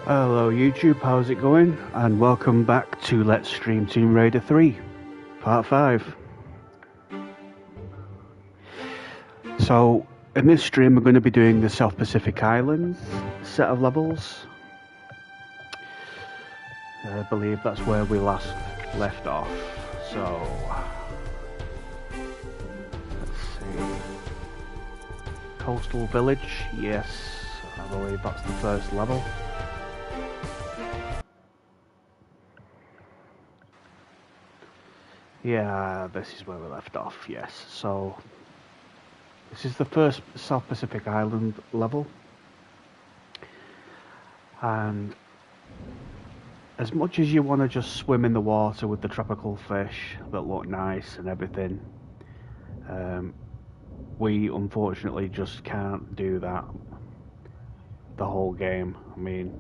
Hello YouTube, how's it going? And welcome back to Let's Stream Tomb Raider 3, Part 5. So, in this stream we're going to be doing the South Pacific Islands set of levels. I believe that's where we last left off. So, let's see. Coastal Village, yes, I believe that's the first level. Yeah, this is where we left off, yes. So, this is the first South Pacific Island level. And as much as you want to just swim in the water with the tropical fish that look nice and everything, we unfortunately just can't do that the whole game. I mean,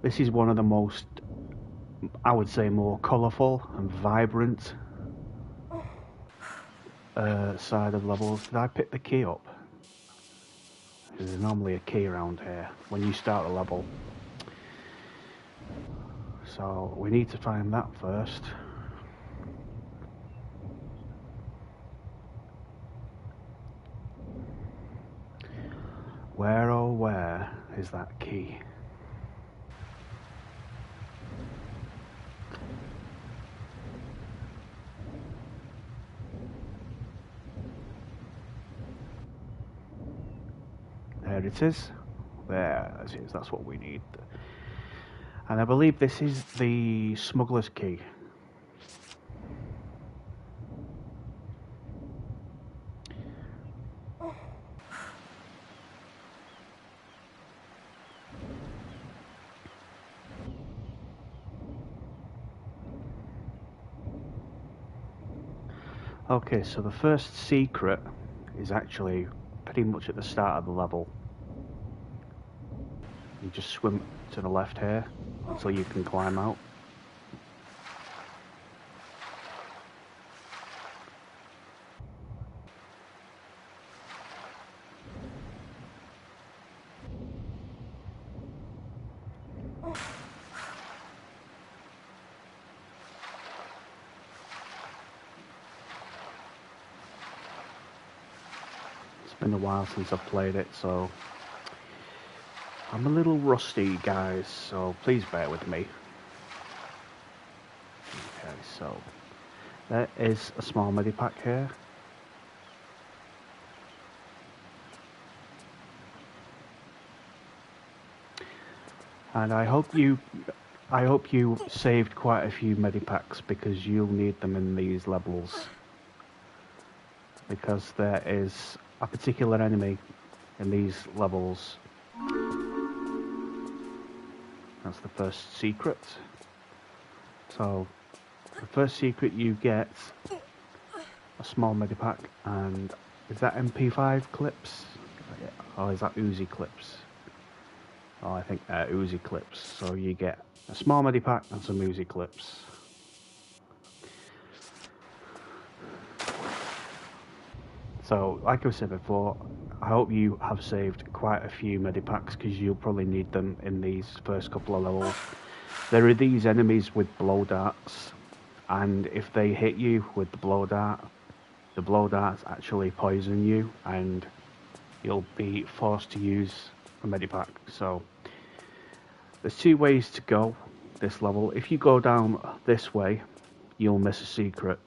this is one of the most, I would say, more colourful and vibrant side of levels. Did I pick the key up? There's normally a key around here when you start a level. So we need to find that first. Where oh where is that key? There it is. There it is. That's what we need. And I believe this is the smuggler's key. Okay, so the first secret is actually pretty much at the start of the level. You just swim to the left here until you can climb out. It's been a while since I've played it, so I'm a little rusty, guys, so please bear with me. Okay, so there is a small medipack here. And I hope you saved quite a few medipacks, because you'll need them in these levels. Because there is a particular enemy in these levels. That's the first secret. So, the first secret you get a small medipack, and is that MP5 clips? Or is that Uzi clips? Oh, I think Uzi clips. So you get a small medipack and some Uzi clips. So, like I said before, I hope you have saved quite a few medipacks, because you'll probably need them in these first couple of levels. There are these enemies with blow darts, and if they hit you with the blow darts actually poison you, and you'll be forced to use a medipack. So, there's two ways to go this level. If you go down this way, you'll miss a secret,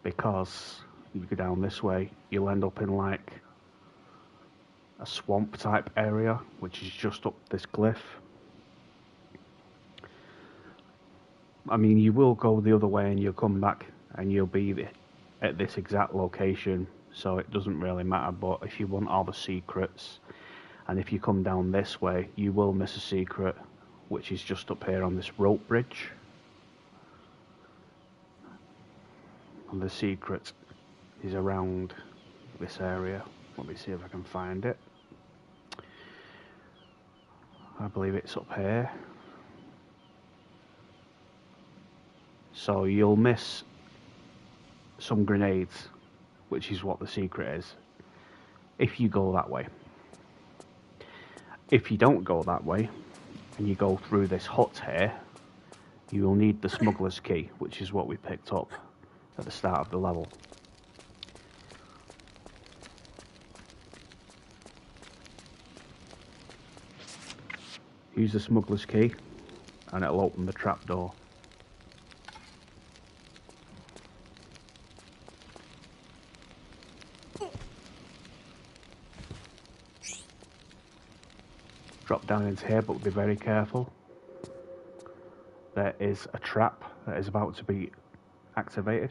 because you go down this way, you'll end up in like a swamp type area, which is just up this cliff. I mean, you will go the other way and you'll come back and you'll be at this exact location, so it doesn't really matter. But if you want all the secrets, and if you come down this way, you will miss a secret, which is just up here on this rope bridge. And the secret is around this area. Let me see if I can find it. I believe it's up here. So you'll miss some grenades, which is what the secret is, if you go that way. If you don't go that way, and you go through this hut here, you will need the smuggler's key, which is what we picked up at the start of the level. Use the smuggler's key and it'll open the trapdoor. Drop down into here, but be very careful. There is a trap that is about to be activated.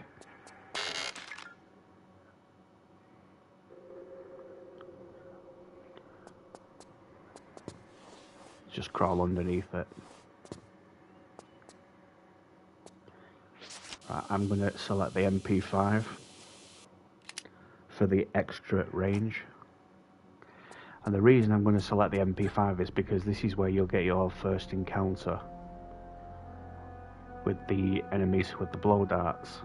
Just crawl underneath it. Right, I'm going to select the MP5 for the extra range. And the reason I'm going to select the MP5 is because this is where you'll get your first encounter with the enemies with the blow darts.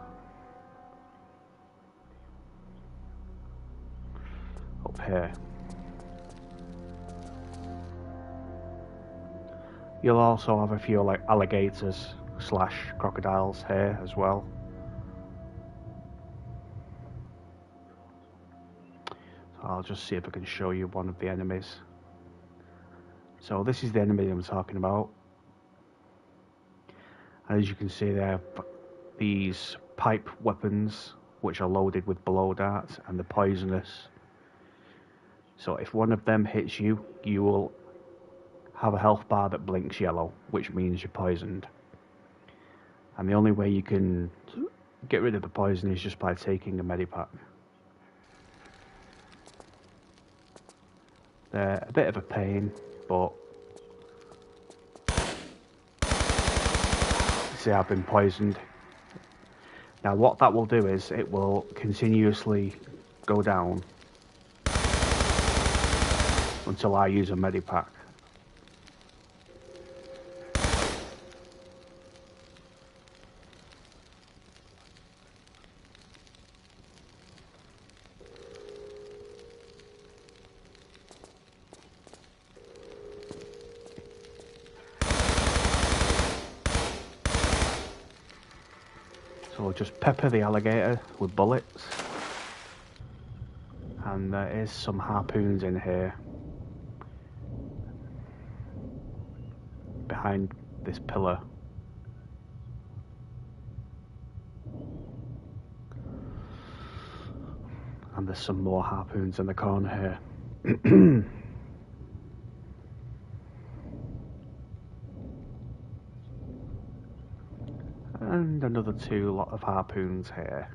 Up here. You'll also have a few like alligators / crocodiles here as well. So I'll just see if I can show you one of the enemies. So this is the enemy I'm talking about. As you can see there, these pipe weapons which are loaded with blow darts and they're poisonous. So if one of them hits you, you will have a health bar that blinks yellow, which means you're poisoned. And the only way you can get rid of the poison is just by taking a medipack. They're a bit of a pain, but see, I've been poisoned. Now what that will do is it will continuously go down until I use a medipack. So we'll just pepper the alligator with bullets. And there is some harpoons in here. Behind this pillar. And there's some more harpoons in the corner here. And another 2 lot of harpoons here.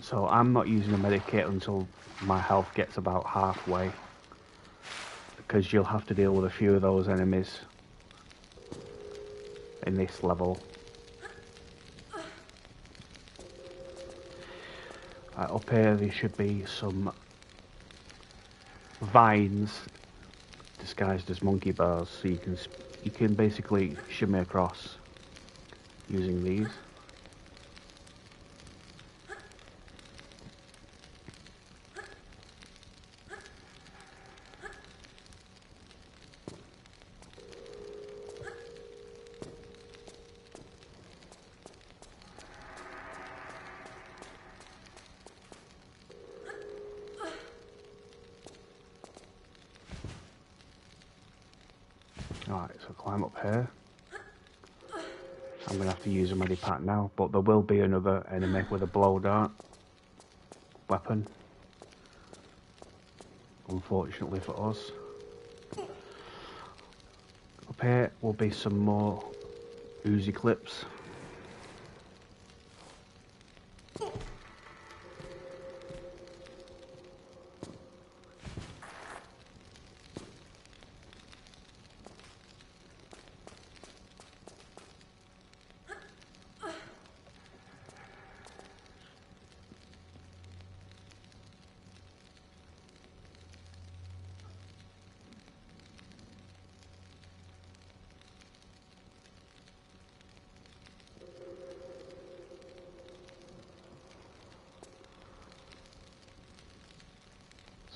So I'm not using a medikit until my health gets about halfway, because you'll have to deal with a few of those enemies in this level. Up here there should be some vines disguised as monkey bars, so you can basically shimmy across using these. Alright, so climb up here. I'm going to have to use a medipack now, but there will be another enemy with a blow dart weapon. Unfortunately for us. Up here will be some more Uzi clips.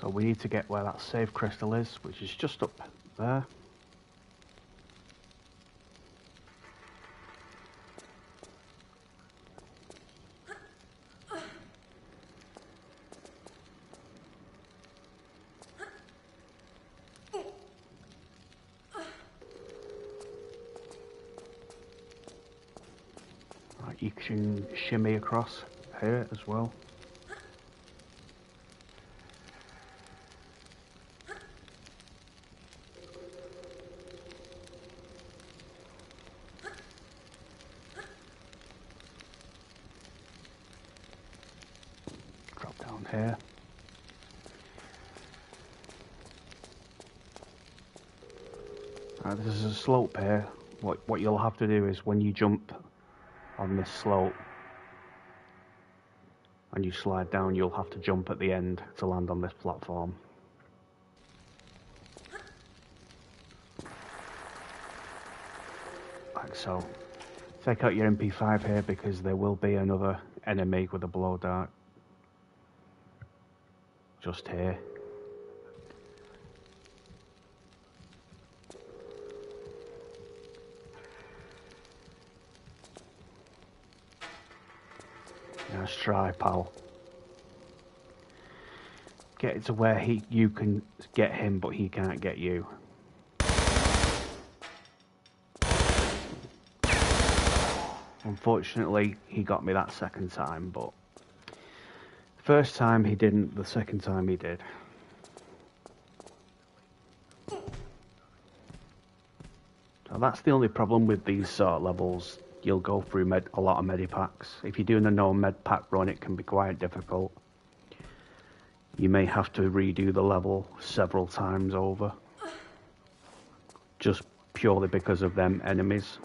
So we need to get where that save crystal is, which is just up there. Right, you can shimmy across here as well. Drop down here. This is a slope here. What you'll have to do is when you jump on this slope and you slide down, you'll have to jump at the end to land on this platform. Like so. Take out your MP5 here because there will be another enemy with a blow dart just here. Nice try, pal. Get it to where you can get him, but he can't get you. Unfortunately, he got me that second time, but first time he didn't, the second time he did. So that's the only problem with these sort of levels. You'll go through a lot of medipacks. If you're doing a no medpack run, it can be quite difficult. You may have to redo the level several times over, just purely because of them enemies.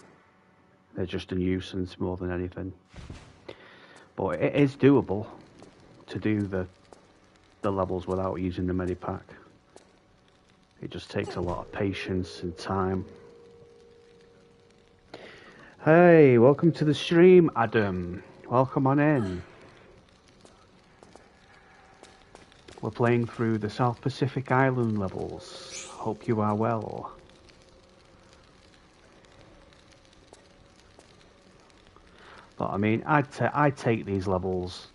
They're just a nuisance more than anything. But it is doable to do the levels without using the medipack. It just takes a lot of patience and time. Hey, welcome to the stream, Adam. Welcome on in. We're playing through the South Pacific Island levels. Hope you are well. But I mean, I'd take these levels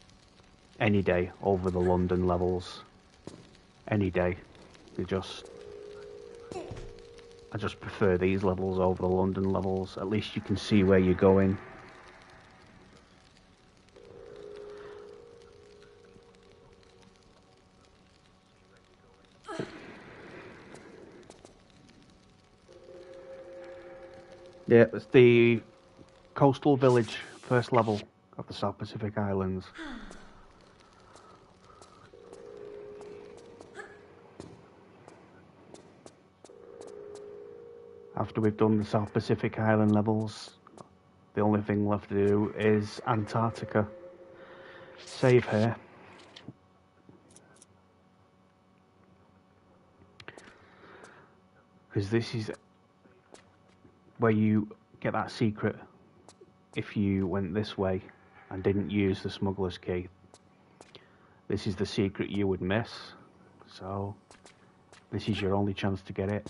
any day over the London levels. Any day. I just prefer these levels over the London levels. At least you can see where you're going. Yeah, it's the coastal village, first level of the South Pacific Islands. After we've done the South Pacific Island levels, the only thing left to do is Antarctica. Save here. Because this is where you get that secret if you went this way and didn't use the smuggler's key. This is the secret you would miss. So this is your only chance to get it.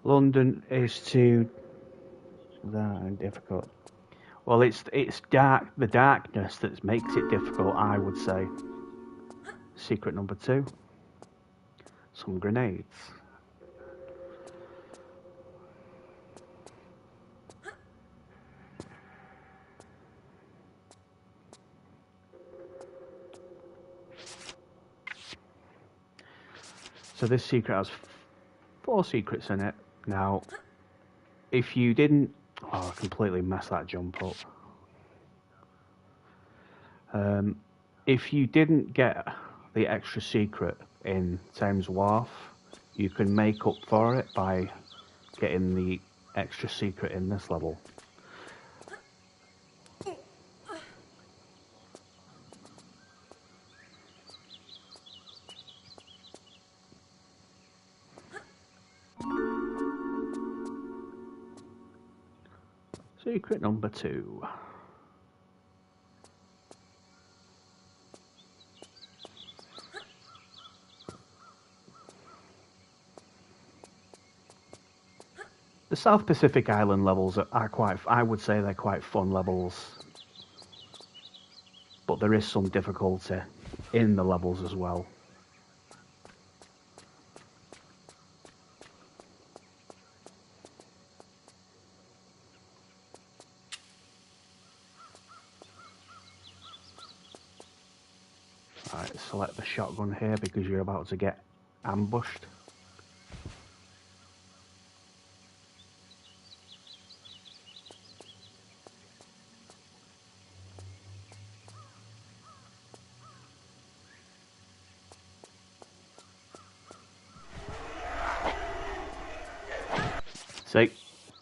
London is too difficult. Well, it's dark. The darkness that makes it difficult, I would say. Secret number 2. Some grenades. So this secret has 4 secrets in it. Now, if you didn't... Oh, I completely messed that jump up. If you didn't get the extra secret in Thames Wharf, you can make up for it by getting the extra secret in this level. Secret number 2. South Pacific Island levels are quite, I would say they're quite fun levels. But there is some difficulty in the levels as well. Alright, select the shotgun here because you're about to get ambushed. See,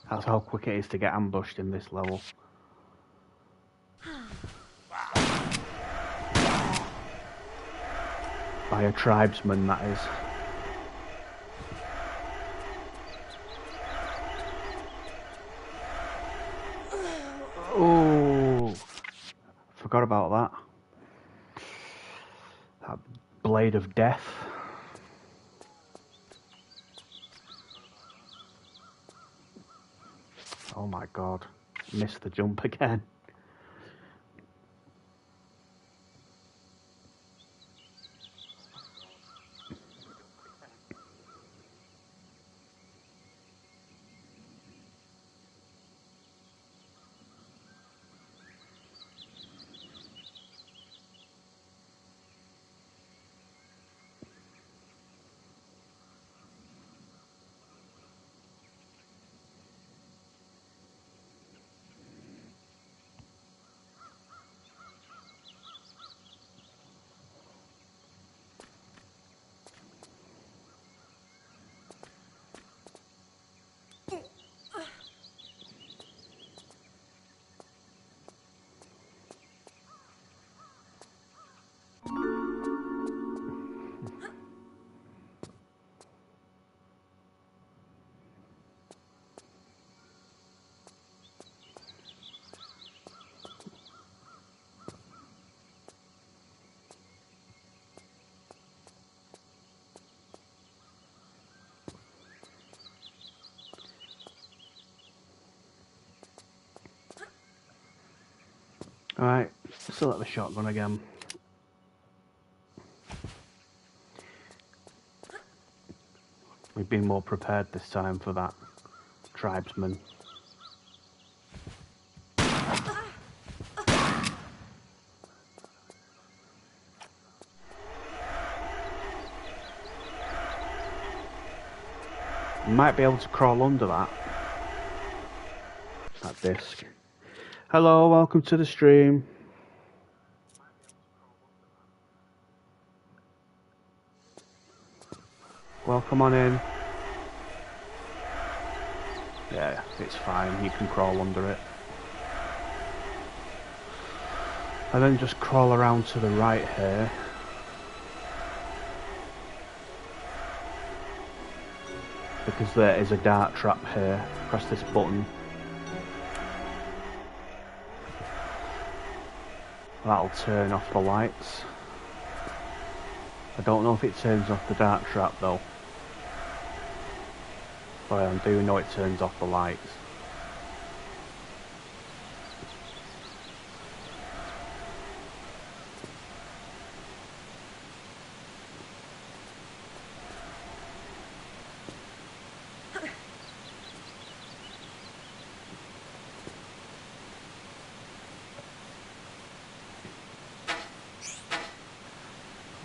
that's how quick it is to get ambushed in this level. By a tribesman, that is. Oh, forgot about that. That blade of death. Oh my god, missed the jump again. Alright, select the shotgun again. We've been more prepared this time for that tribesman. You might be able to crawl under that disc. Hello, welcome to the stream. Welcome on in. Yeah, it's fine, you can crawl under it. And then just crawl around to the right here. Because there is a dart trap here. Press this button. That'll turn off the lights. I don't know if it turns off the dart trap though. But I do know it turns off the lights.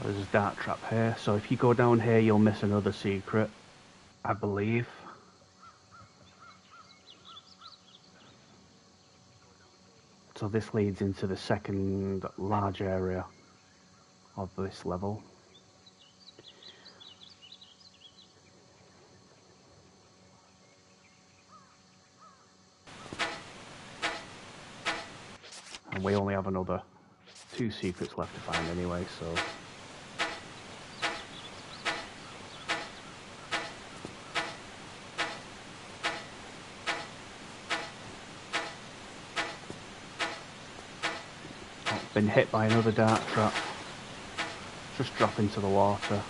There's a dart trap here, so if you go down here you'll miss another secret, I believe. So this leads into the second large area of this level. And we only have another 2 secrets left to find anyway, so... Been hit by another dart trap. Just drop into the water.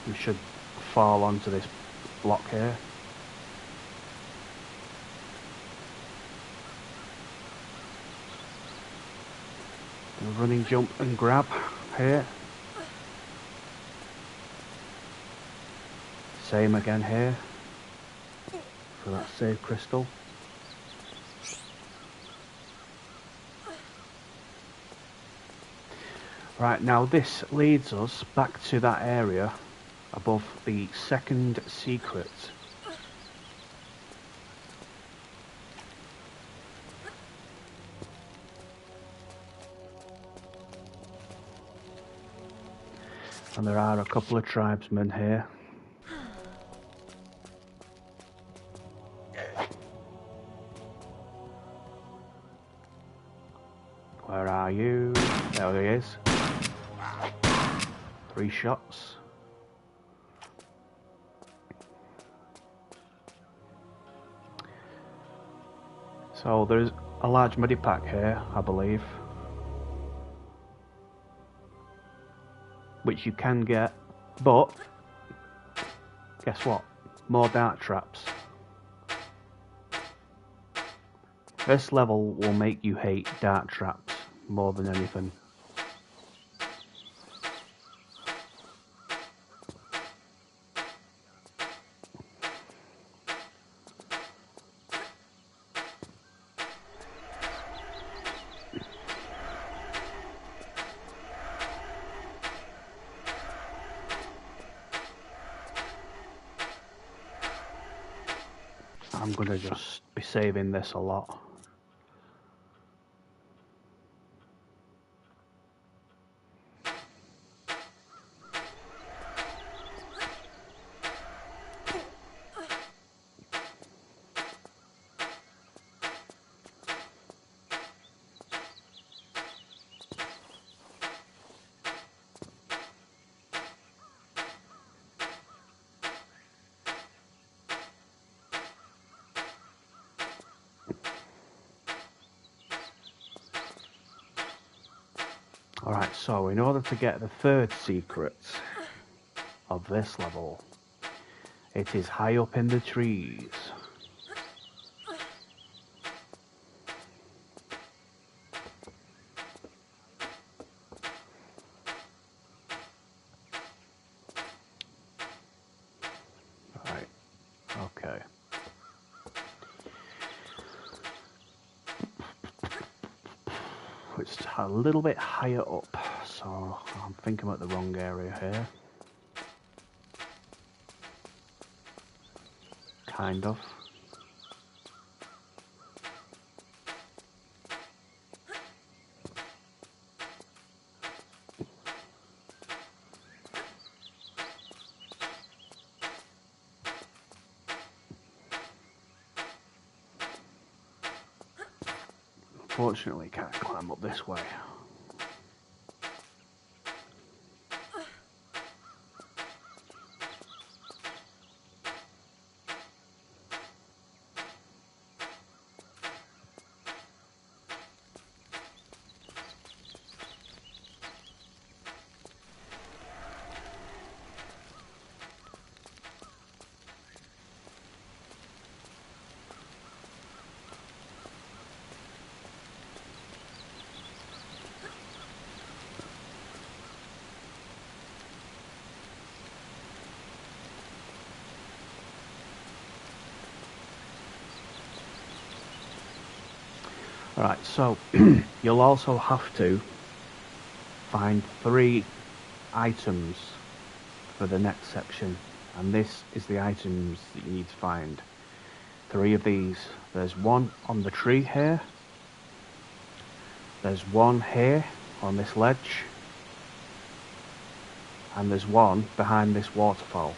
We should fall onto this block here. Running jump and grab here. Same again here for that save crystal. Right, now this leads us back to that area above the second secret. And there are a couple of tribesmen here. Where are you? There he is. 3 shots. So there's a large medipack here, I believe, which you can get, but guess what? More dart traps. This level will make you hate dart traps more than anything. I'm gonna just be saving this a lot. Alright, so in order to get the third secret of this level, it is high up in the trees. Right, okay. It's a little bit higher up, so I think I'm at the wrong area here. Kind of. Unfortunately, can't climb up this way. Right, so you'll also have to find 3 items for the next section, and this is the items that you need to find. 3 of these. There's one on the tree here, there's one here on this ledge, and there's one behind this waterfall.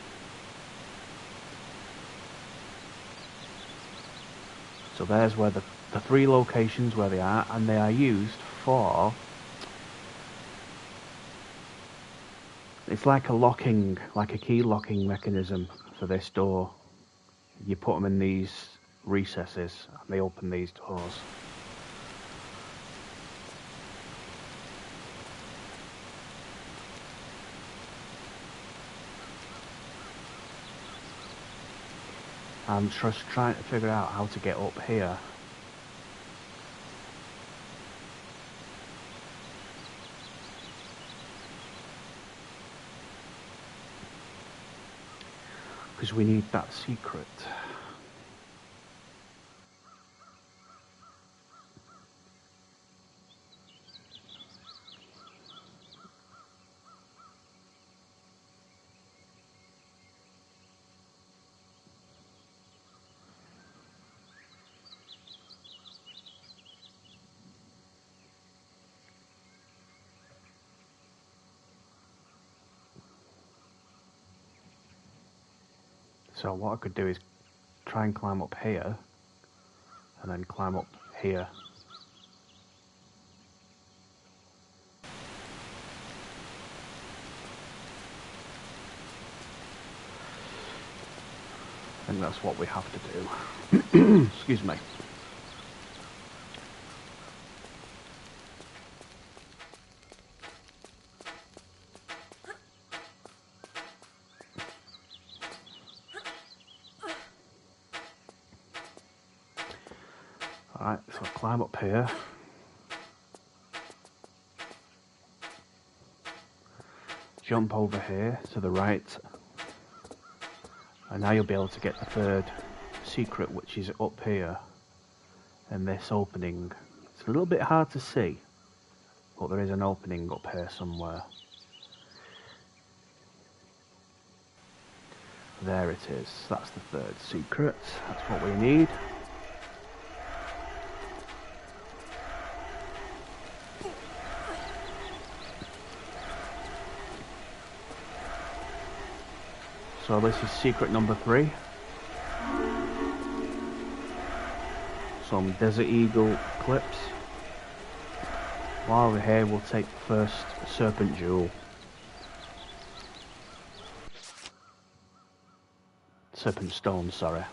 So there's where the 3 locations where they are, and they are used for... It's like a locking, like a key locking mechanism for this door. You put them in these recesses and they open these doors. I'm just trying to figure out how to get up here. Because we need that secret. So what I could do is try and climb up here, and then climb up here. I think that's what we have to do. Excuse me. Alright, so I'll climb up here. Jump over here to the right. And now you'll be able to get the third secret, which is up here in this opening. It's a little bit hard to see, but there is an opening up here somewhere. There it is. That's the third secret. That's what we need. So this is secret number 3. Some Desert Eagle clips. While we're here, we'll take the first Serpent Jewel. Serpent Stone, sorry.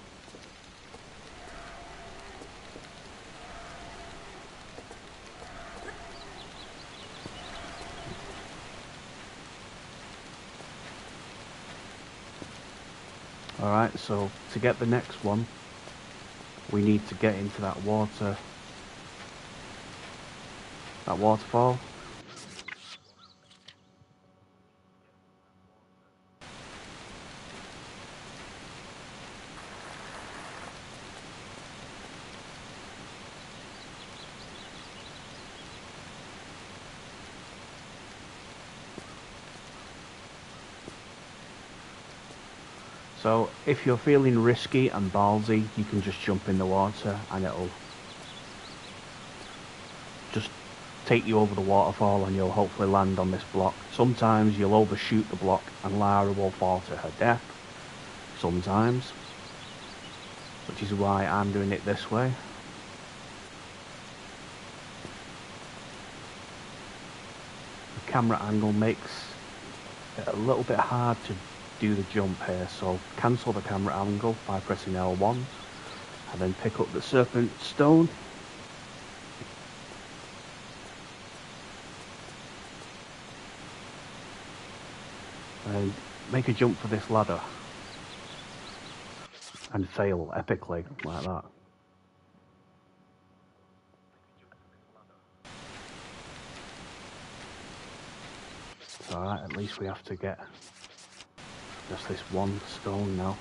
Alright, so to get the next one, we need to get into that waterfall. So if you're feeling risky and ballsy, you can just jump in the water and it'll just take you over the waterfall and you'll hopefully land on this block. Sometimes you'll overshoot the block and Lara will fall to her death. Sometimes. Which is why I'm doing it this way. The camera angle makes it a little bit hard to do the jump here, so cancel the camera angle by pressing L1 and then pick up the Serpent Stone. And make a jump for this ladder and fail epically like that. It's alright, at least we have to get just this one stone now.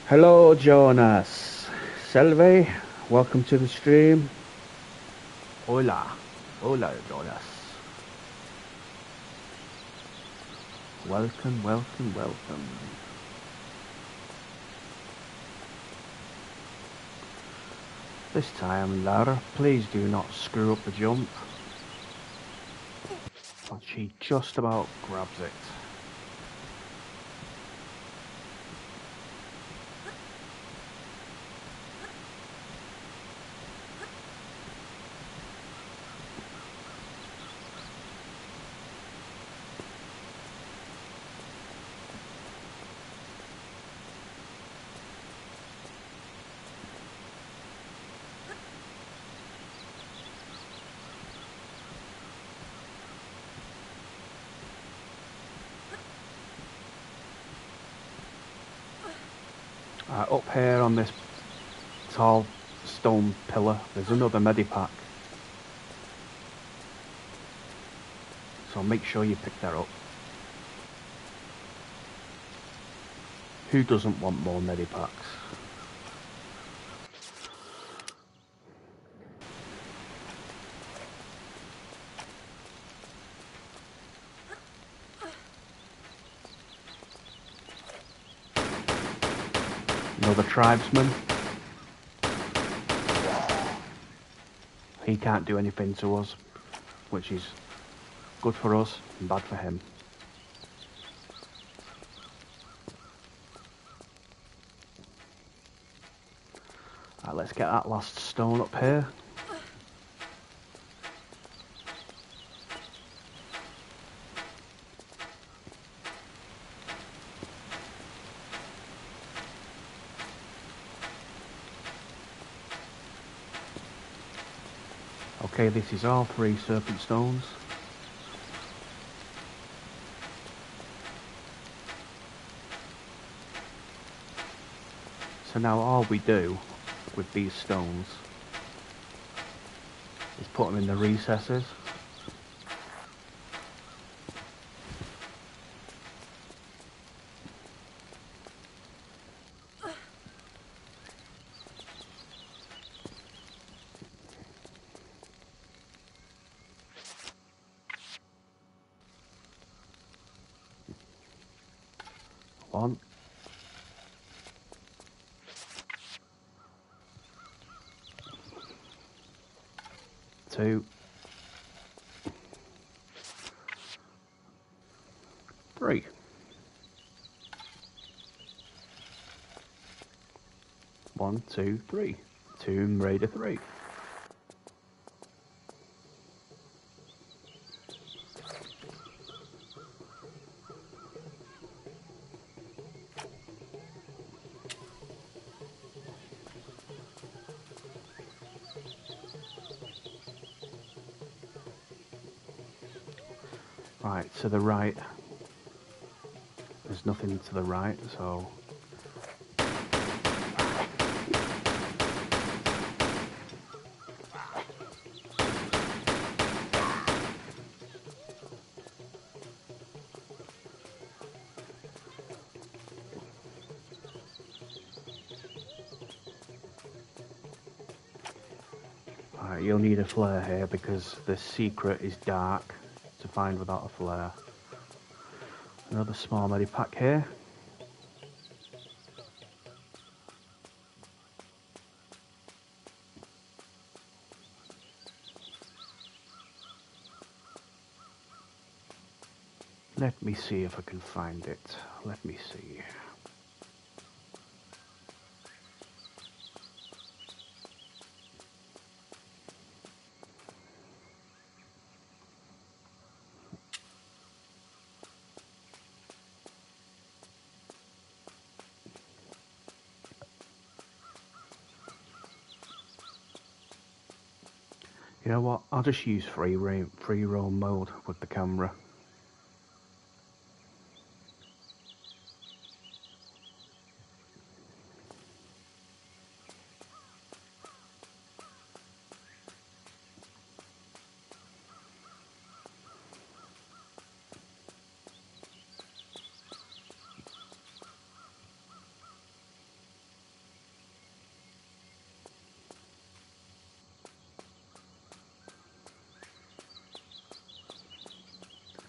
Hello Jonas, Selve, welcome to the stream. Hola, hola Jonas. Welcome, welcome, welcome. This time, Lara, please do not screw up the jump. And she just about grabs it. Up here on this tall stone pillar, there's another medipack. So make sure you pick that up. Who doesn't want more medipacks? Another tribesman. He can't do anything to us, which is good for us and bad for him. Right, let's get that last stone up here. Okay, this is all 3 serpent stones. So now all we do with these stones is put them in the recesses. One. Two. 3. 1, 2, 3. Tomb Raider 3. Right, to the right. There's nothing to the right, so... Right, you'll need a flare here because the secret is dark to find without a flare. Another small medipack here. Let me see if I can find it. Let me see. You know what? I'll just use free roam mode with the camera.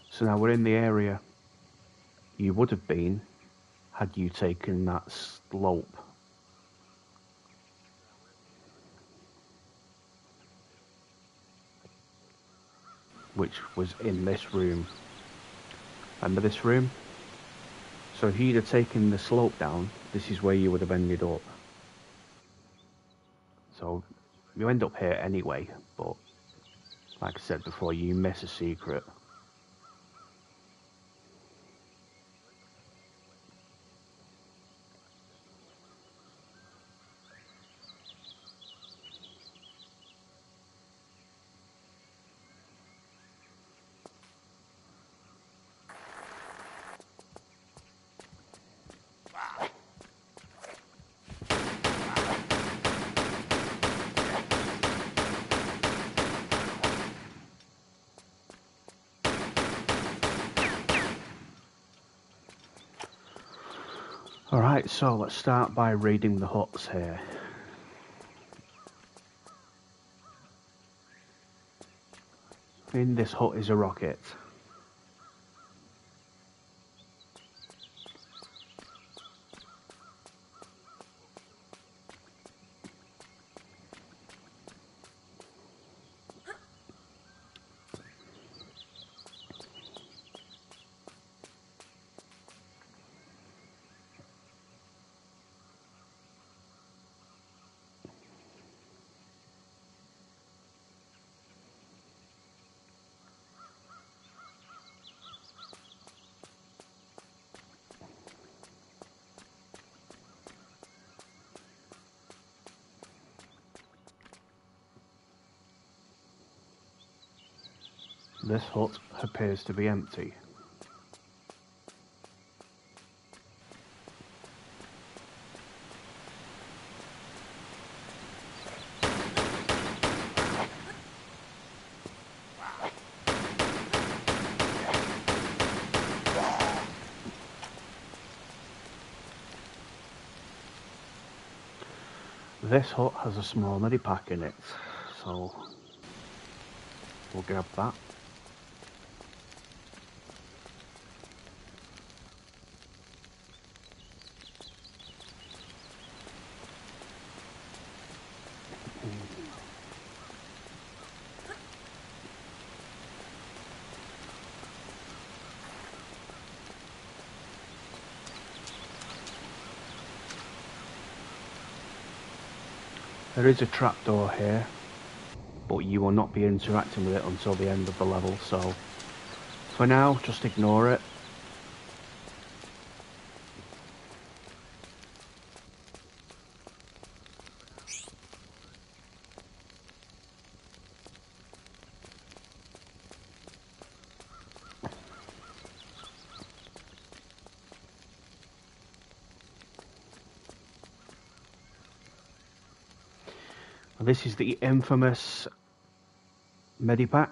So now we're in the area you would have been had you taken that slope. which was in this room. Remember this room? So if you'd have taken the slope down, this is where you would have ended up. So you end up here anyway, but like I said before, you miss a secret. Alright, so let's start by raiding the huts here. In this hut is a rocket. This hut appears to be empty. This hut has a small medipack in it, so we'll grab that. There is a trapdoor here, but you will not be interacting with it until the end of the level, so for now, just ignore it. This is the infamous medipack.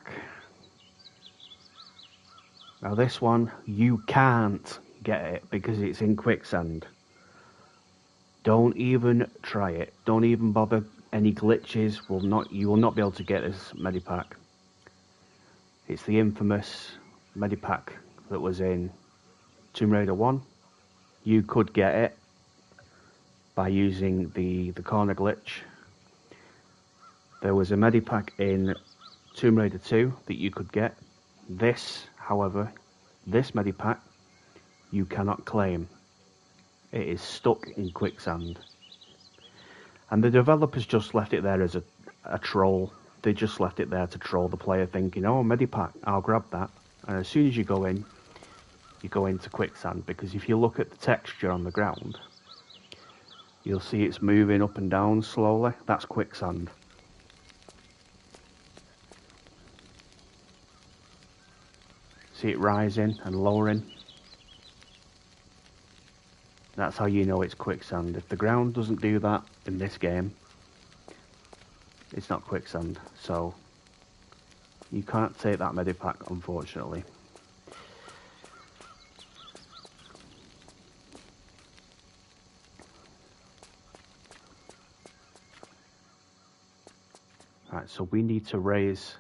Now this one, you can't get it because it's in quicksand. Don't even try it. Don't even bother. Any glitches you will not be able to get this medipack. It's the infamous medipack that was in Tomb Raider 1. You could get it by using the corner glitch. There was a medipack in Tomb Raider 2 that you could get. This, however, this medipack, you cannot claim. It is stuck in quicksand. And the developers just left it there as a troll. They just left it there to troll the player, thinking, oh, medipack, I'll grab that. And as soon as you go into quicksand, because if you look at the texture on the ground, you'll see it's moving up and down slowly. That's quicksand. See it rising and lowering? That's how you know it's quicksand. If the ground doesn't do that in this game, it's not quicksand. So you can't take that medipack, unfortunately. Right, so we need to raise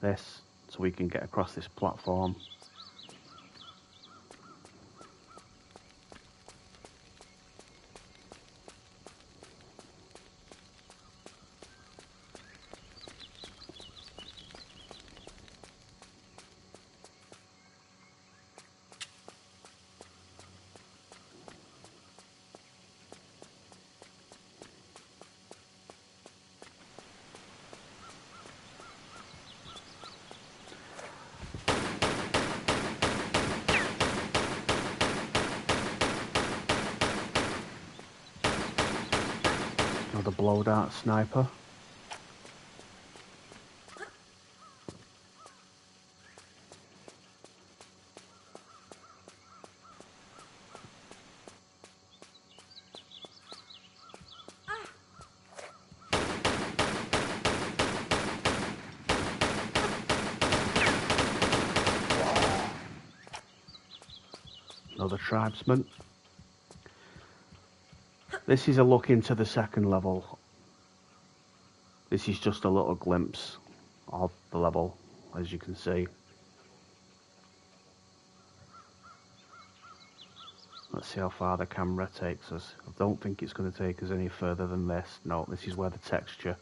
this so we can get across this platform. Another blow dart sniper. Another tribesman. This is a look into the second level. This is just a little glimpse of the level, as you can see. Let's see how far the camera takes us. I don't think it's going to take us any further than this. No, this is where the texture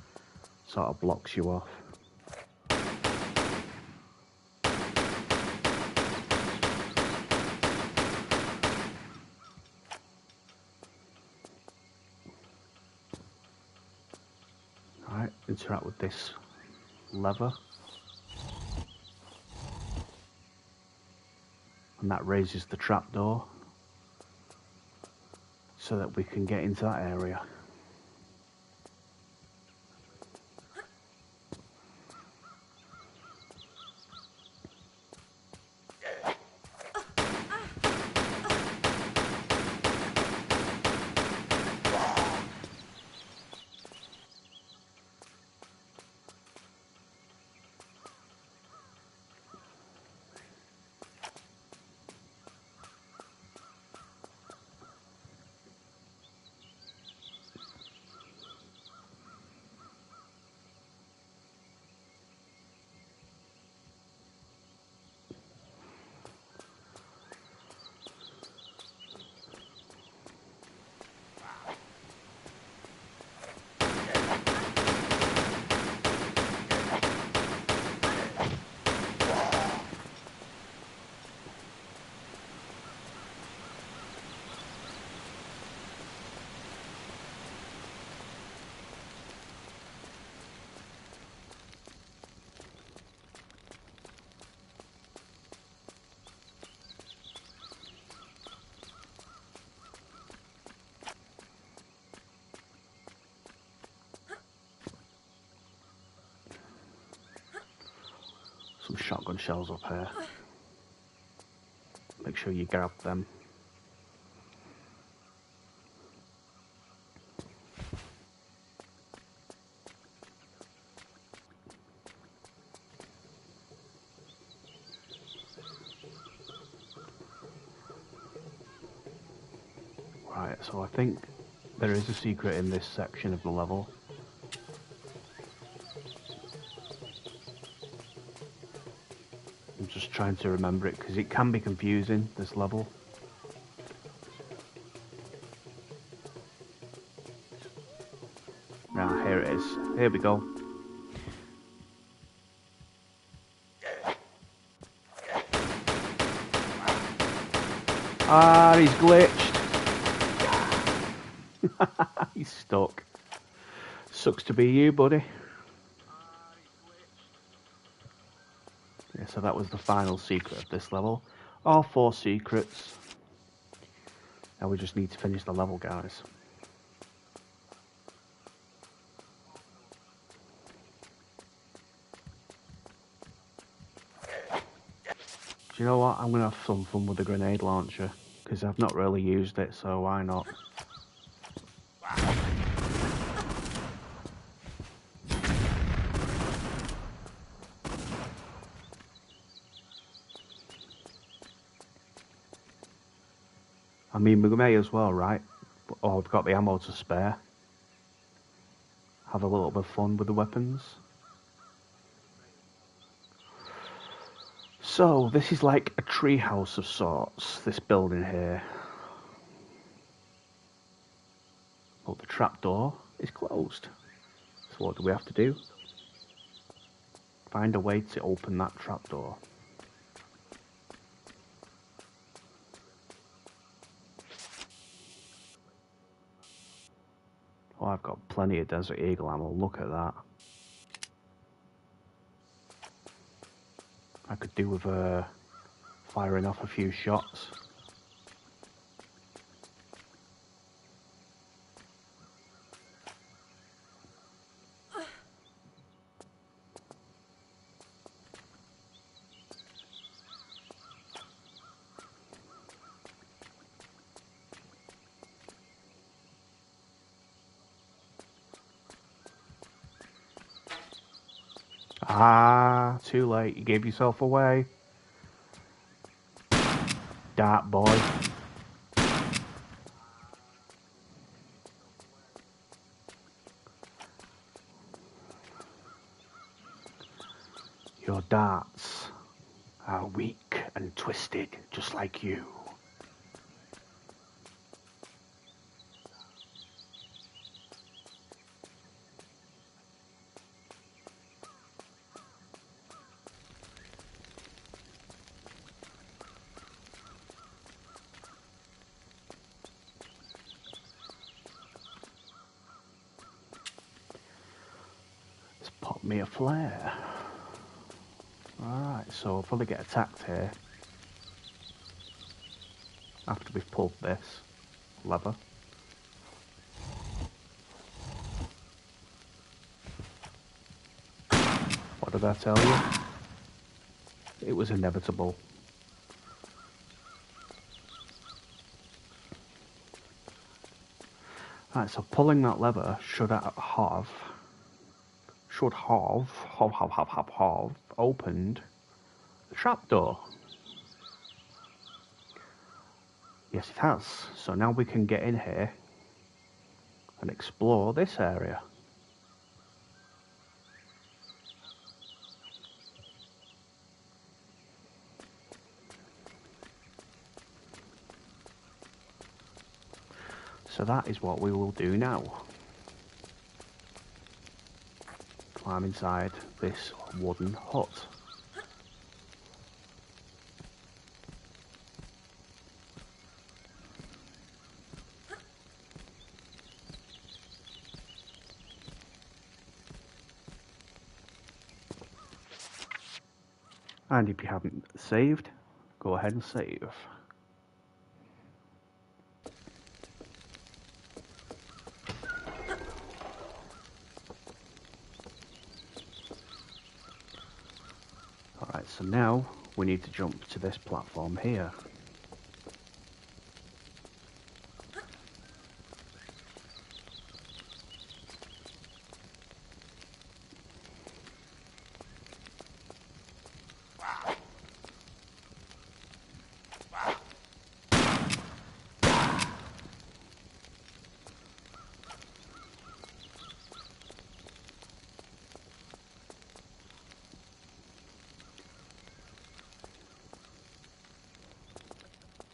sort of blocks you off. Alright, interact with this lever. And that raises the trapdoor so that we can get into that area. Some shotgun shells up here. Make sure you grab them. Right, so I think there is a secret in this section of the level. I'm just trying to remember it because it can be confusing, this level. Ah, here it is. Here we go. Ah, he's glitched. He's stuck. Sucks to be you, buddy. Yeah, so that was the final secret of this level. All 4 secrets. Now we just need to finish the level, guys. Do you know what? I'm going to have some fun with the grenade launcher. Because I've not really used it, so why not? I mean, we may as well, right? Oh, I've got the ammo to spare. Have a little bit of fun with the weapons. So, this is like a treehouse of sorts, this building here. But the trapdoor is closed. So what do we have to do? Find a way to open that trapdoor. Oh, I've got plenty of Desert Eagle ammo, look at that. I could do with firing off a few shots. Ah, too late. You gave yourself away. Dart boy. Your darts are weak and twisted, just like you. Let's pop me a flare. Alright, so we'll probably get attacked here after we've pulled this lever. What did I tell you? It was inevitable. Right, so pulling that lever should have opened the trapdoor. Yes, it has. So now we can get in here and explore this area. So that is what we will do now. Climb inside this wooden hut. And if you haven't saved, go ahead and save. Alright, so now we need to jump to this platform here.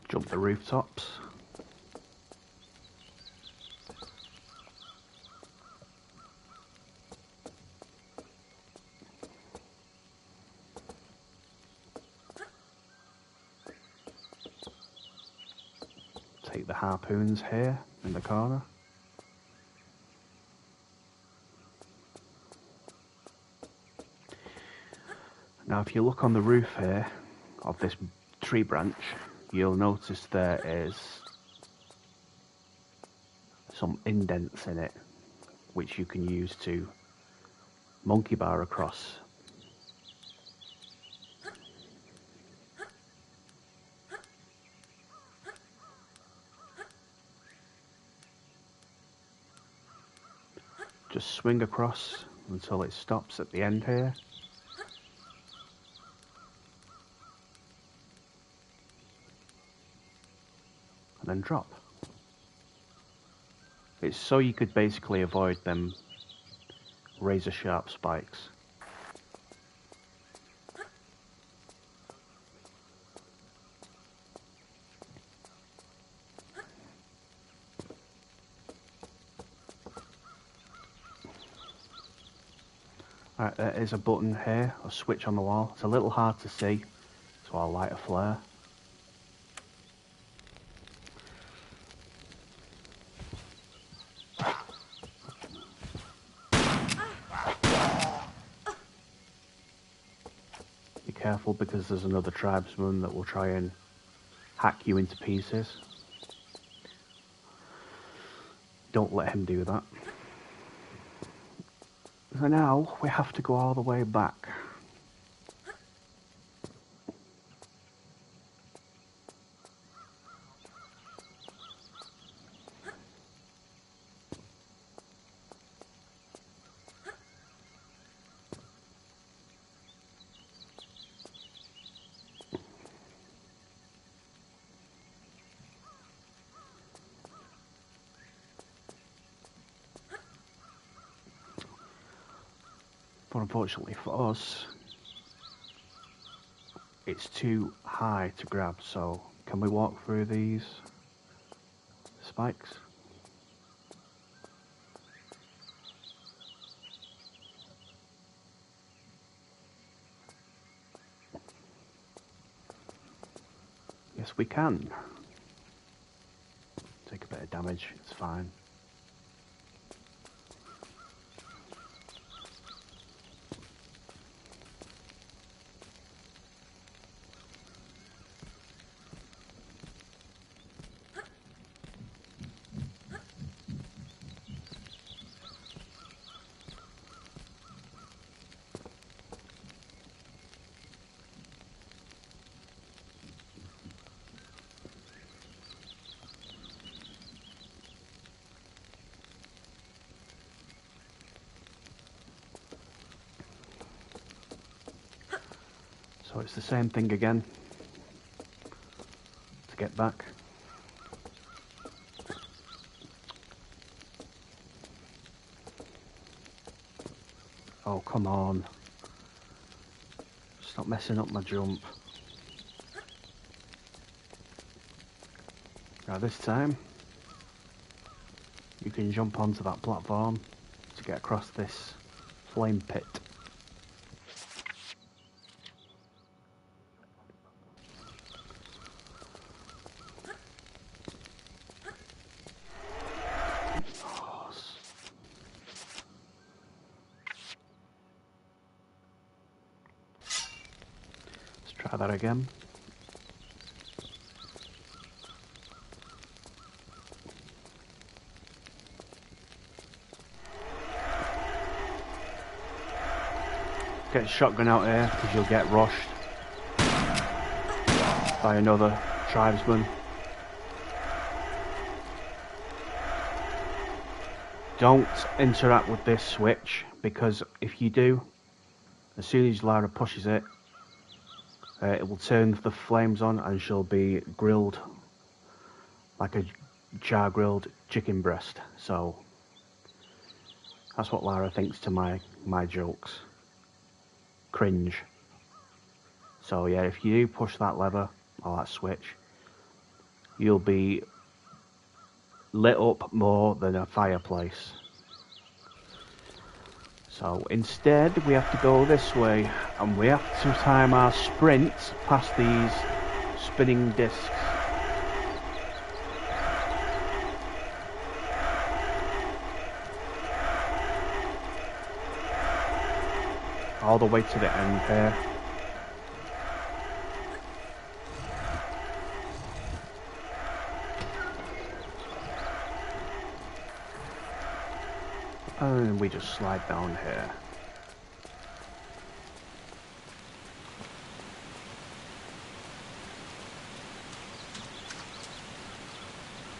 Jump the rooftops. Take the harpoons here in the corner. Now if you look on the roof here of this tree branch, you'll notice there is some indents in it which you can use to monkey bar across. Just swing across until it stops at the end here. And then drop. It's so you could basically avoid them razor sharp spikes. Alright, there is a button here, a switch on the wall. It's a little hard to see, so I'll light a flare. Be careful because there's another tribesman that will try and hack you into pieces. Don't let him do that. So now we have to go all the way back. But unfortunately for us, it's too high to grab, so can we walk through these spikes? Yes, we can. Take a bit of damage, it's fine. So it's the same thing again to get back. Oh, come on. Stop messing up my jump. Now this time, you can jump onto that platform to get across this flame pit. Let's try that again. Get a shotgun out here because you'll get rushed by another tribesman. Don't interact with this switch, because if you do, as soon as Lara pushes it, it will turn the flames on and she'll be grilled like a char grilled chicken breast. So that's what Lara thinks to my jokes. Cringe. So yeah, if you do push that lever or that switch, you'll be lit up more than a fireplace. So instead we have to go this way, and we have to time our sprint past these spinning discs. All the way to the end here. And we just slide down here.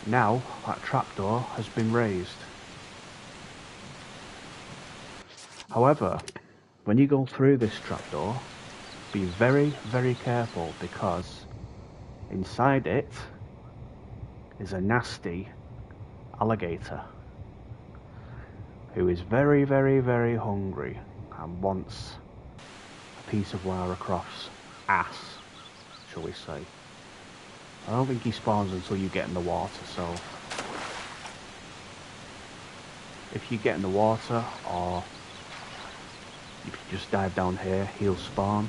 Now that trapdoor has been raised. However, when you go through this trapdoor, be very, very careful, because inside it is a nasty alligator who is very, very, very hungry and wants a piece of Lara Croft's ass, shall we say. I don't think he spawns until you get in the water, so if you get in the water, or if you just dive down here, he'll spawn.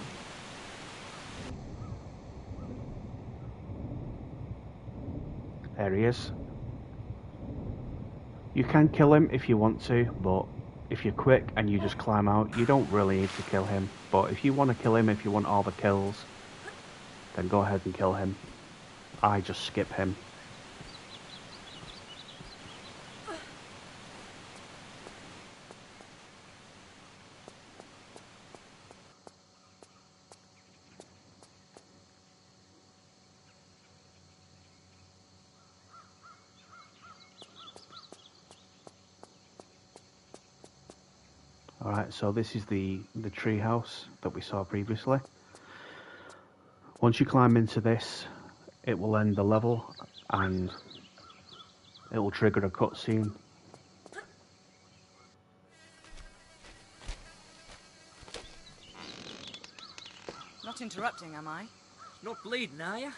There he is. You can kill him if you want to, but if you're quick and you just climb out, you don't really need to kill him. But if you want to kill him, if you want all the kills, then go ahead and kill him. I just skip him. Alright, so this is the tree house that we saw previously. Once you climb into this, it will end the level and it will trigger a cutscene. not interrupting, am I? Not bleeding, are you?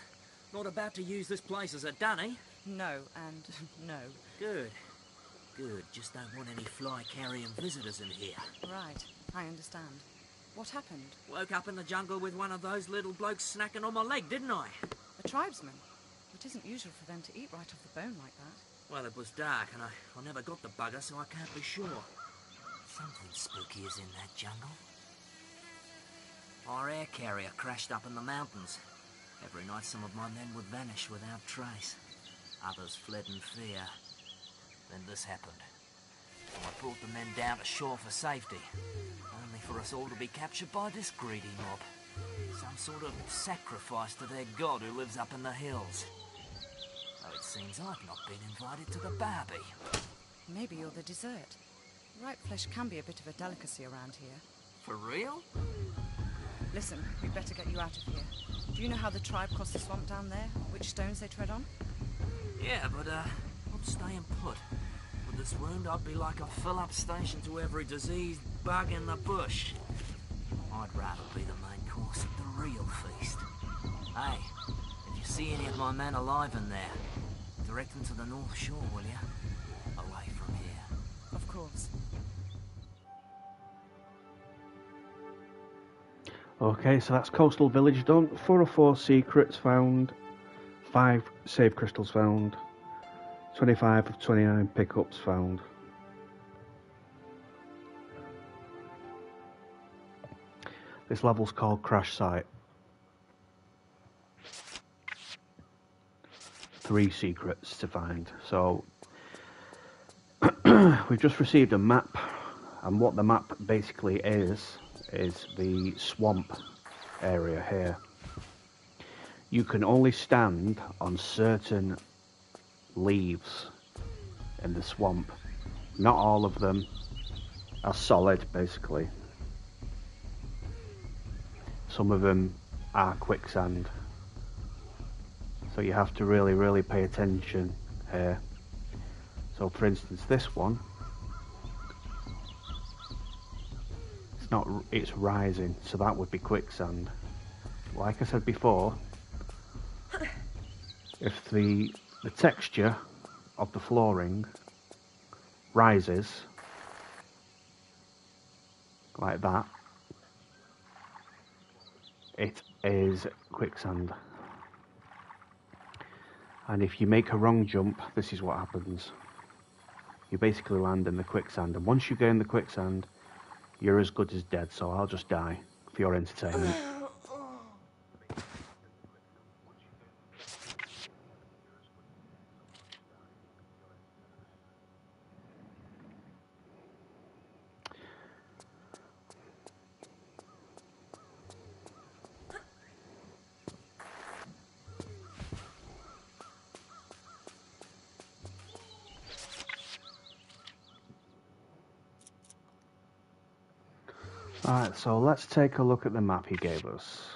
Not about to use this place as a dunny? No, and no. Good. Good. Just don't want any fly-carrying visitors in here. Right, I understand. What happened? Woke up in the jungle with one of those little blokes snacking on my leg, didn't I? A tribesman? It isn't usual for them to eat right off the bone like that. Well, it was dark, and I never got the bugger, so I can't be sure. Something spooky is in that jungle. Our air carrier crashed up in the mountains. Every night some of my men would vanish without trace. Others fled in fear. Then this happened. So I brought the men down to shore for safety. Only for us all to be captured by this greedy mob. Some sort of sacrifice to their god who lives up in the hills. Though it seems I've not been invited to the barbie. Maybe you're the dessert. Ripe flesh can be a bit of a delicacy around here. For real? Listen, we'd better get you out of here. Do you know how the tribe crossed the swamp down there? Which stones they tread on? Yeah, but I'm staying put. With this wound, I'd be like a fill-up station to every diseased bug in the bush. I'd rather be the main course at the real feast. Hey, if you see any of my men alive in there, direct them to the North Shore, will you? Away from here. Of course. Okay, so that's Coastal Village done. 404 secrets found, 5 save crystals found, 25 of 29 pickups found. This level's called Crash Site. 3 secrets to find. So we've just received a map, and what the map basically is the swamp area here. You can only stand on certain leaves in the swamp. Not all of them are solid, basically. Some of them are quicksand. So you have to really, really pay attention here. So for instance, this one, it's rising, so that would be quicksand. Like I said before, if the texture of the flooring rises like that, it is quicksand. And if you make a wrong jump, this is what happens. You basically land in the quicksand, and once you get in the quicksand, you're as good as dead, so I'll just die for your entertainment. Alright, so let's take a look at the map he gave us.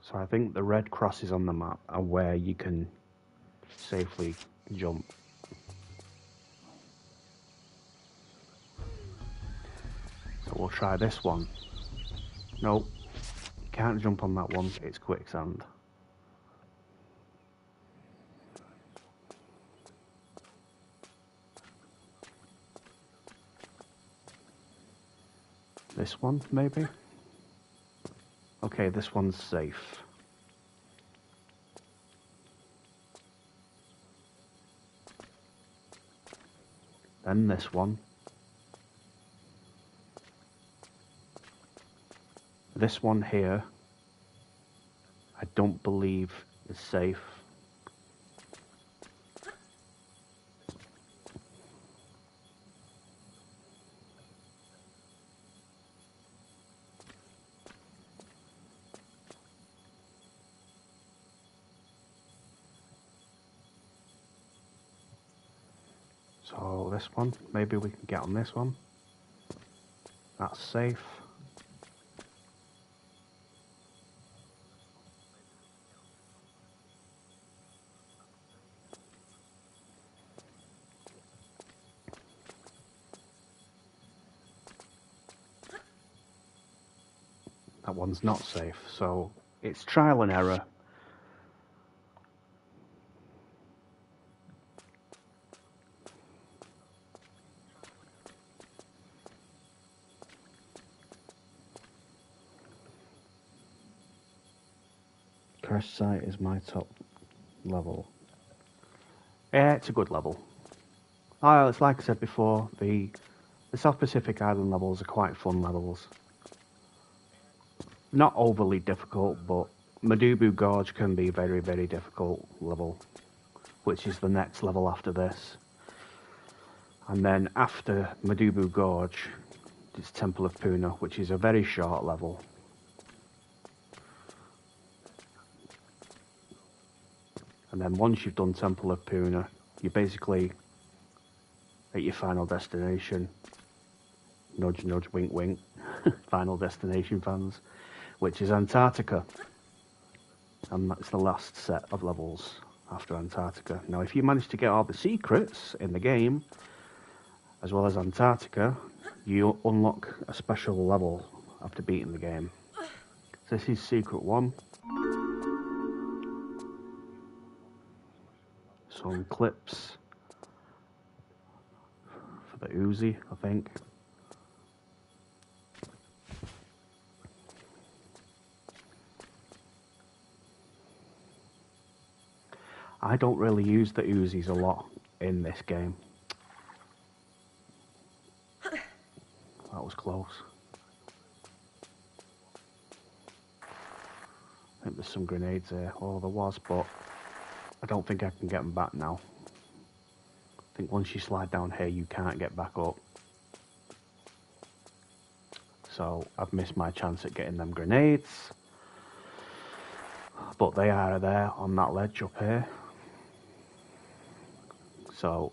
So I think the red crosses on the map are where you can safely jump. So we'll try this one. Nope, you can't jump on that one, it's quicksand. This one, maybe? Okay, this one's safe. Then this one. This one here, I don't believe is safe. So this one, maybe we can get on this one. That's safe. That one's not safe, so it's trial and error. Crash site is my top level. Yeah, it's a good level. It's like I said before, the South Pacific Island levels are quite fun levels. Not overly difficult, but Madubu Gorge can be a very, very difficult level, which is the next level after this. And then after Madubu Gorge, it's Temple of Puna, which is a very short level. And then once you've done Temple of Puna, you're basically at your final destination. Nudge, nudge, wink, wink. Final destination fans. Which is Antarctica. And that's the last set of levels after Antarctica. Now, if you manage to get all the secrets in the game, as well as Antarctica, you unlock a special level after beating the game. So this is Secret 1. Some clips for the Uzi, I think. I don't really use the Uzis a lot in this game. That was close. I think there's some grenades there. Oh, there was, but I don't think I can get them back now. I think once you slide down here, you can't get back up. So I've missed my chance at getting them grenades. But they are there on that ledge up here. So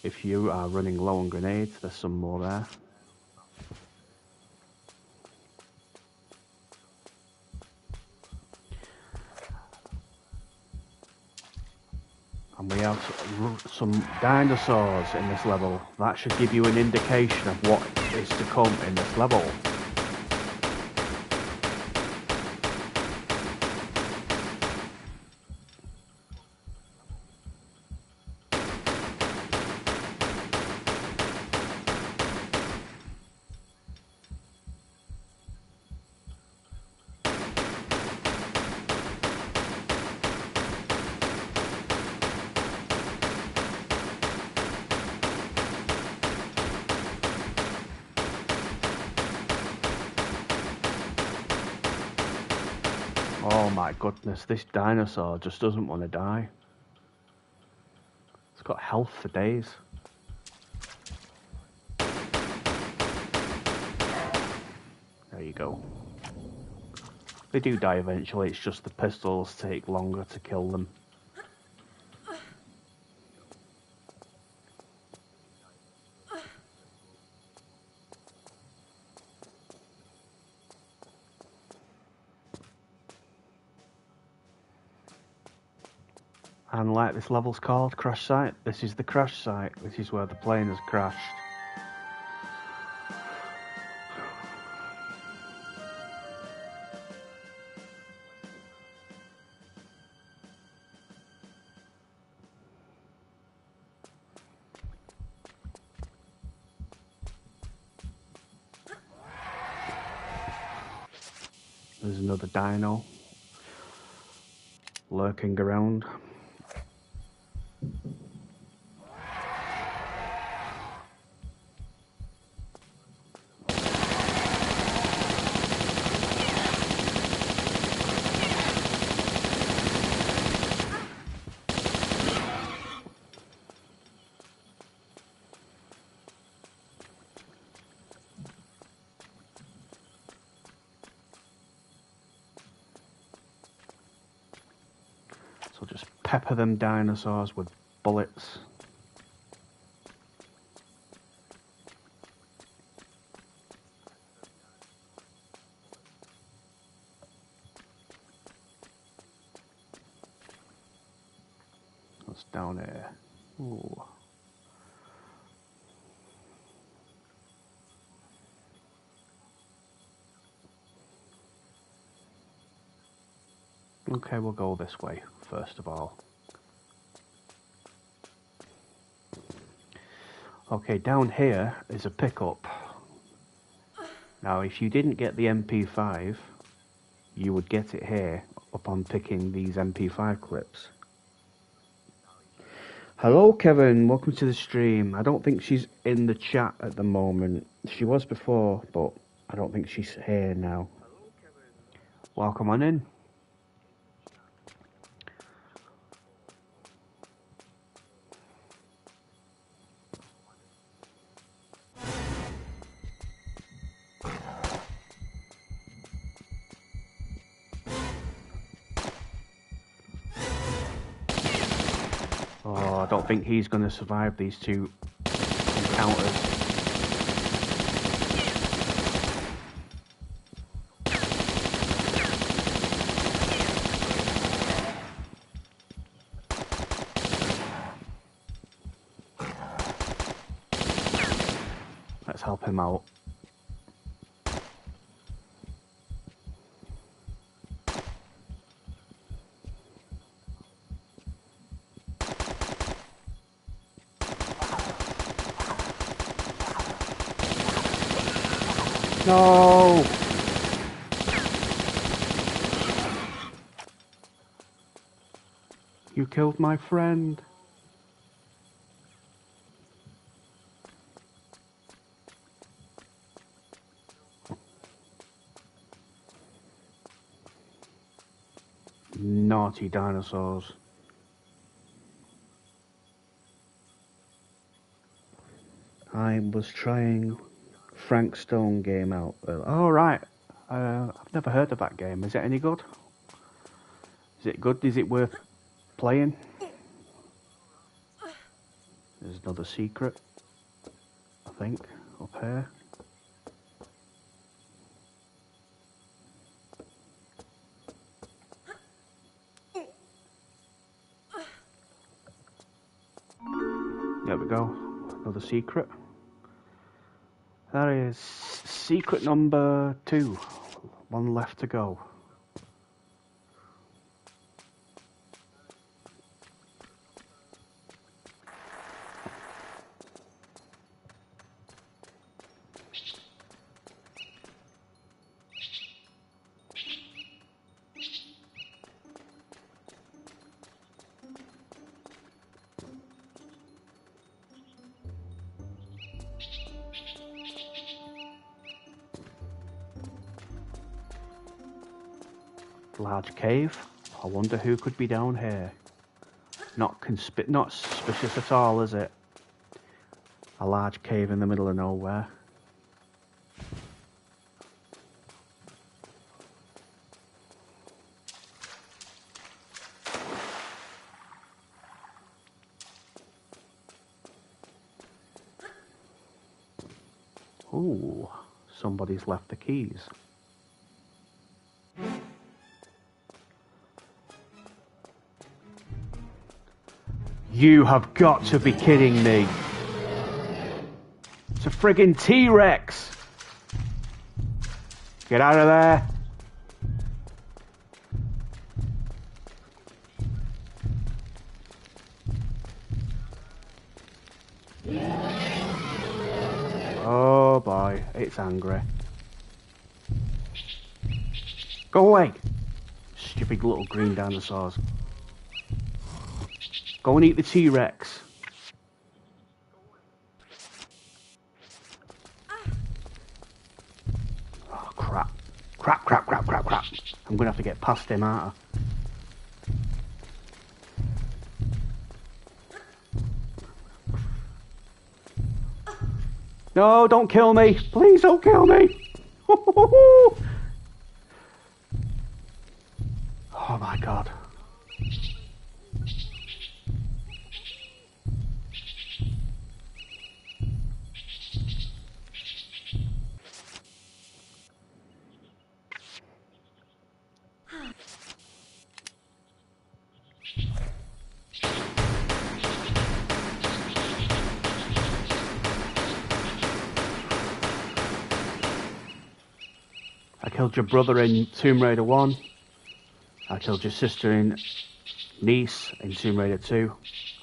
if you are running low on grenades, there's some more there. And we have some dinosaurs in this level. That should give you an indication of what is to come in this level. Oh my goodness, this dinosaur just doesn't want to die. It's got health for days. There you go. They do die eventually, it's just the pistols take longer to kill them. And like this level's called, Crash Site, this is the crash site. This is where the plane has crashed. There's another dino lurking around. So just pepper them dinosaurs with bullets. What's down here? Ooh. Okay, we'll go this way, first of all. Okay, down here is a pickup. Now, if you didn't get the MP5, you would get it here upon picking these MP5 clips. Hello, Kevin. Welcome to the stream. I don't think she's in the chat at the moment. She was before, but I don't think she's here now. Welcome on in. Oh, I don't think he's going to survive these two encounters. Let's help him out. No! You killed my friend. Naughty dinosaurs. I was trying Frank Stone game out. Oh, right. I've never heard of that game. Is it any good? Is it good? Is it worth playing? There's another secret, I think, up here. There we go. Another secret. That is secret number 2. One left to go. Large cave. I wonder who could be down here. Not suspicious at all, is it? A large cave in the middle of nowhere. Ooh, somebody's left the keys. You have got to be kidding me. It's a friggin' T-Rex. Get out of there. Oh boy, it's angry. Go away. Stupid little green dinosaurs. Go and eat the T-Rex. Oh, crap. Crap. I'm going to have to get past him, aren't I? No, don't kill me. Please don't kill me. Oh my God. I killed your brother in Tomb Raider 1. I killed your sister and niece in Tomb Raider 2,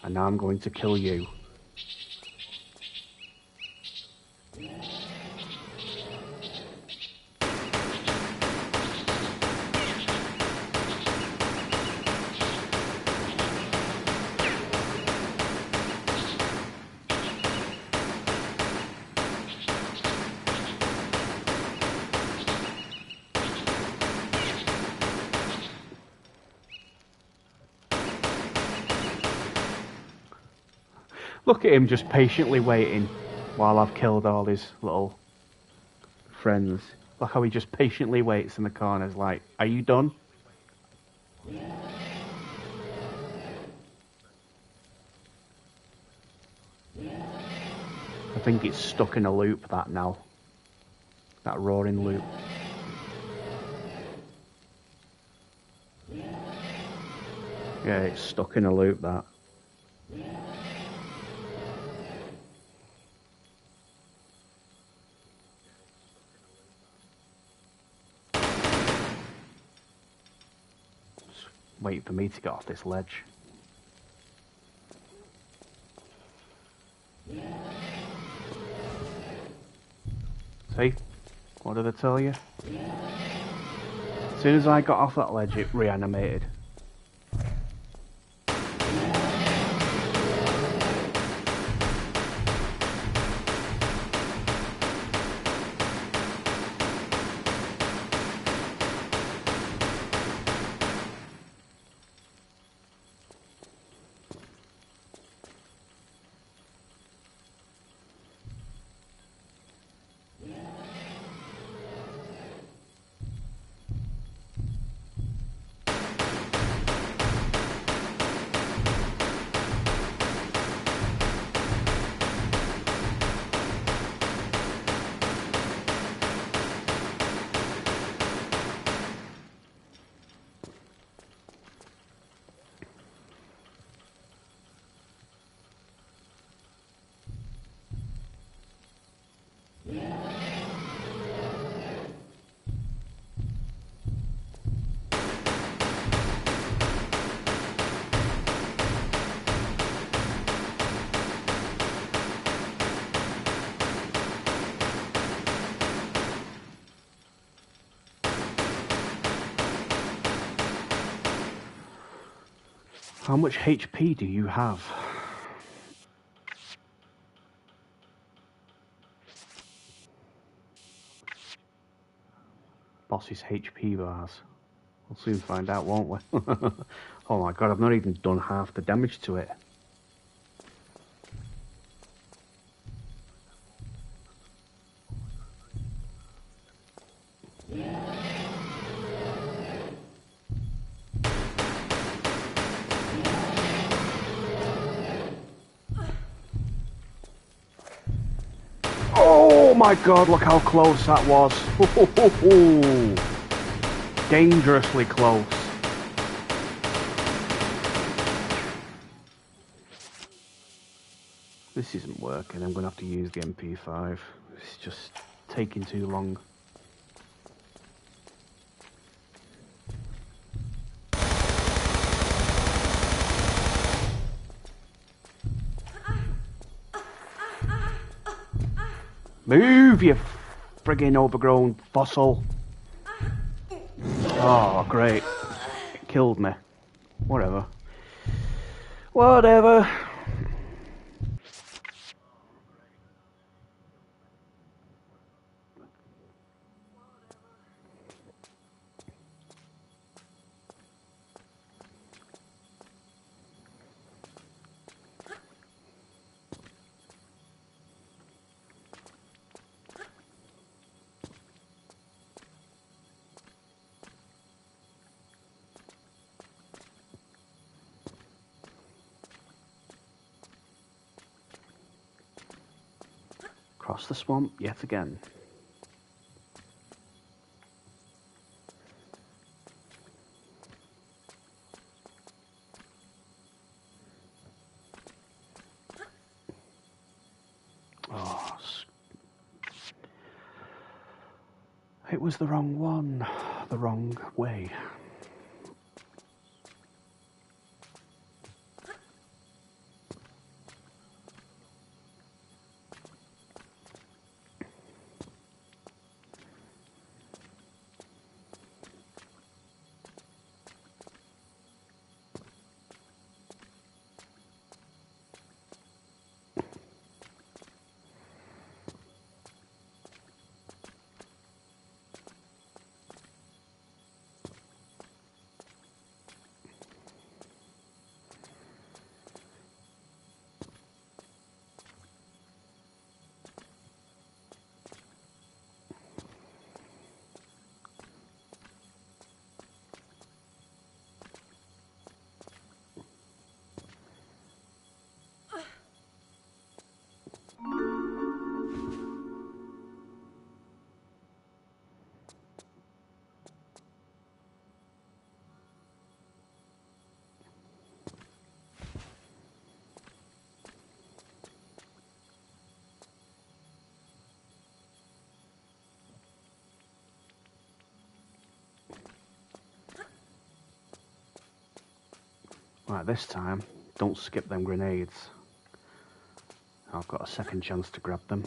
and now I'm going to kill you. Look at him just patiently waiting while I've killed all his little friends. Look how he just patiently waits in the corners like, are you done? I think it's stuck in a loop, that now. That roaring loop. Yeah, it's stuck in a loop, that. Wait for me to get off this ledge. See? What did I tell you? As soon as I got off that ledge, it reanimated. How much HP do you have? Boss's HP bars. We'll soon find out, won't we? Oh my god, I've not even done half the damage to it. Oh my god, look how close that was. Dangerously close. This isn't working. I'm going to have to use the MP5. It's just taking too long. Move, you friggin' overgrown fossil. Oh, great. It killed me. Whatever. Whatever. Cross the swamp yet again. Oh, it was the wrong one, the wrong way. Right, this time, don't skip them grenades. I've got a second chance to grab them.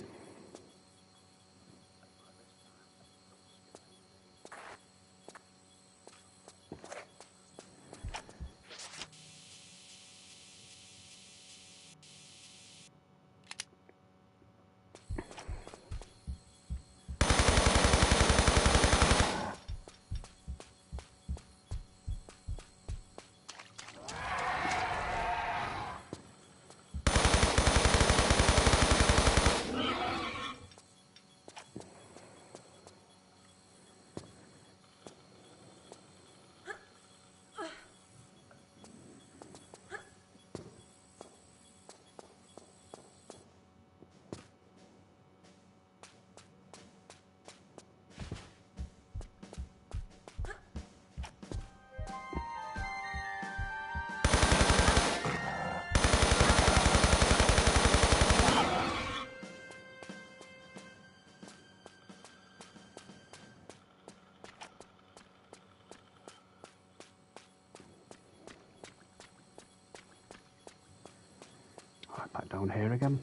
Right, back down here again.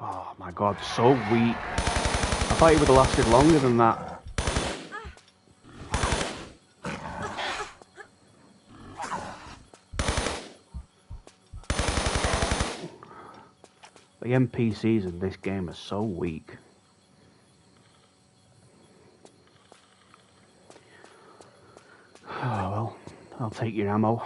Oh my god, so weak. I thought he would have lasted longer than that. The NPCs in this game are so weak. Oh well, I'll take your ammo.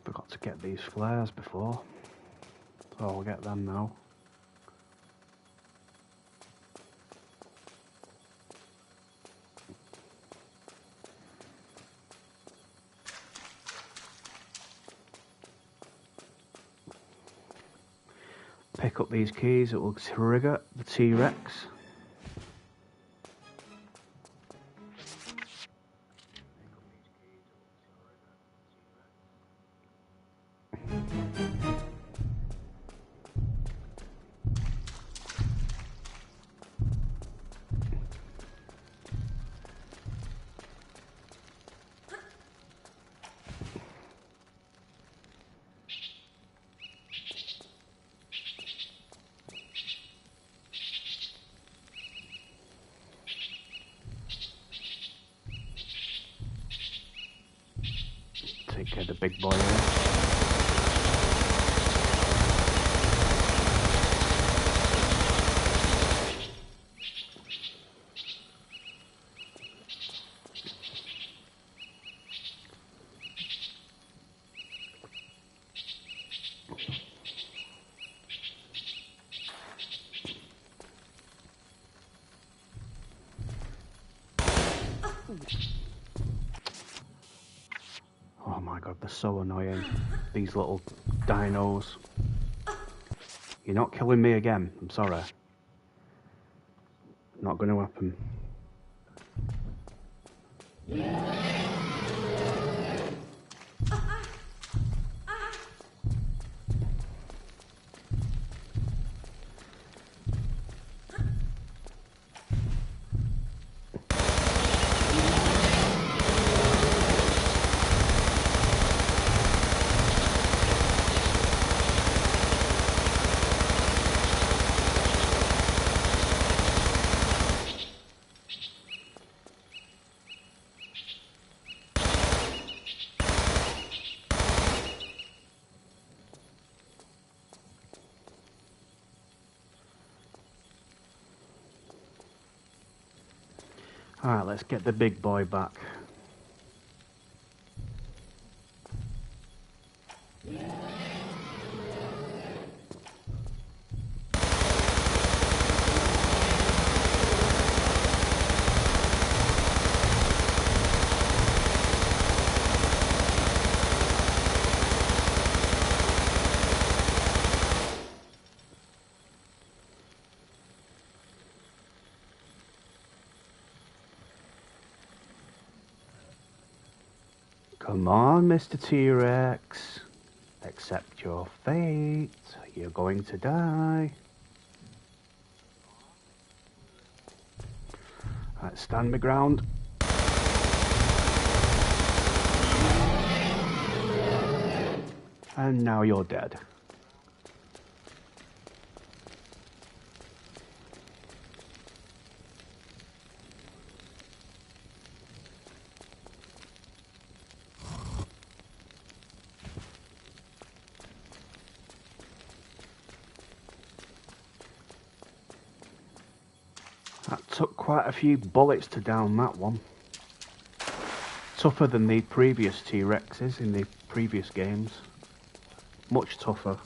Forgot to get these flares before. So I'll get them now. Pick up these keys, it will trigger the T-Rex. Take care of the big boy here. Oh my god, they're so annoying. These little dinos. You're not killing me again. I'm sorry. Not going to happen. Alright, let's get the big boy back. Come on, Mr. T-Rex. Accept your fate. You're going to die. Right, stand my ground. And now you're dead. That took quite a few bullets to down that one. Tougher than the previous T-Rexes in the previous games. Much tougher.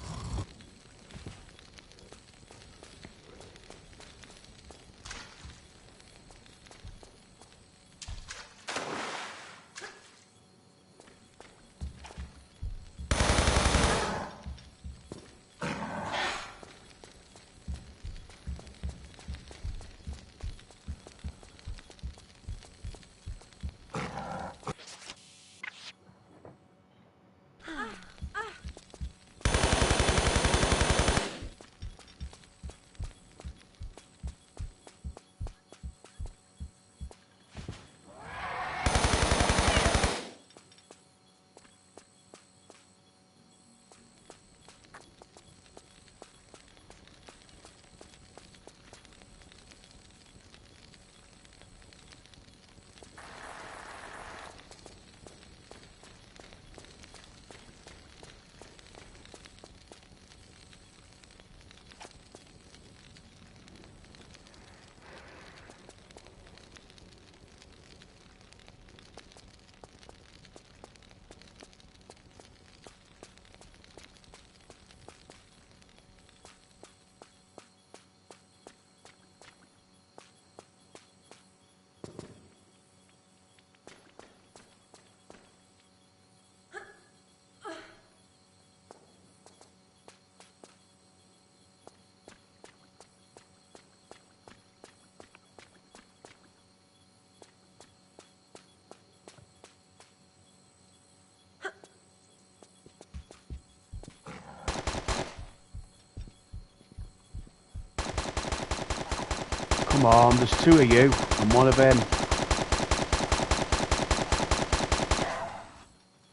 Come on, there's two of you. I'm one of them.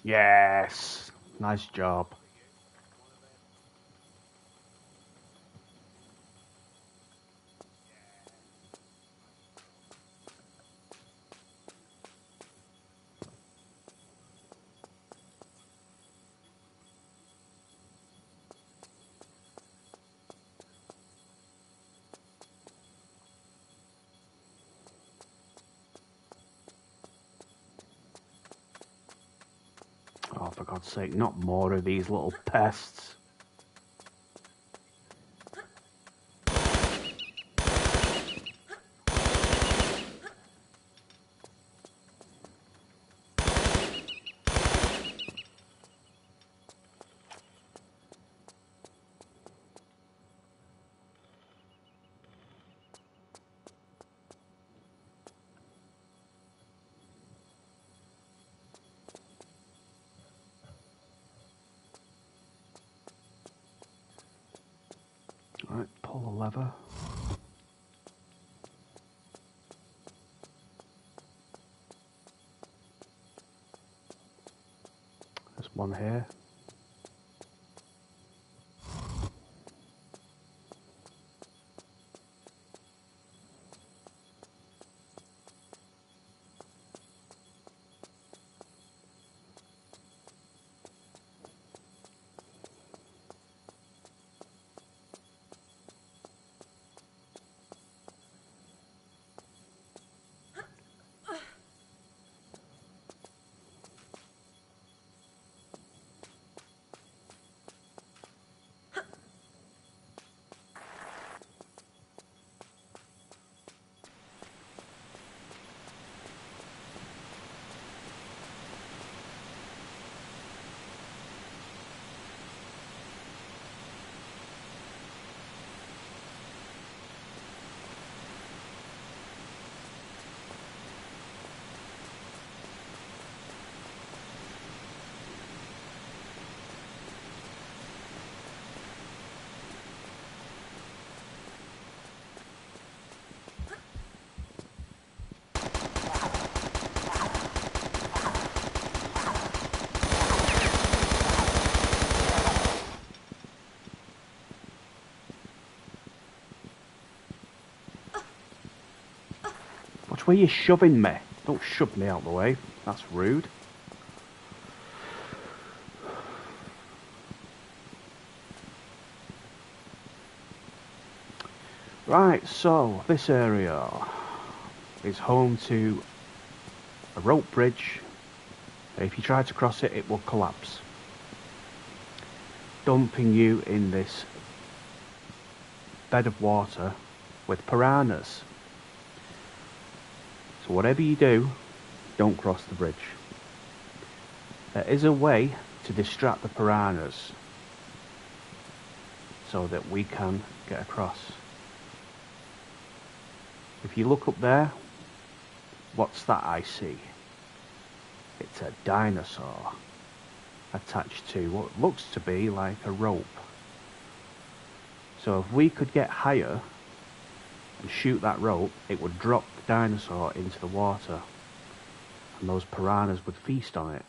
Yes. Nice job. Oh, for God's sake, not more of these little pests. pull a lever. There's one here. Watch where you're shoving me. Don't shove me out the way. That's rude. Right, so this area is home to a rope bridge. If you try to cross it, it will collapse, dumping you in this bed of water with piranhas. So whatever you do, don't cross the bridge. There is a way to distract the piranhas so that we can get across. If you look up there, what's that I see? It's a dinosaur attached to what looks to be like a rope. So if we could get higher and shoot that rope, it would drop the dinosaur into the water, and those piranhas would feast on it,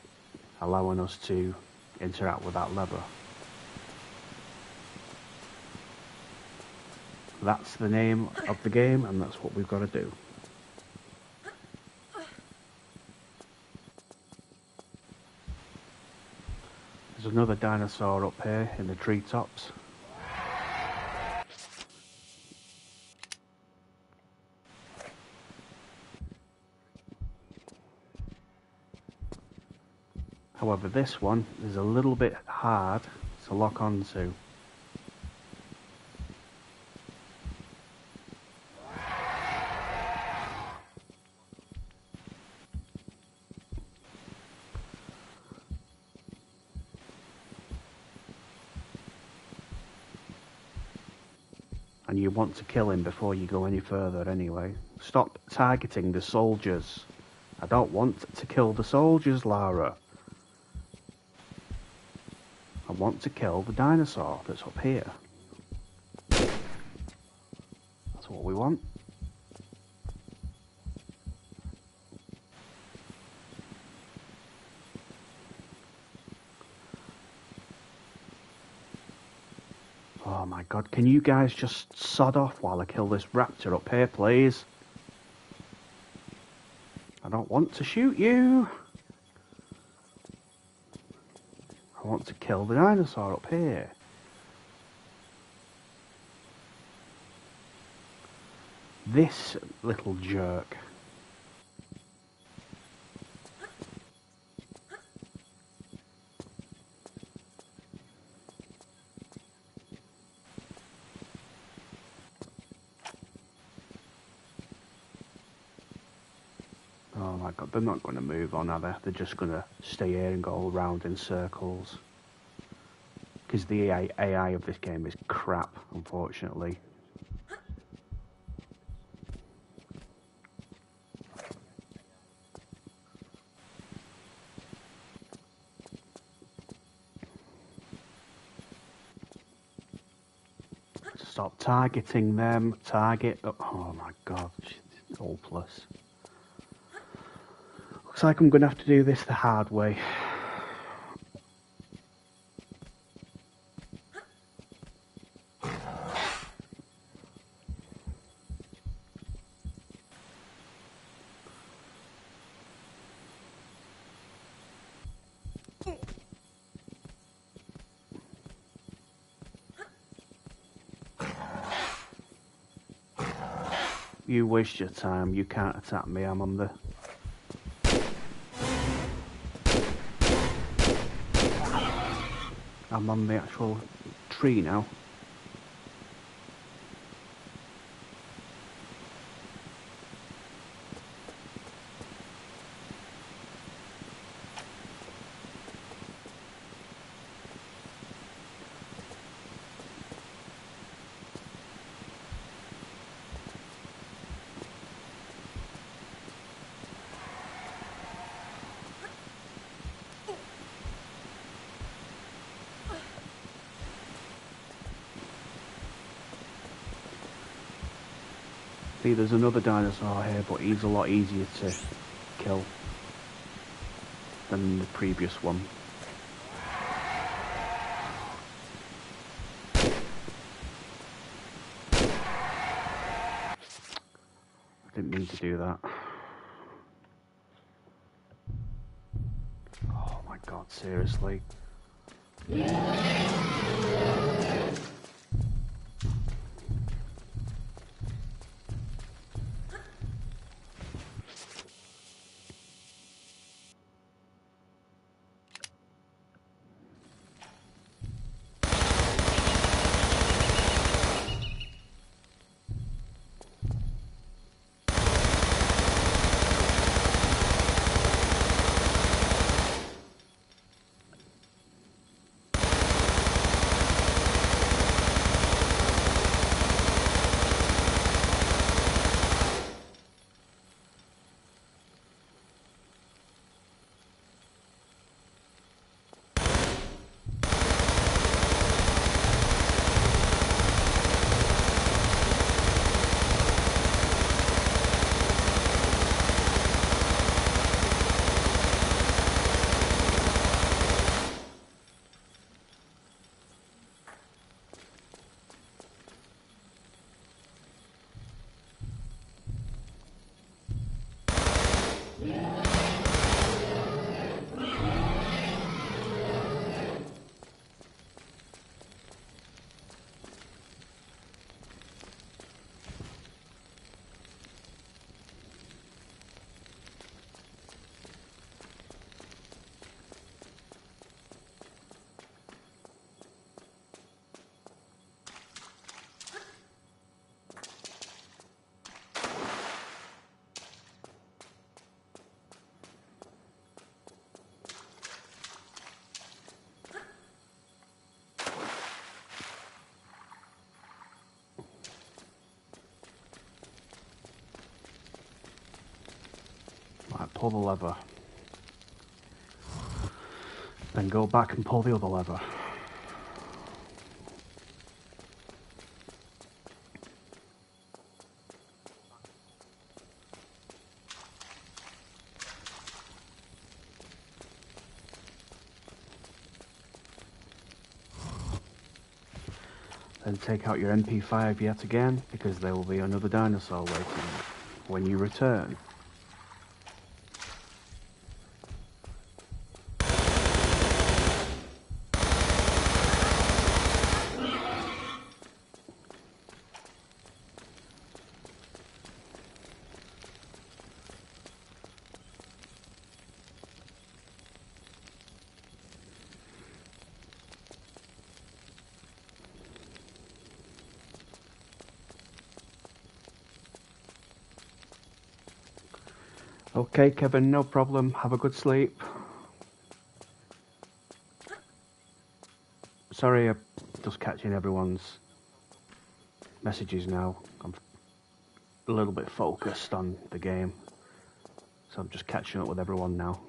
allowing us to interact with that lever. That's the name of the game, and that's what we've got to do. There's another dinosaur up here in the treetops. However, this one is a little bit hard to lock onto. And you want to kill him before you go any further anyway. Stop targeting the soldiers. I don't want to kill the soldiers, Lara. I want to kill the dinosaur that's up here. That's what we want. Oh my god, can you guys just sod off while I kill this raptor up here, please? I don't want to shoot you. I want to kill the dinosaur up here. This little jerk. Oh my god, they're not going to move on, are they? They're just going to stay here and go around in circles. Because the AI of this game is crap, unfortunately. Stop targeting them. Target. Oh my god. It's hopeless. Looks like I'm going to have to do this the hard way. You waste your time. You can't attack me. I'm on the... I'm on the actual tree now. See, there's another dinosaur here, but he's a lot easier to kill than the previous one. I didn't mean to do that. Oh my god, seriously. Right, pull the lever. Then go back and pull the other lever. Then take out your MP5 yet again, because there will be another dinosaur waiting when you return. Okay, Kevin, no problem. Have a good sleep. Sorry, I'm just catching everyone's messages now. I'm a little bit focused on the game, so I'm just catching up with everyone now.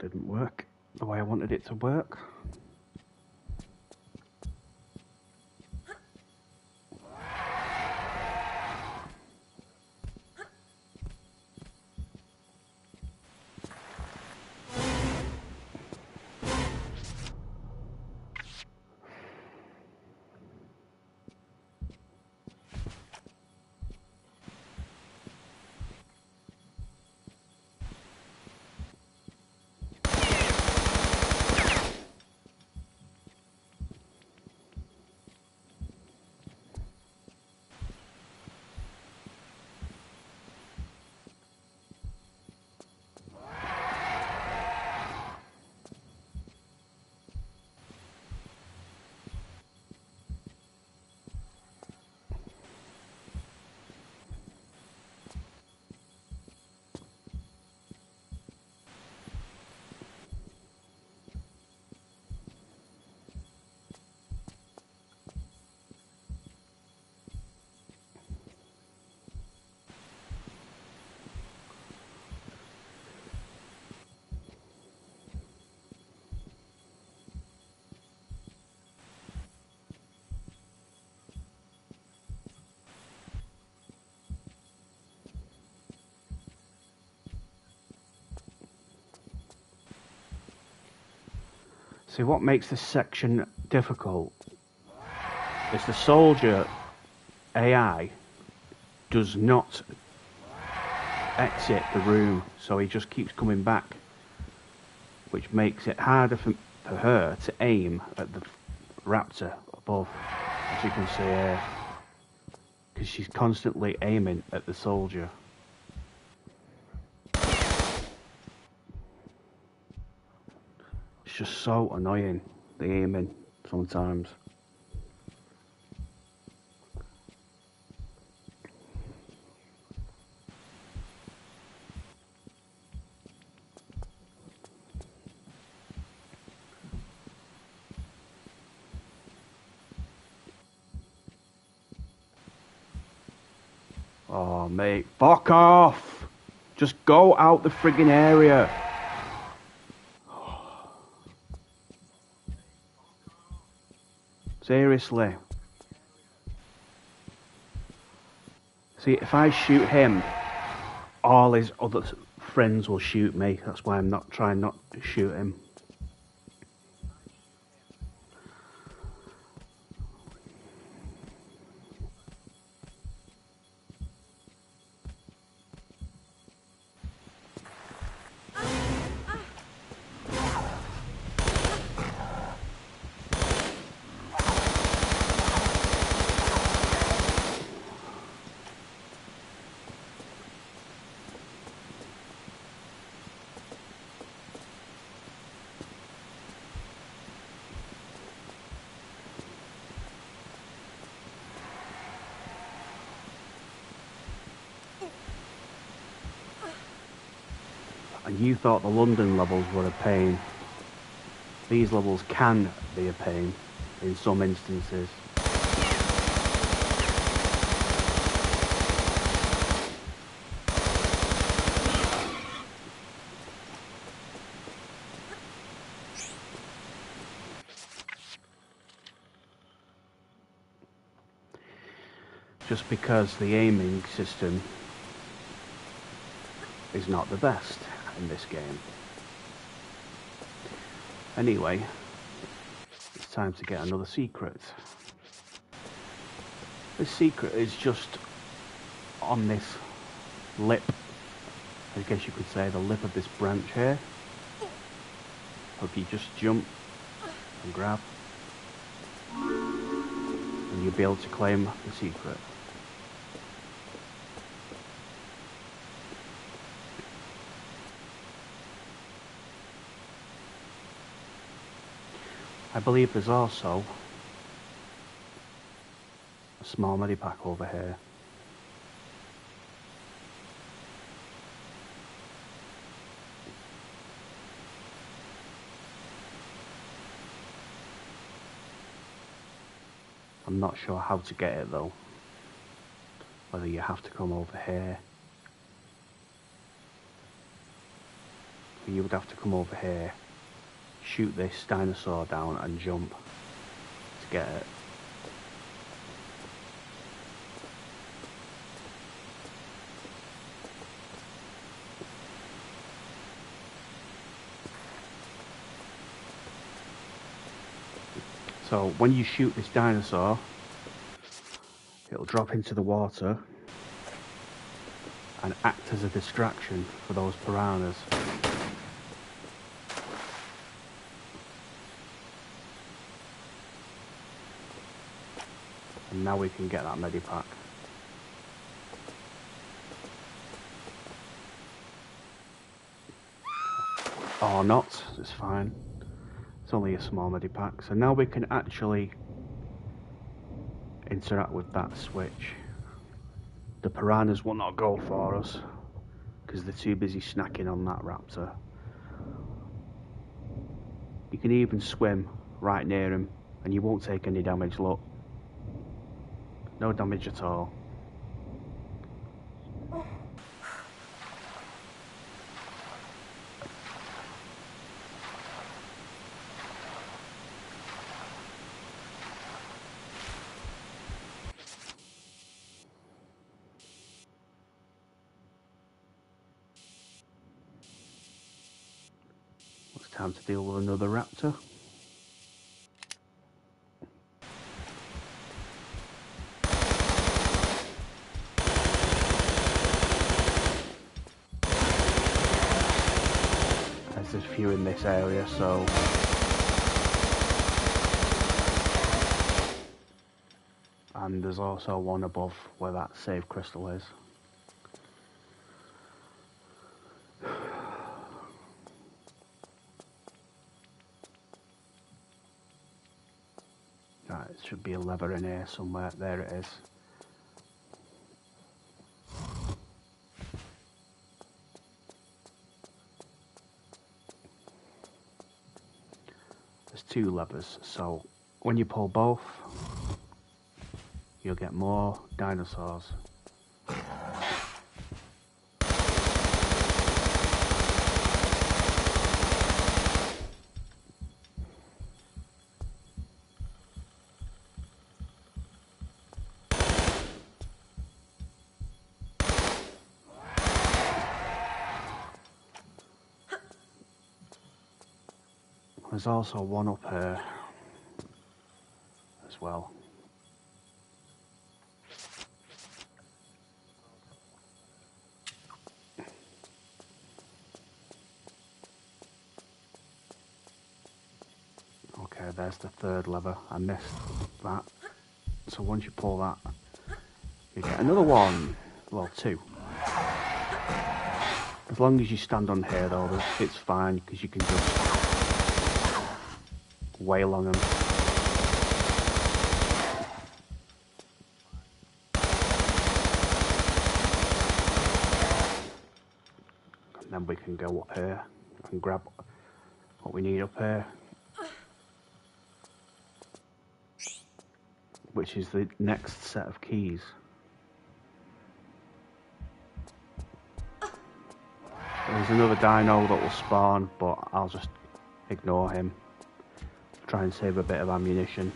didn't work the way I wanted it to work. See, what makes this section difficult is the soldier AI does not exit the room, so he just keeps coming back, which makes it harder for her to aim at the raptor above, as you can see here, because she's constantly aiming at the soldier. It's just so annoying, the aiming, sometimes. Oh, mate, fuck off! Just go out the friggin' area! Seriously. See, if I shoot him, all his other friends will shoot me. That's why I'm not trying not to shoot him. And you thought the London levels were a pain. These levels can be a pain in some instances. Just because the aiming system is not the best in this game. Anyway, it's time to get another secret. This secret is just on this lip, I guess you could say, the lip of this branch here. If you just jump and grab, and you'll be able to claim the secret. I believe there's also a small medipack over here. I'm not sure how to get it though. Whether you have to come over here. you would have to come over here, shoot this dinosaur down and jump to get it. So when you shoot this dinosaur, it'll drop into the water and act as a distraction for those piranhas. And now we can get that medipack. Or not, it's fine. It's only a small medipack. So now we can actually interact with that switch. The piranhas will not go for us because they're too busy snacking on that raptor. You can even swim right near him and you won't take any damage, look. No damage at all. It's time to deal with another raptor. There's a few in this area, so and there's also one above where that save crystal is. Right, it should be a lever in here somewhere. There it is. There's two levers, so when you pull both, you'll get more dinosaurs. There's also one up here as well. Okay, there's the third lever. I missed that. So once you pull that, you get another one. Well, two. As long as you stand on here though, it's fine because you can just wail on them. And then we can go up here and grab what we need up here, which is the next set of keys. There's another dino that will spawn, but I'll just ignore him. Try and save a bit of ammunition.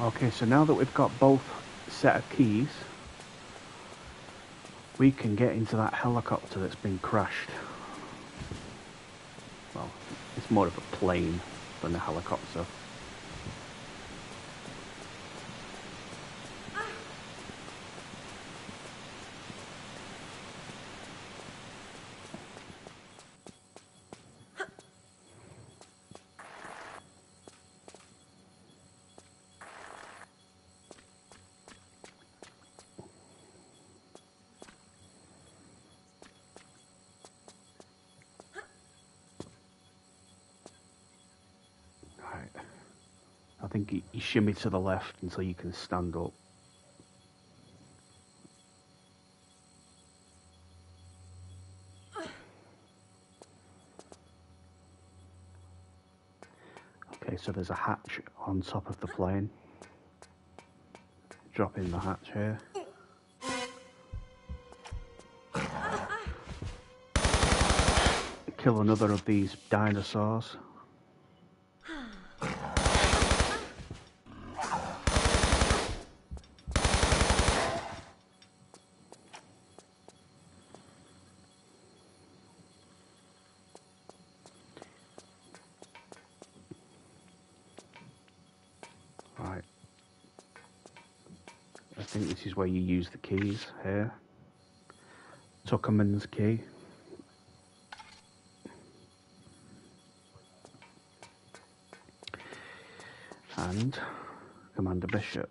Okay, so now that we've got both set of keys, we can get into that helicopter that's been crashed. Well, it's more of a plane than a helicopter. think you shimmy to the left until you can stand up. Okay, so there's a hatch on top of the plane. Drop in the hatch here. Kill another of these dinosaurs. Right. I think this is where you use the keys here. Tuckerman's key. And Commander Bishop.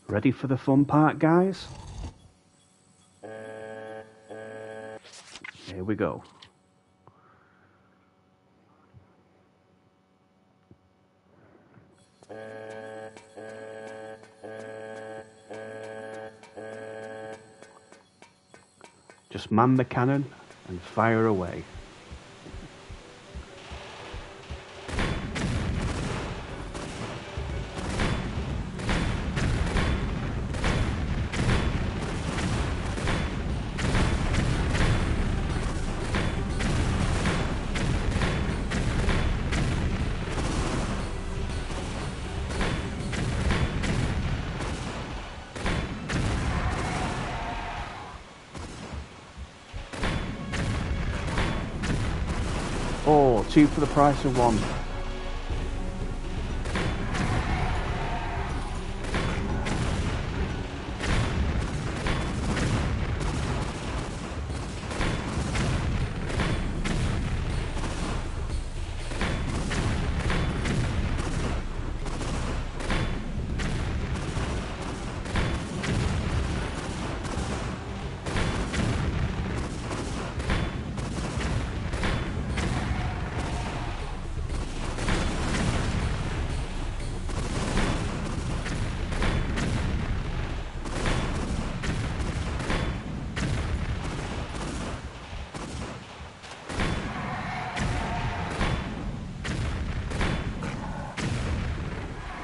Ready for the fun part, guys? Here we go. Just man the cannon and fire away. Oh, 2 for the price of 1.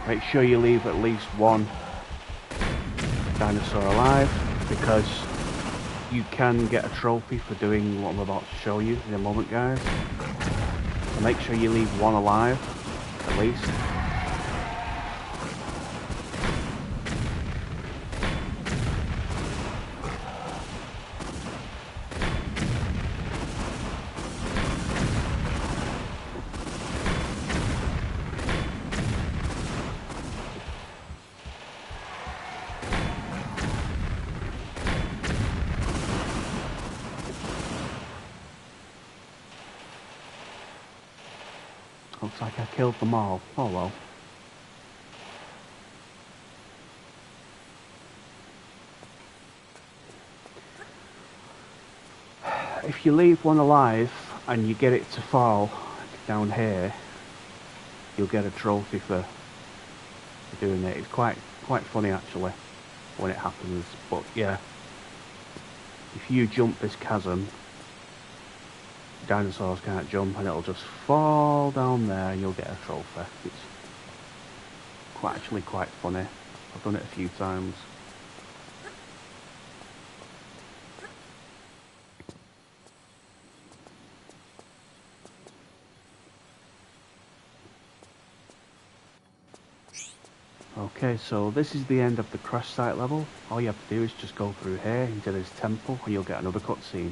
Make sure you leave at least 1 dinosaur alive, because you can get a trophy for doing what I'm about to show you in a moment, guys. So make sure you leave 1 alive, at least. Looks like I killed them all. Oh well. If you leave 1 alive and you get it to fall down here, you'll get a trophy for doing it. It's quite funny actually when it happens. But yeah, if you jump this chasm, dinosaurs can't jump and it'll just fall down there and you'll get a trophy. It's actually quite funny. I've done it a few times. Okay, so this is the end of the crash site level. All you have to do is just go through here into this temple and you'll get another cutscene.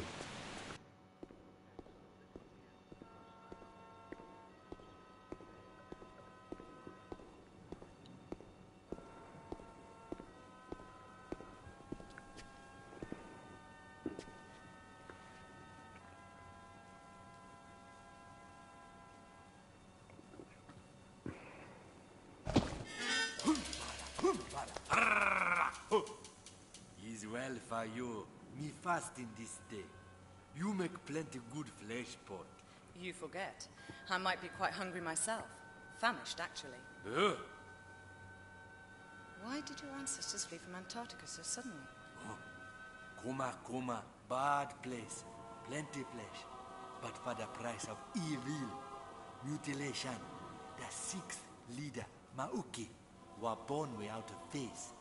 you, me fasting this day. You make plenty good flesh pot. You forget. I might be quite hungry myself. Famished, actually. Ugh. Why did your ancestors flee from Antarctica so suddenly? Kuma, bad place. Plenty flesh. But for the price of evil, mutilation, the sixth leader, Mauki, were born without a face.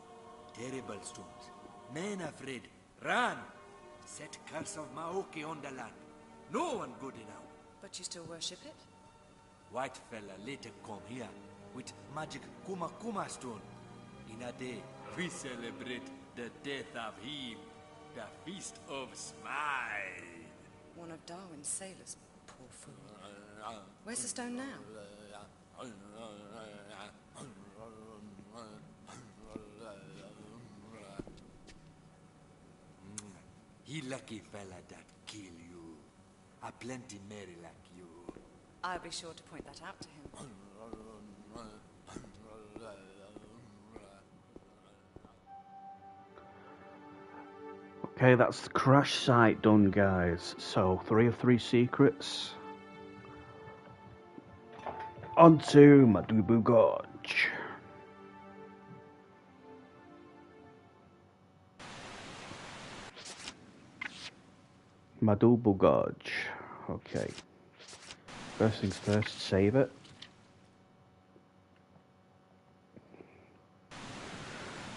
Terrible stones. Men afraid. Run! Set curse of Maoki on the land. No one good enough. But you still worship it? White fella later come here with magic Kuma stone. In a day, we celebrate the death of him. The Feast of Smile. One of Darwin's sailors, poor fool. Where's the stone now? He lucky fella that kill you. A plenty merry like you. I'll be sure to point that out to him. Okay, that's the crash site done, guys. So, 3 of 3 secrets. On to Madubu Gorge. Madubu Gorge. Okay. First things first, save it.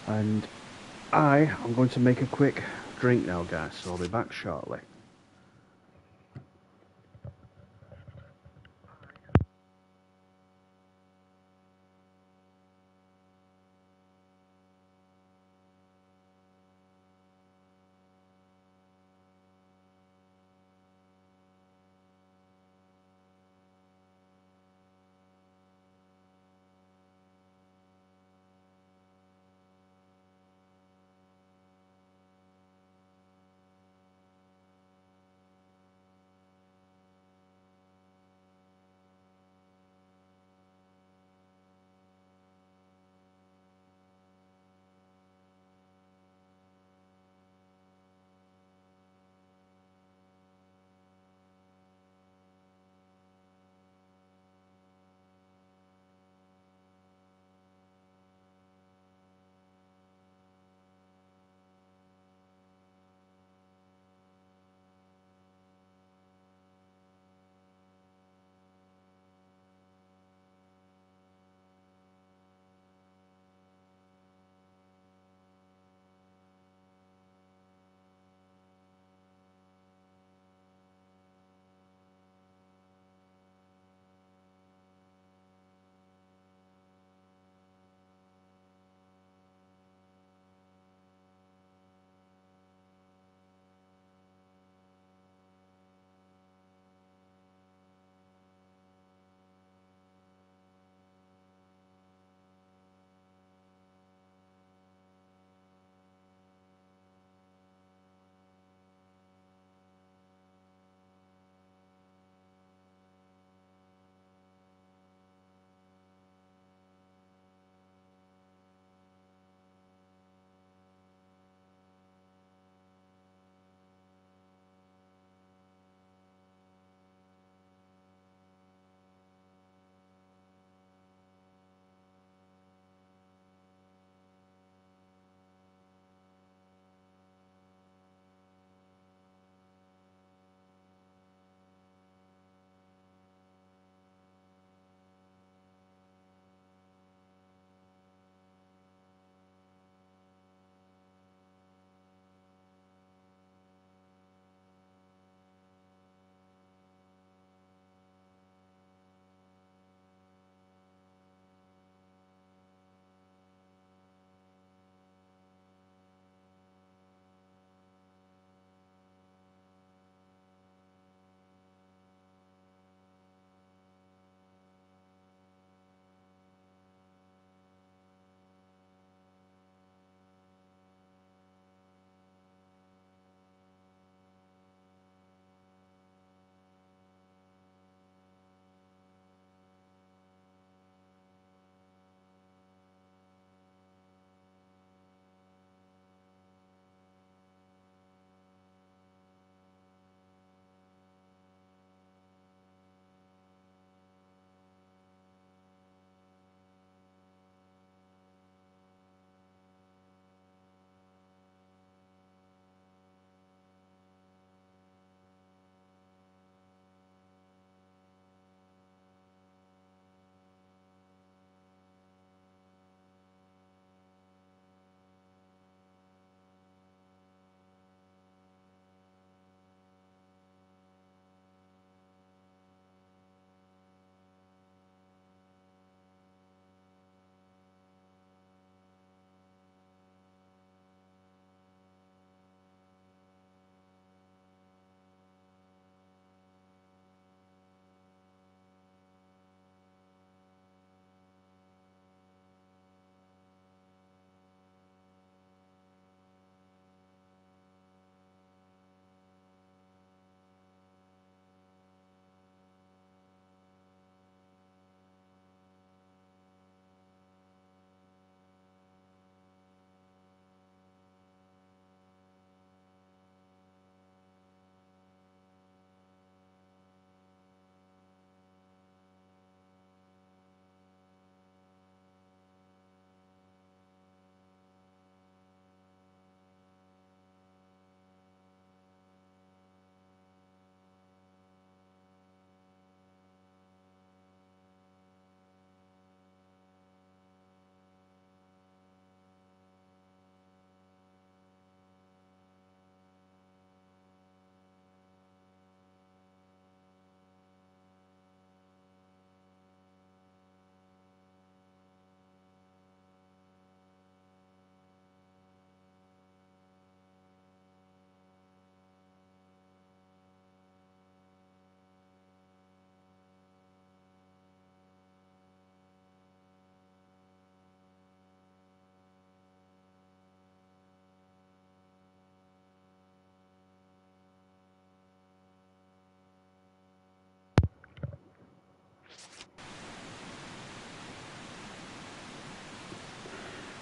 And I'm going to make a quick drink now, guys, so I'll be back shortly.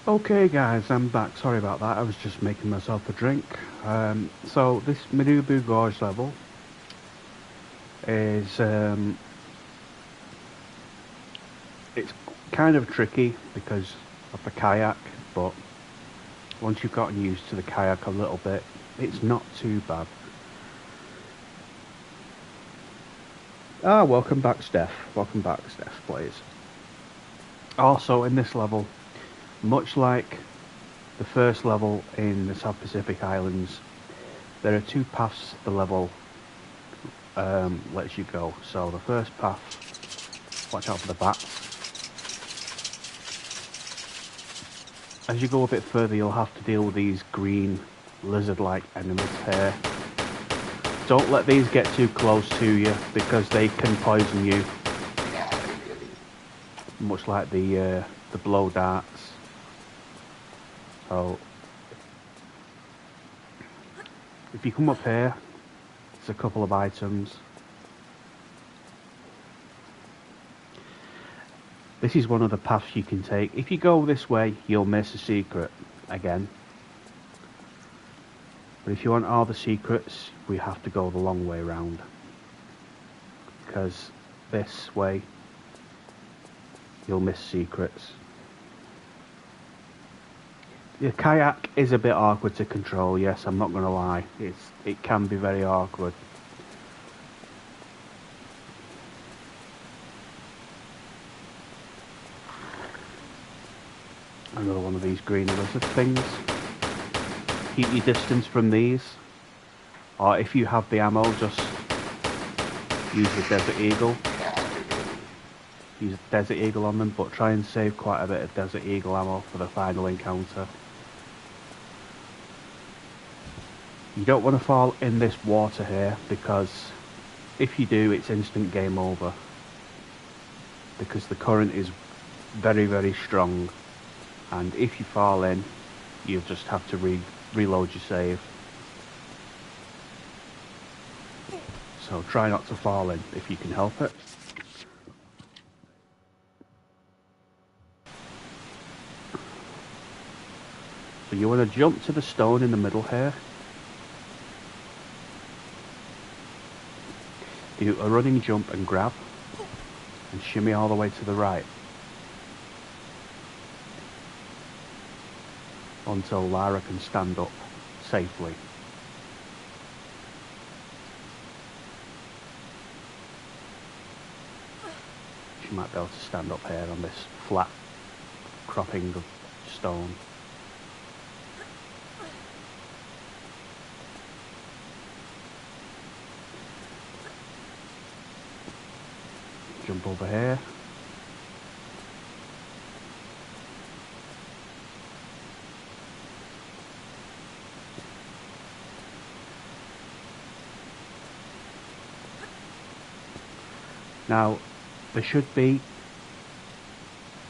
Okay guys, I'm back. Sorry about that, I was just making myself a drink. So this Manubu Gorge level is it's kind of tricky because of the kayak, but once you've gotten used to the kayak a little bit, it's not too bad. Welcome back Steph. Welcome back Steph, please. Also in this level, much like the first level in the South Pacific Islands, there are two paths the level lets you go. So the first path, watch out for the bats. As you go a bit further, you'll have to deal with these green lizard-like enemies here. Don't let these get too close to you because they can poison you, much like the blow darts. So if you come up here, there's a couple of items. This is one of the paths you can take. If you go this way, you'll miss a secret again. But if you want all the secrets, we have to go the long way round. Because this way, you'll miss secrets. The kayak is a bit awkward to control, yes, I'm not going to lie. It can be very awkward. Another one of these green lizard things. Keep your distance from these. Or if you have the ammo, just use the Desert Eagle. Use a Desert Eagle on them, but try and save quite a bit of Desert Eagle ammo for the final encounter. You don't want to fall in this water here, because if you do, it's instant game over. Because the current is very, very strong. And if you fall in, you just have to reload your save. So try not to fall in if you can help it. So you want to jump to the stone in the middle here. Do a running jump and grab. And shimmy all the way to the right. Until Lara can stand up safely. She might be able to stand up here on this flat cropping of stone. Jump over here. Now, there should be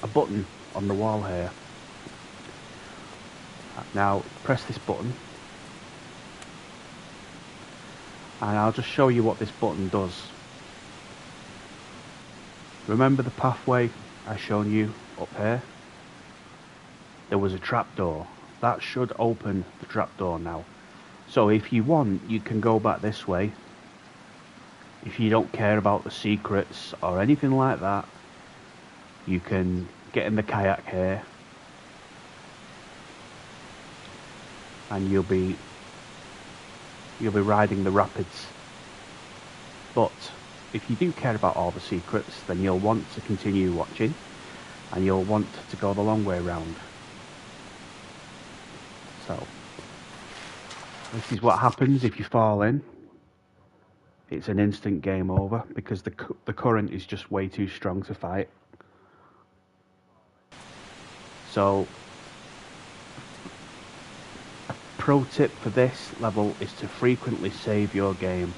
a button on the wall here. Now, press this button. And I'll just show you what this button does. Remember the pathway I shown you up here? There was a trapdoor. That should open the trapdoor now. So if you want, you can go back this way. If you don't care about the secrets or anything like that, you can get in the kayak here. And you'll be riding the rapids. But if you do care about all the secrets, then you'll want to continue watching, and you'll want to go the long way around. So, this is what happens if you fall in. It's an instant game over, because the current is just way too strong to fight. So, a pro tip for this level is to frequently save your game.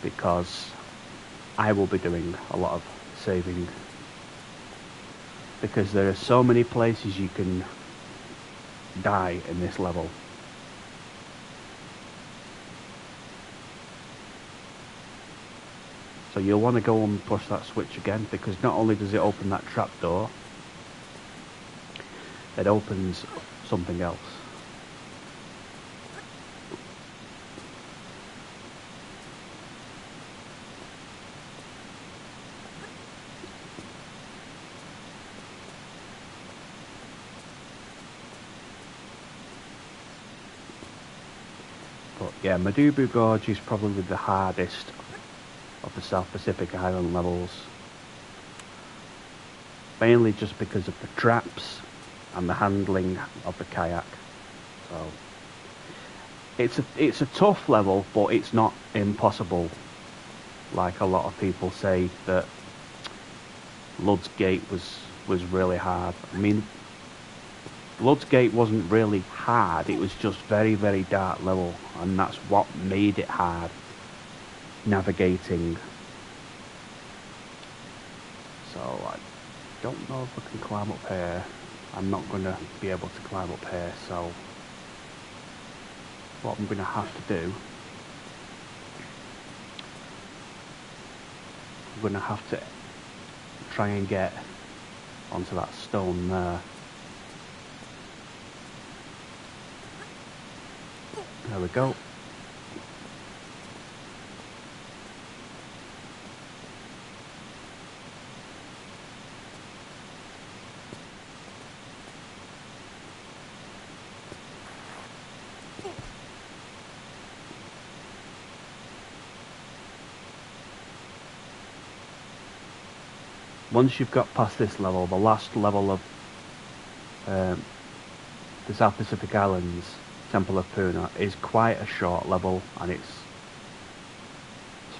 Because I will be doing a lot of saving. Because there are so many places you can die in this level. So you'll want to go and push that switch again, because not only does it open that trapdoor, it opens something else. But yeah, Madubu Gorge is probably the hardest of the South Pacific Island levels. Mainly just because of the traps and the handling of the kayak. So it's a tough level, but it's not impossible. Like a lot of people say that Lud's Gate was really hard. I mean, Lud's Gate wasn't really hard, it was just very, very dark level, and that's what made it hard, navigating. So I don't know if I can climb up here. I'm not going to be able to climb up here, so what I'm going to have to do, I'm going to have to try and get onto that stone there. There we go. Once you've got past this level, the last level of the South Pacific Islands, Temple of Puna, is quite a short level, and it's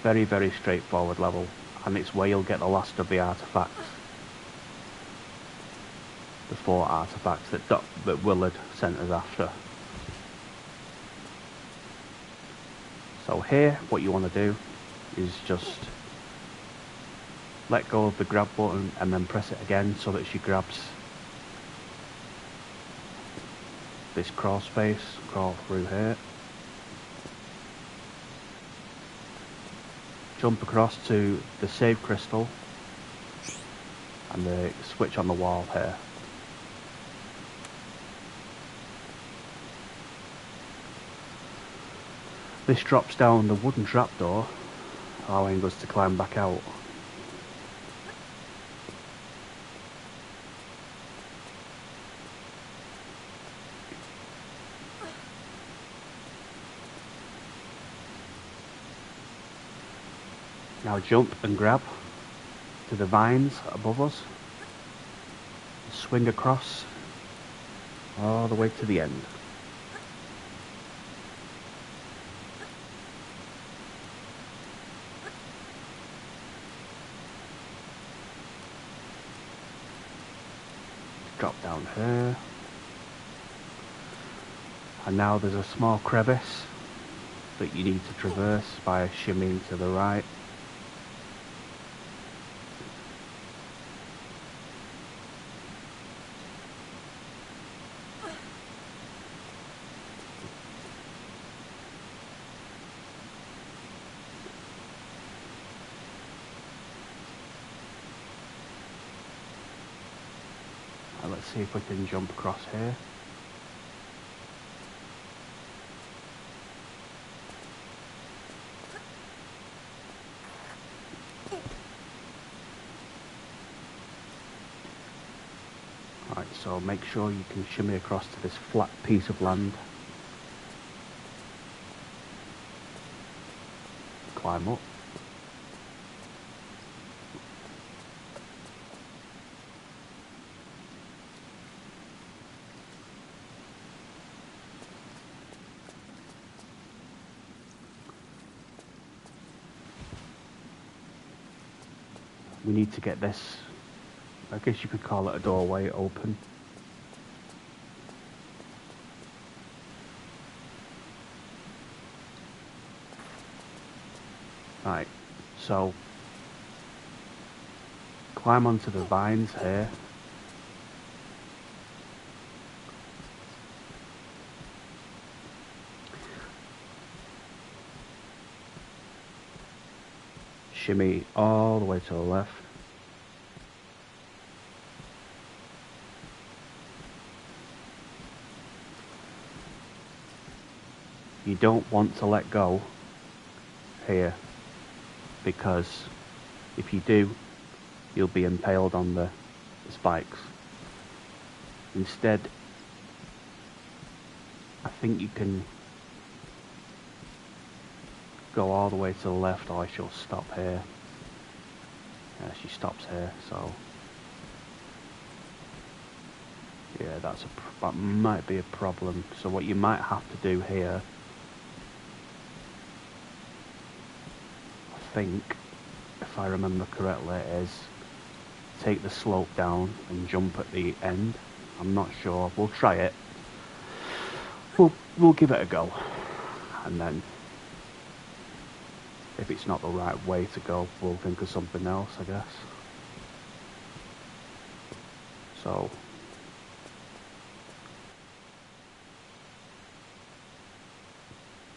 very, very straightforward level, and it's where you'll get the last of the artifacts. The 4 artifacts that Willard sent us after. So here, what you want to do is just let go of the grab button and then press it again so that she grabs this crawl space, crawl through here. Jump across to the save crystal and the switch on the wall here. This drops down the wooden trapdoor, allowing us to climb back out. Now jump and grab to the vines above us. Swing across all the way to the end. Drop down here. And now there's a small crevice that you need to traverse by shimmying to the right. Let's see if we can jump across here. Right, so make sure you can shimmy across to this flat piece of land. Climb up. We need to get this, I guess you could call it a doorway, open. Right, so climb onto the vines here. Shimmy all the way to the left. you don't want to let go here, because if you do, you'll be impaled on the spikes. Instead, I think you can go all the way to the left, or she'll stop here. Yeah, she stops here, so yeah, that might be a problem. So what you might have to do here, I think, if I remember correctly, is take the slope down and jump at the end. I'm not sure. We'll try it. We'll give it a go, and then if it's not the right way to go, we'll think of something else, I guess. So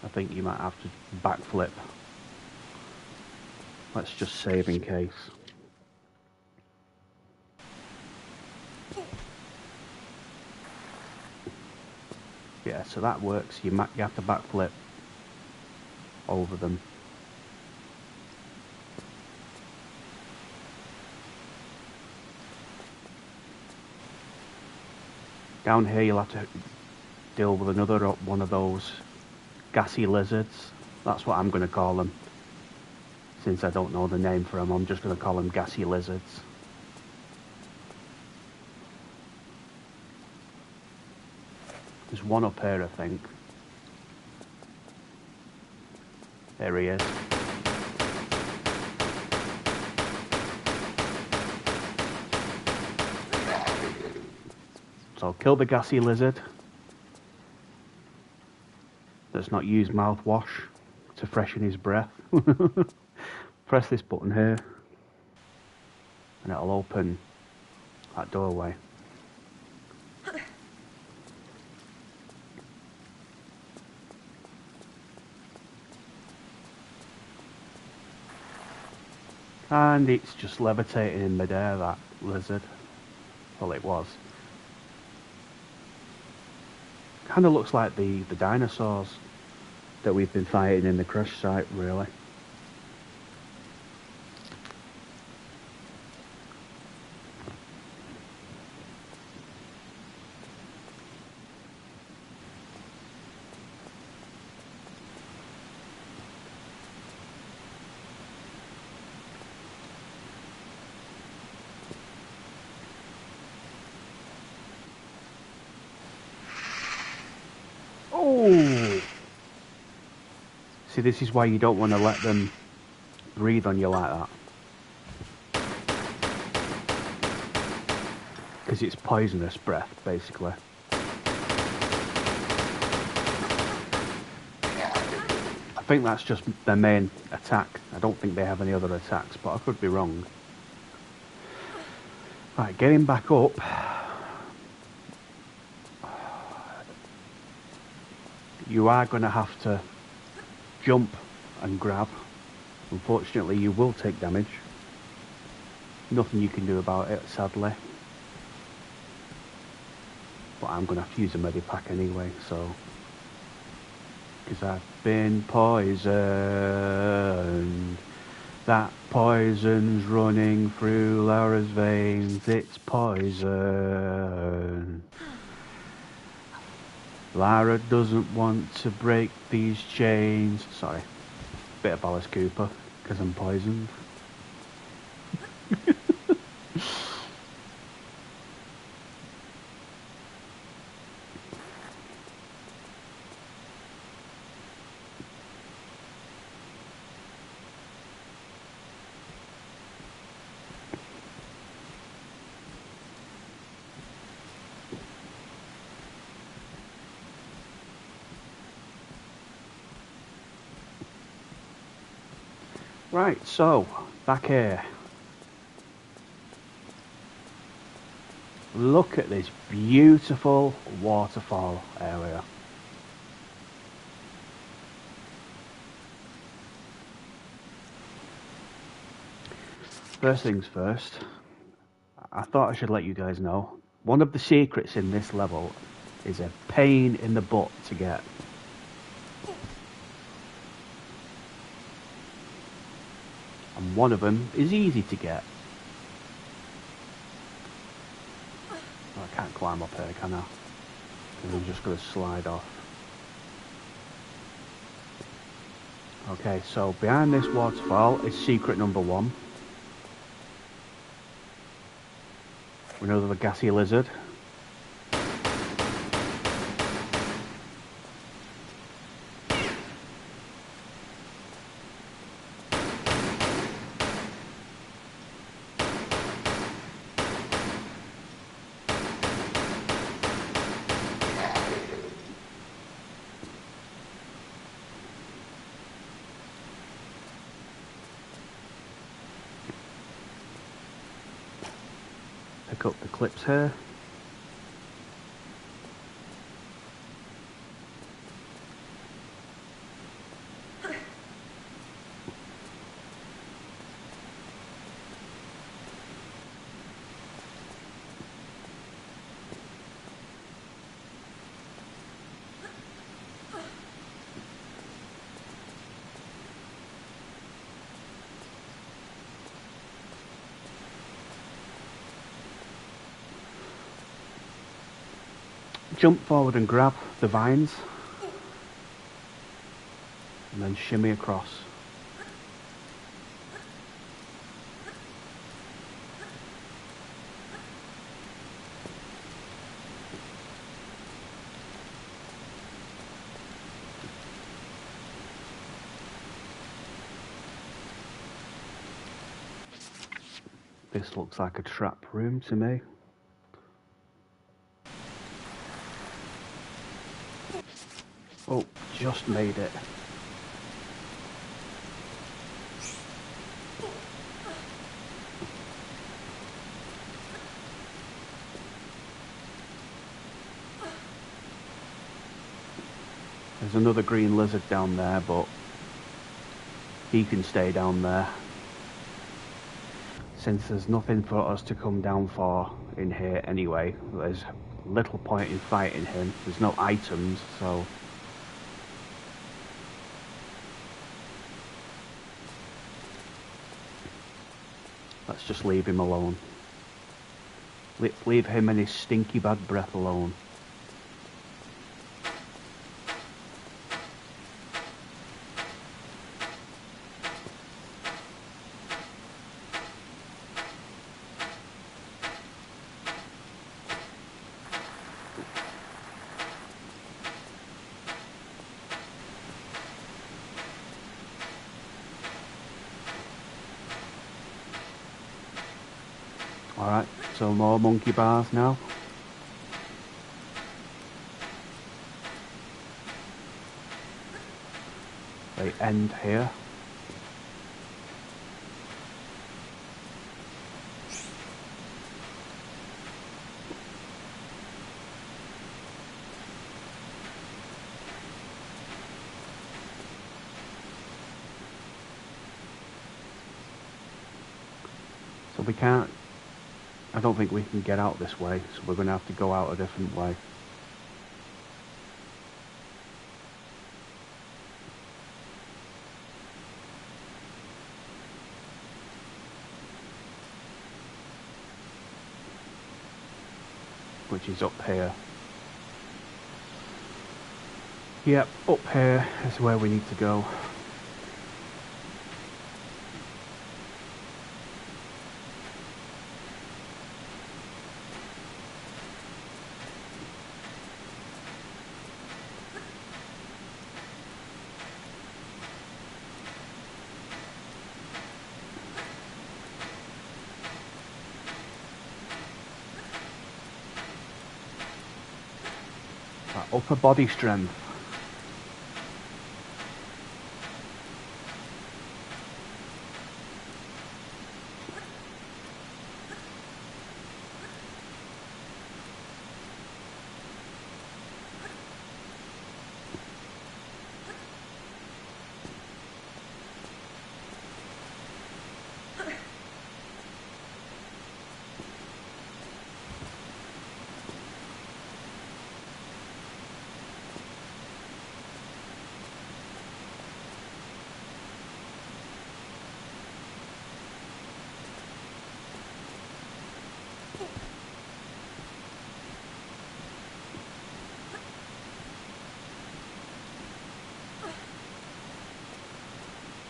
I think you might have to backflip. Let's just save in case. Yeah, so that works. You have to backflip over them. Down here you'll have to deal with another one of those gassy lizards. That's what I'm going to call them. Since I don't know the name for them, I'm just going to call them gassy lizards. There's one up here, I think. There he is. So kill the gassy lizard. Let's not use mouthwash to freshen his breath. Press this button here and it'll open that doorway. And it's just levitating in midair, that lizard. Well, it was. Kind of looks like the dinosaurs that we've been fighting in the crush site, really. Oh! See, this is why you don't want to let them breathe on you like that. Because it's poisonous breath, basically. I think that's just their main attack. I don't think they have any other attacks, but I could be wrong. Right, getting back up. You are going to have to jump and grab. Unfortunately, you will take damage. Nothing you can do about it, sadly. But I'm going to have to use a medipack anyway, so... Because I've been poisoned. That poison's running through Laura's veins. It's poison. Lara doesn't want to break these chains. Sorry. Bit of Alice Cooper, because I'm poisoned. Right, so, back here. Look at this beautiful waterfall area. First things first, I thought I should let you guys know, one of the secrets in this level is a pain in the butt to get. And one of them is easy to get. Oh, I can't climb up here, can I? Because I'm just going to slide off. Okay, so behind this waterfall is secret number 1. We know there's a gassy lizard. Pick up the clips here. Jump forward and grab the vines. And then shimmy across. This looks like a trap room to me. Oh, just made it. There's another green lizard down there, but he can stay down there. Since there's nothing for us to come down for in here anyway, there's little point in fighting him. There's no items, so... let's just leave him alone. Let's leave him and his stinky bad breath alone. Alright, so more monkey bars now. They end here. So we can't... I don't think we can get out this way, so we're going to have to go out a different way. Which is up here. Yep, up here is where we need to go. Upper body strength.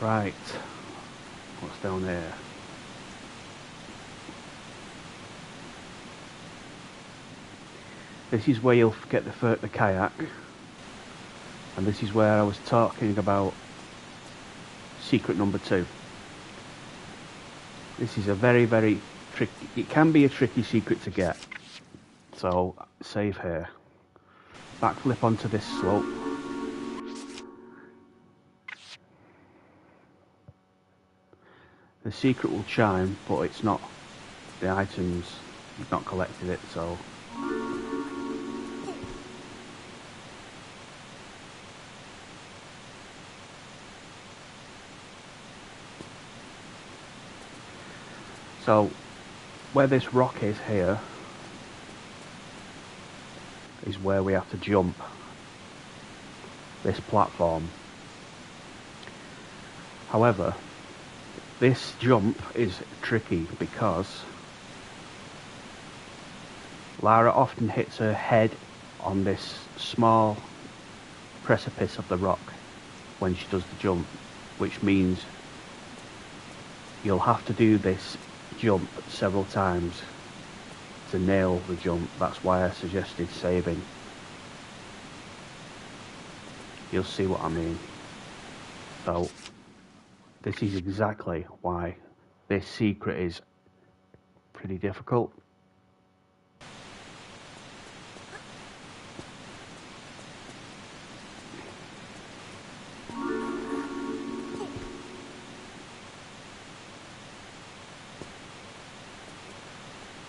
Right. What's down here? This is where you'll get the kayak. And this is where I was talking about secret number 2. This is a very, very tricky... It can be a tricky secret to get. So, save here. Backflip onto this slope. The secret will chime, but it's not... The items, you've not collected it, so... So, where this rock is here, is where we have to jump this platform. However, this jump is tricky because Lara often hits her head on this small precipice of the rock when she does the jump, which means you'll have to do this jump several times to nail the jump. That's why I suggested saving. You'll see what I mean. So this is exactly why this secret is pretty difficult.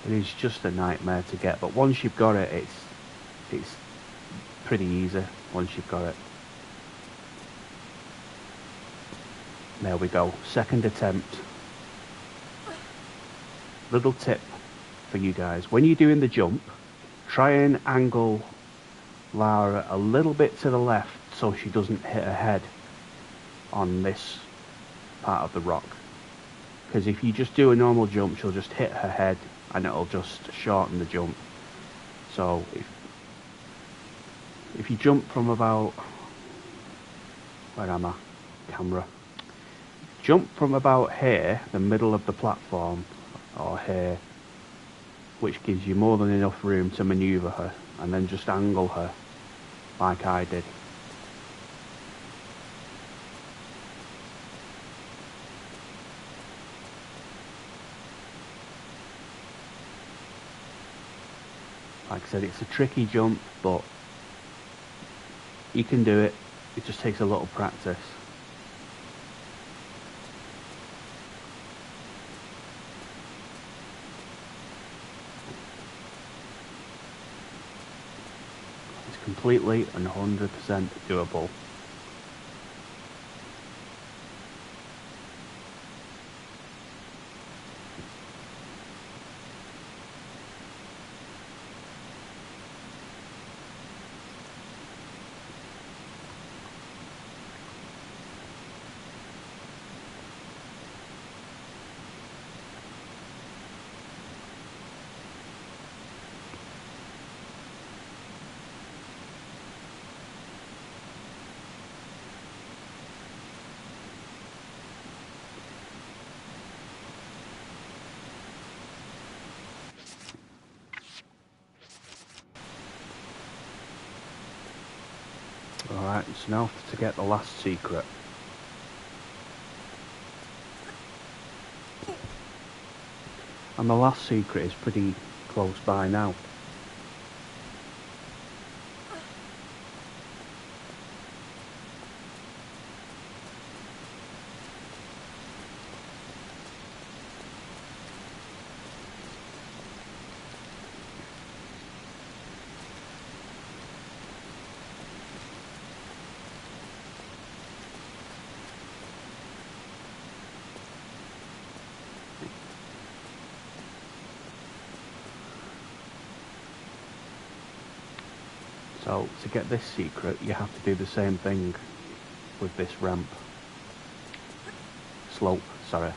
It is just a nightmare to get, but once you've got it, it's pretty easy once you've got it. There we go, second attempt. Little tip for you guys, when you're doing the jump, try and angle Lara a little bit to the left so she doesn't hit her head on this part of the rock. Because if you just do a normal jump, she'll just hit her head and it'll just shorten the jump. So if you jump from about, where am I? Camera. Jump from about here, the middle of the platform, or here, which gives you more than enough room to manoeuvre her, and then just angle her like I did. Like I said, it's a tricky jump, but you can do it. It just takes a little practice. It's completely and 100% doable. Alright, so now to get the last secret. And the last secret is pretty close by now. So to get this secret, you have to do the same thing with this ramp. Slope, sorry.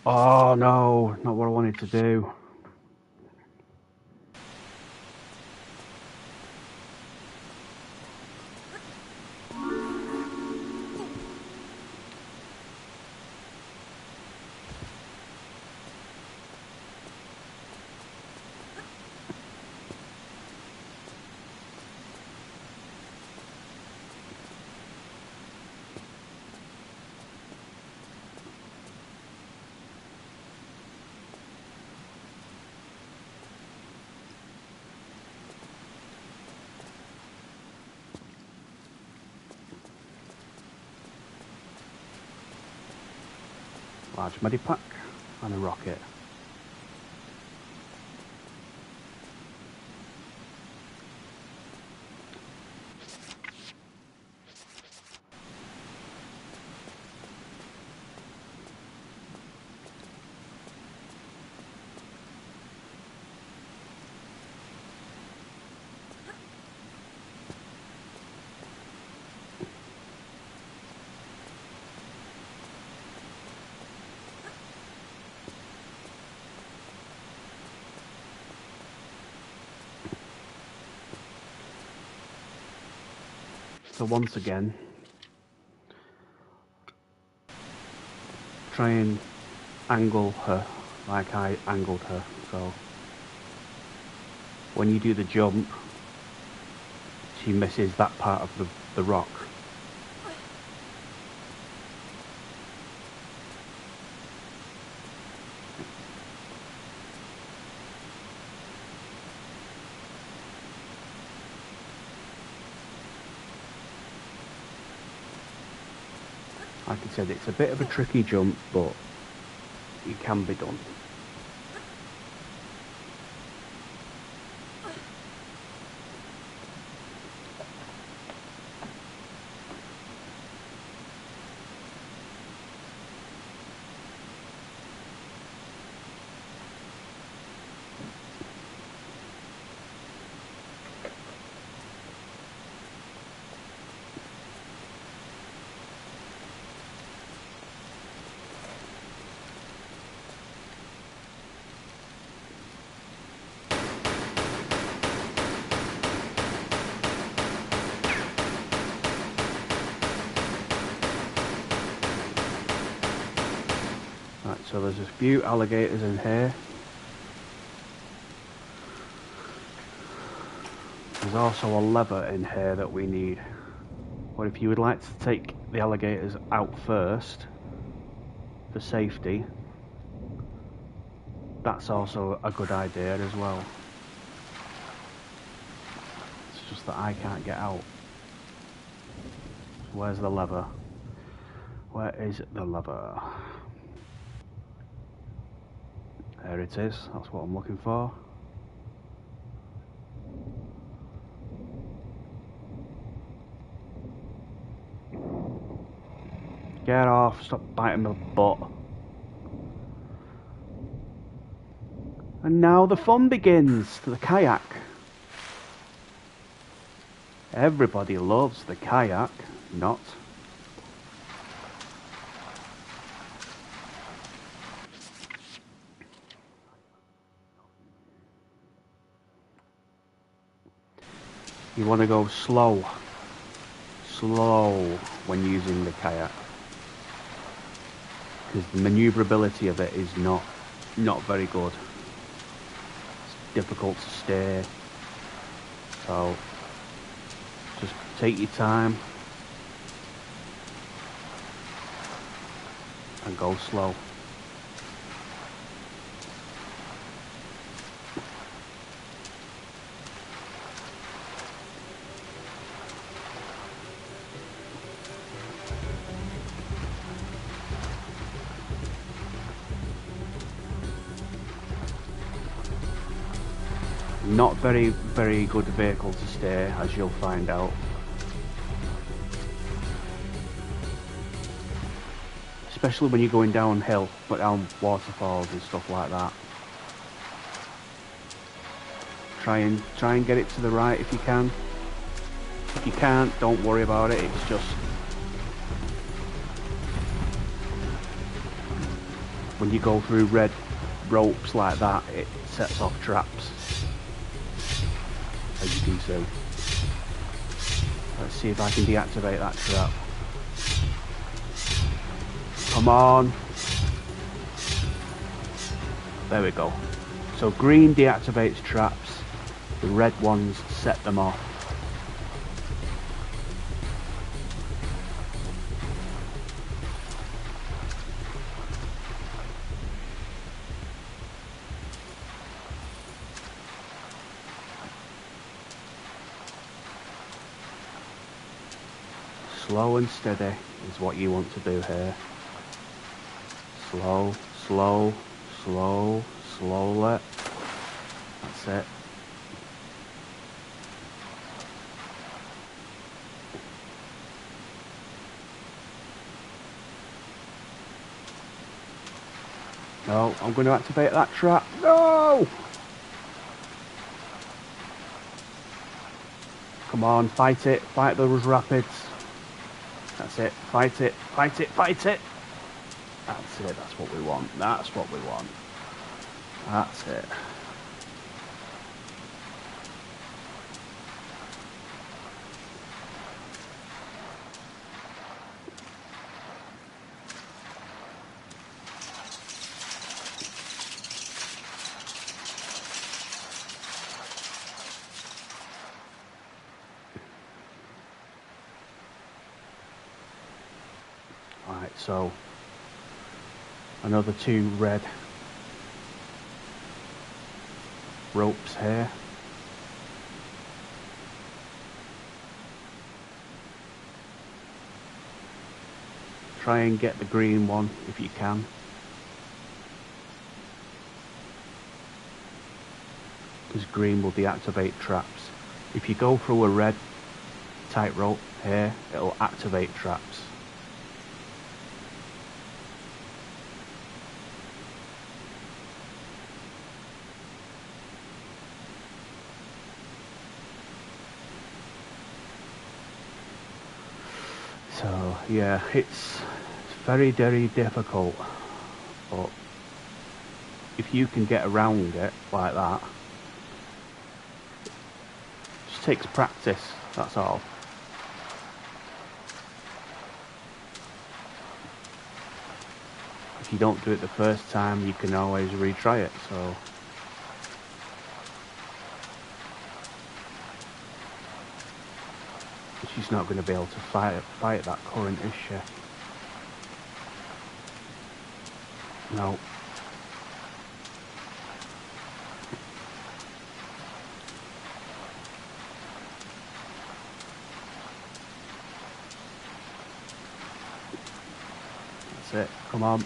Oh no, not what I wanted to do. Large medipack and a rocket. So once again, try and angle her like I angled her. So when you do the jump, she misses that part of the rock. Like I said, it's a bit of a tricky jump, but it can be done. Right, so there's a few alligators in here. There's also a lever in here that we need. But if you would like to take the alligators out first, for safety, that's also a good idea as well. It's just that I can't get out. Where's the lever? Where is the lever? There it is, that's what I'm looking for. Get off, stop biting my butt. And now the fun begins, the kayak. Everybody loves the kayak, not. You want to go slow when using the kayak, because the maneuverability of it is not very good. It's difficult to steer, so just take your time and go slow. Not very good vehicle to steer, as you'll find out. Especially when you're going downhill, but down waterfalls and stuff like that. Try and get it to the right if you can. If you can't, don't worry about it, it's just when you go through red ropes like that, it sets off traps, as you can see. Let's see if I can deactivate that trap. Come on. There we go. So green deactivates traps, the red ones set them off. Slow and steady is what you want to do here. Slow, slow, slow, slowly. That's it. No, I'm going to activate that trap. No! Come on, fight it. Fight those rapids. That's it. Fight it. Fight it. Fight it. That's it. That's what we want. That's what we want. That's it. Right, so another 2 red ropes here. Try and get the green one if you can. Because green will deactivate traps. If you go through a red tightrope here, it'll activate traps. So yeah, it's very, very difficult, but if you can get around it like that, it just takes practice, that's all. If you don't do it the first time, you can always retry it, so. She's not going to be able to fight that current, is she? No. That's it. Come on.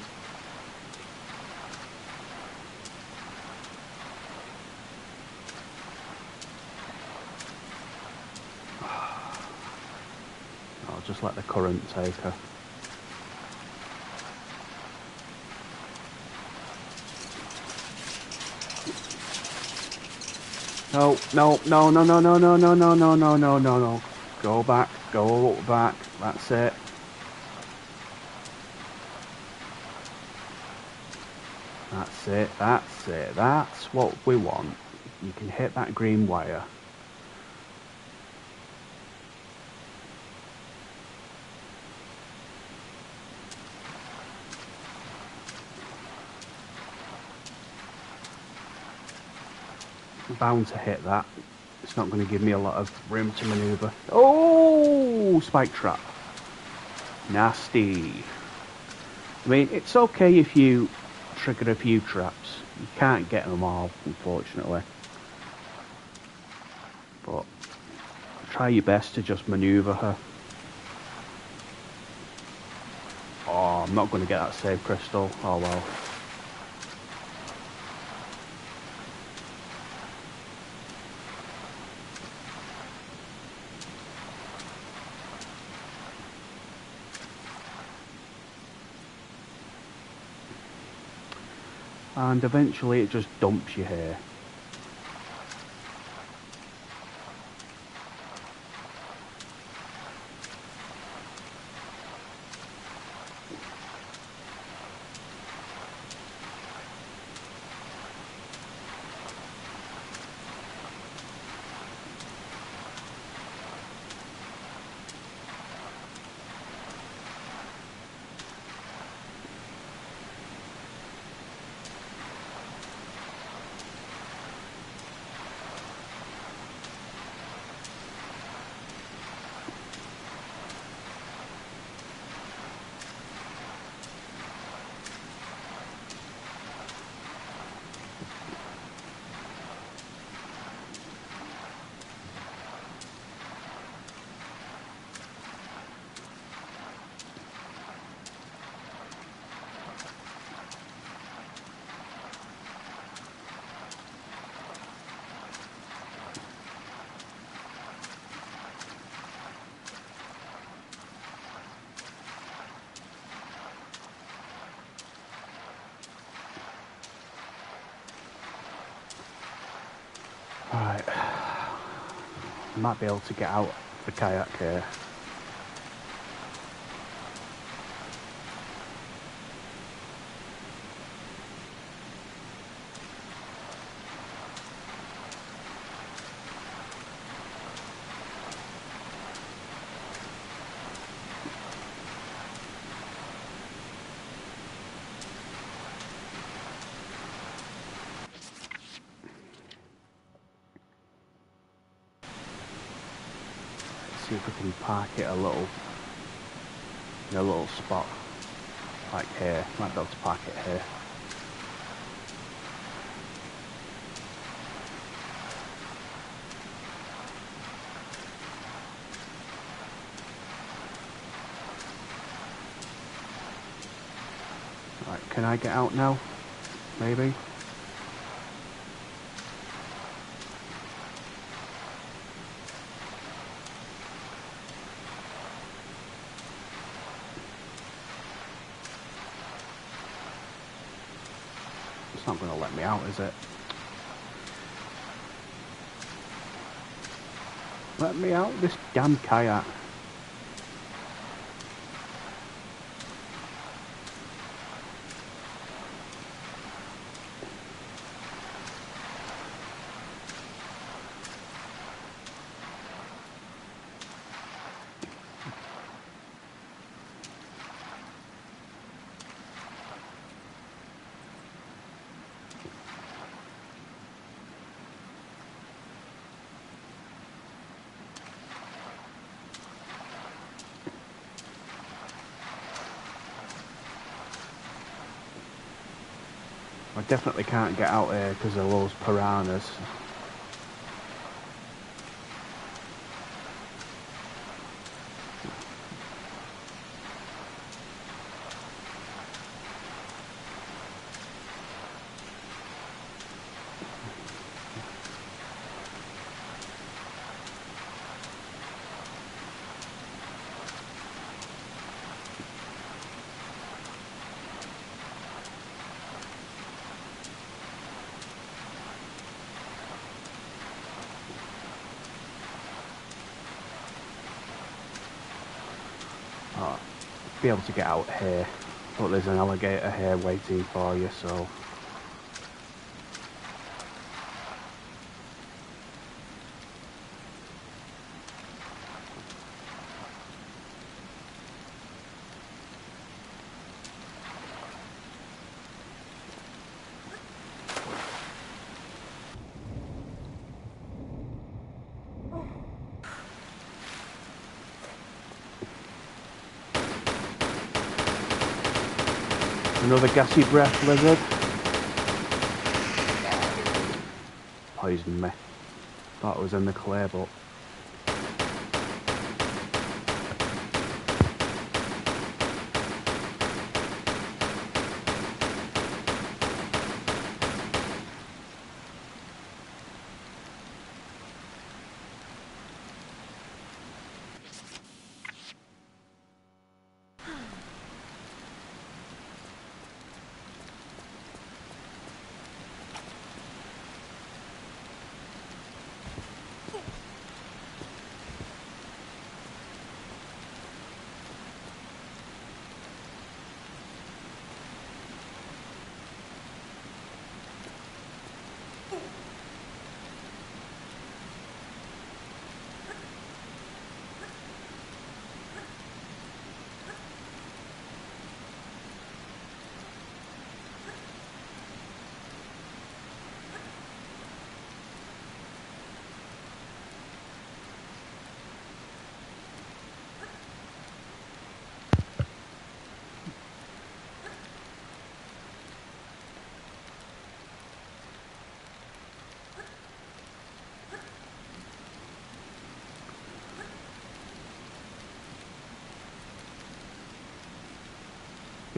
I'll just let the current take her. No, no, no, no, no, no, no, no, no, no, no, no, no, no. Go back, that's it. That's it, that's it, that's what we want. You can hit that green wire. I'm bound to hit that. It's not going to give me a lot of room to maneuver. Oh, spike trap. Nasty. I mean, it's okay if you trigger a few traps. You can't get them all, unfortunately. But try your best to just maneuver her. Oh, I'm not going to get that save crystal. Oh well. And eventually it just dumps you here. Might be able to get out the kayak here. See if we can park it in a little spot like here. Might be able to park it here. Right, can I get out now? Maybe? It's not going to let me out, is it? Let me out, this damn kayak. I definitely can't get out here because of those piranhas. Oh, be able to get out here, but there's an alligator here waiting for you, so another gassy breath lizard. Poisoned me. Thought it was in the clay, but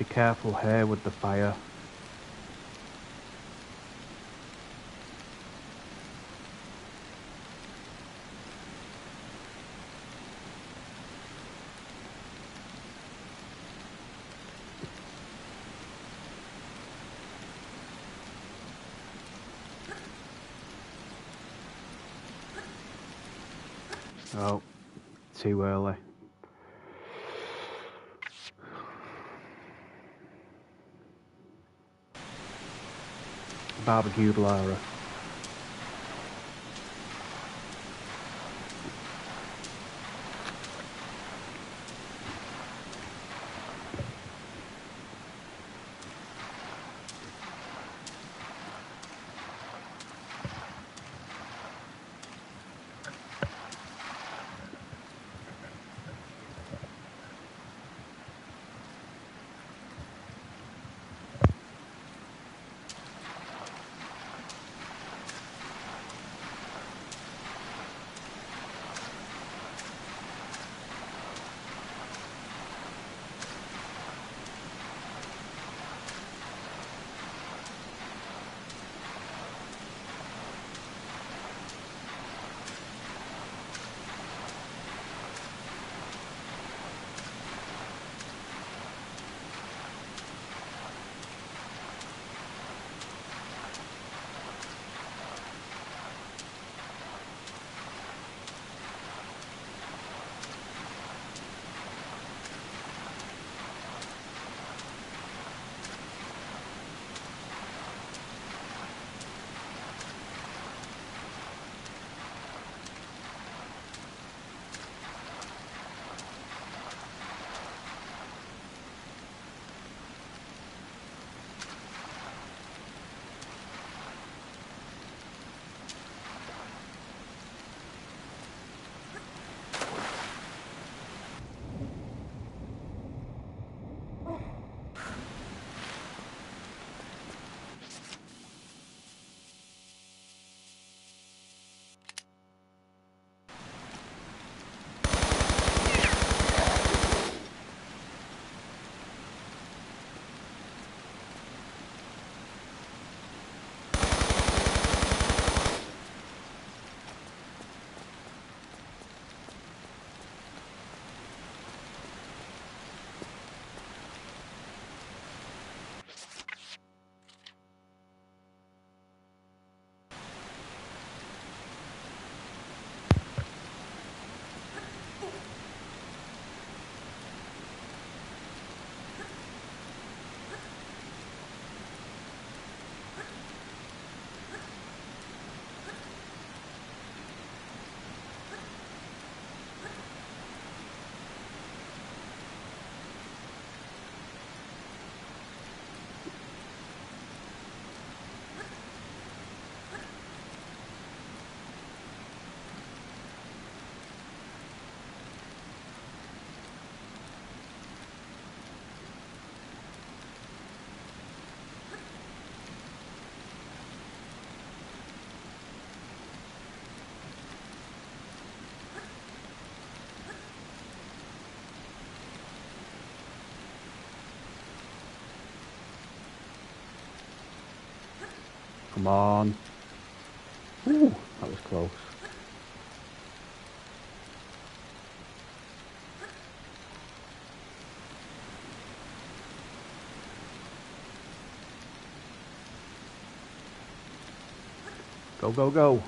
be careful here with the fire. Oh, too early. Barbecued Lara. Come on. Ooh, that was close. Go, go, go.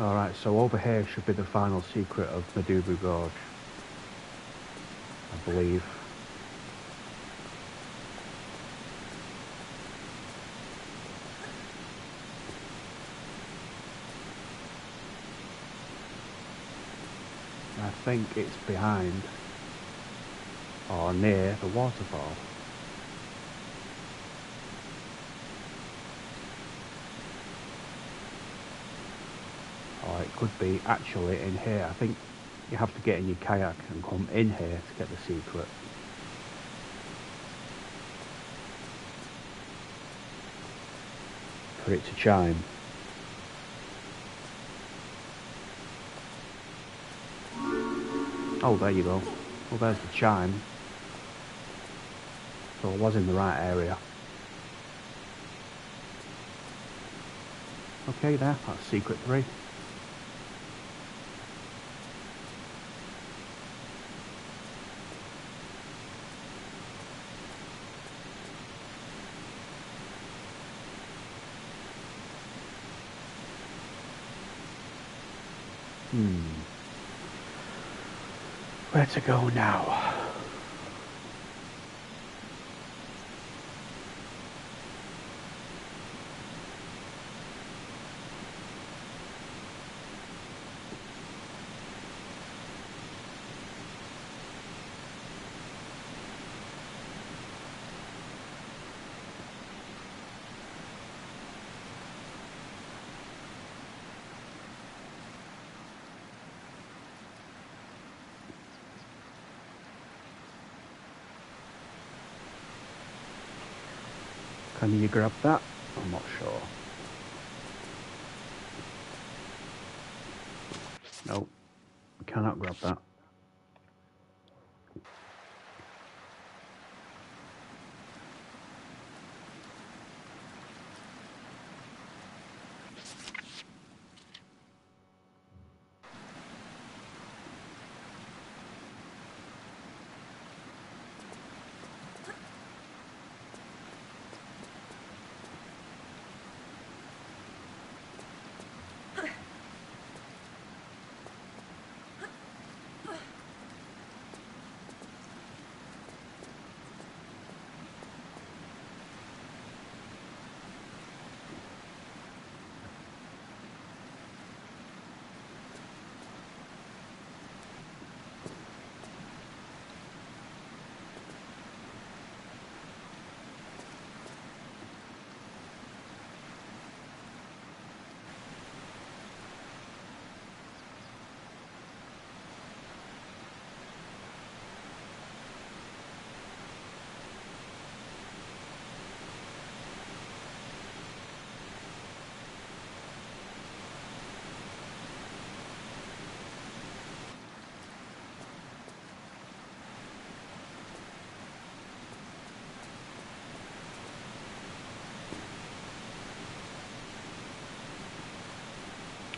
Alright, so over here should be the final secret of Madubu Gorge. I believe. I think it's behind or near the waterfall. Or it could be actually in here. I think you have to get in your kayak and come in here to get the secret. For it to chime. Oh, there you go. Well, there's the chime. So I was in the right area. Okay, there. That's secret 3. Where to go now? Can you grab that? I'm not sure. No, cannot grab that.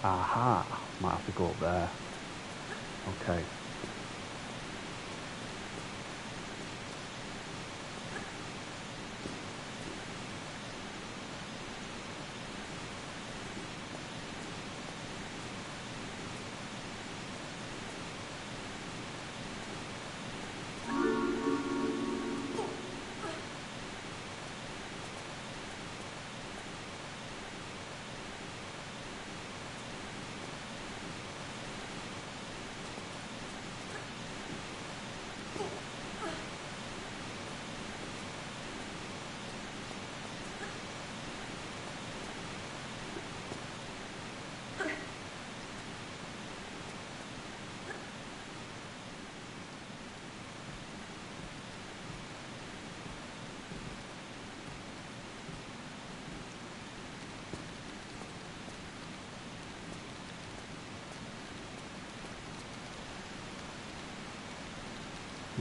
Aha, might have to go up there. Okay.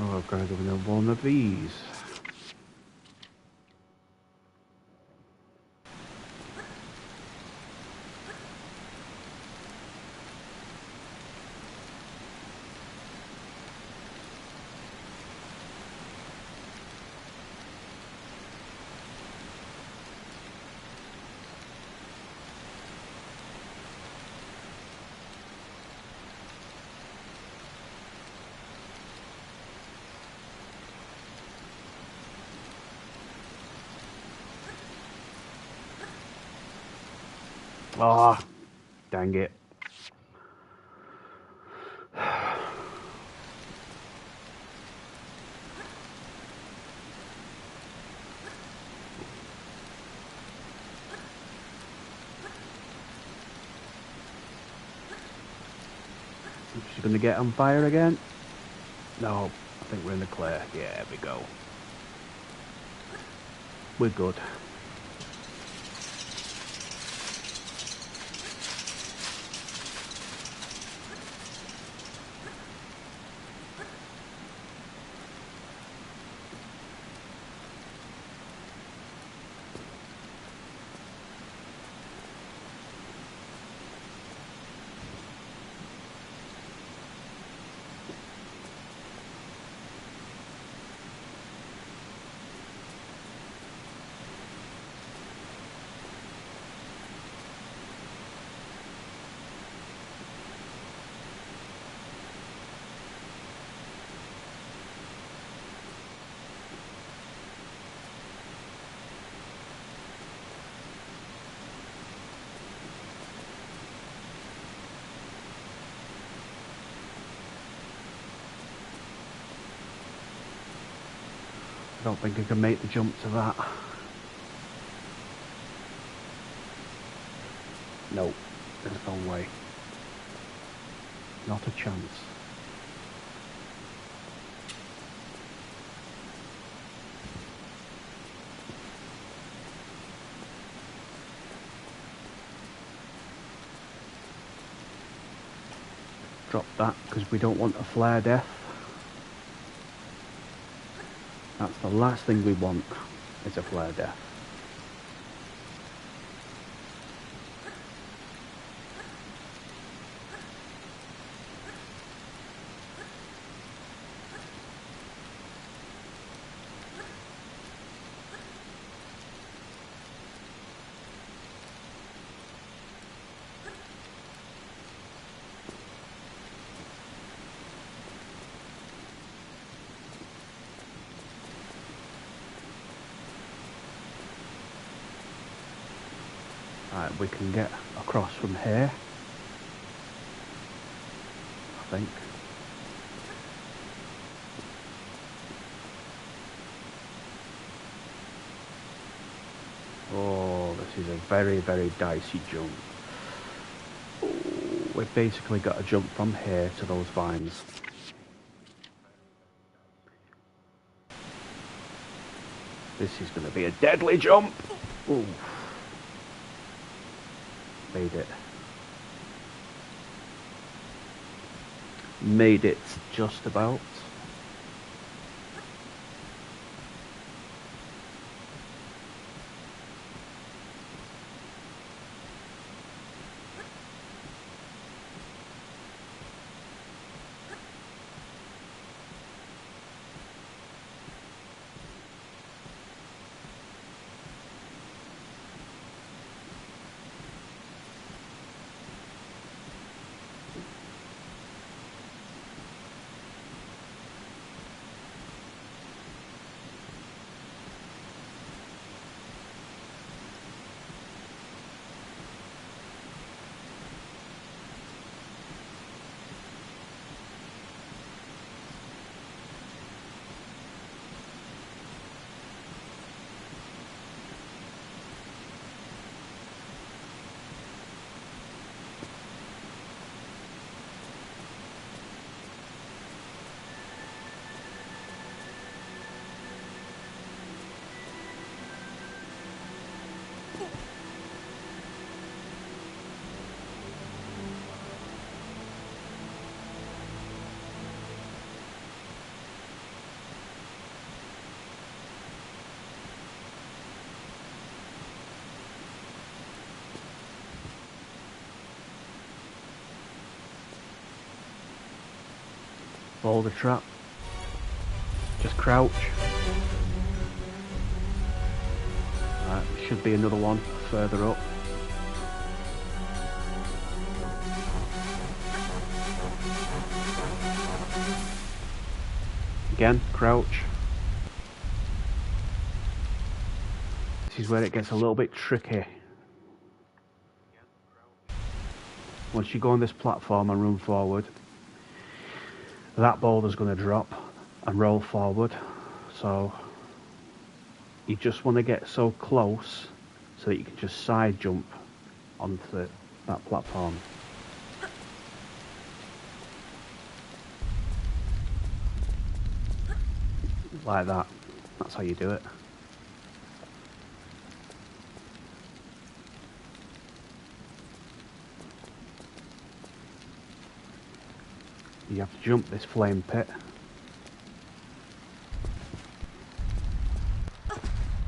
Oh, I've got to go with one of these. Ah, oh, dang it. She's going to get on fire again. No, I think we're in the clear. Yeah, there we go. We're good. I don't think I can make the jump to that. No, there's no way. Not a chance. Drop that because we don't want a flare death. That's the last thing we want, is a flare death. Right, we can get across from here, I think. Oh, this is a very, very dicey jump. Oh, we've basically got to jump from here to those vines. This is going to be a deadly jump. Ooh. Made it. Made it just about. Follow the trap. Just crouch. Right, should be another one further up. Again, crouch. This is where it gets a little bit tricky. Once you go on this platform and run forward, that boulder's going to drop and roll forward. So you just want to get so close so that you can just side jump onto that platform. Like that. That's how you do it. You have to jump this flame pit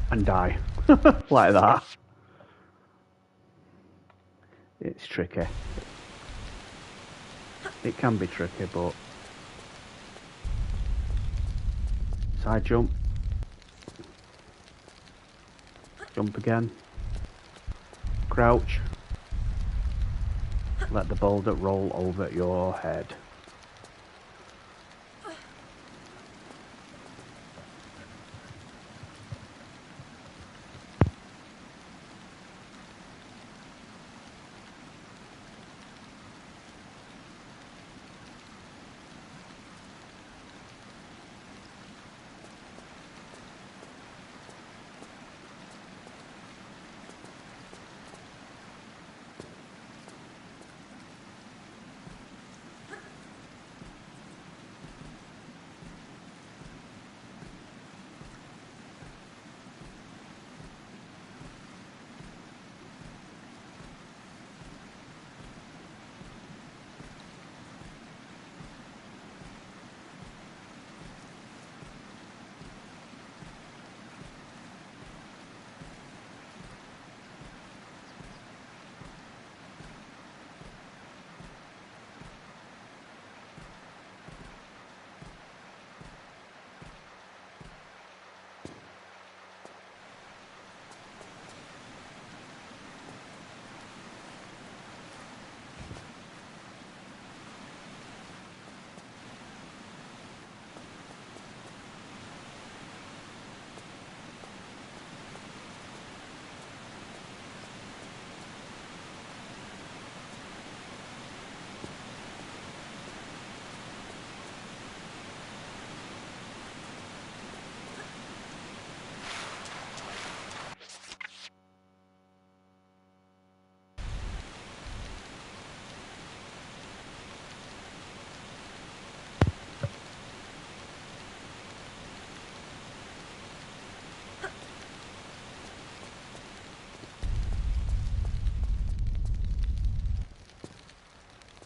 and die. Like that. It's tricky. It can be tricky, but side jump, jump again, crouch, let the boulder roll over your head.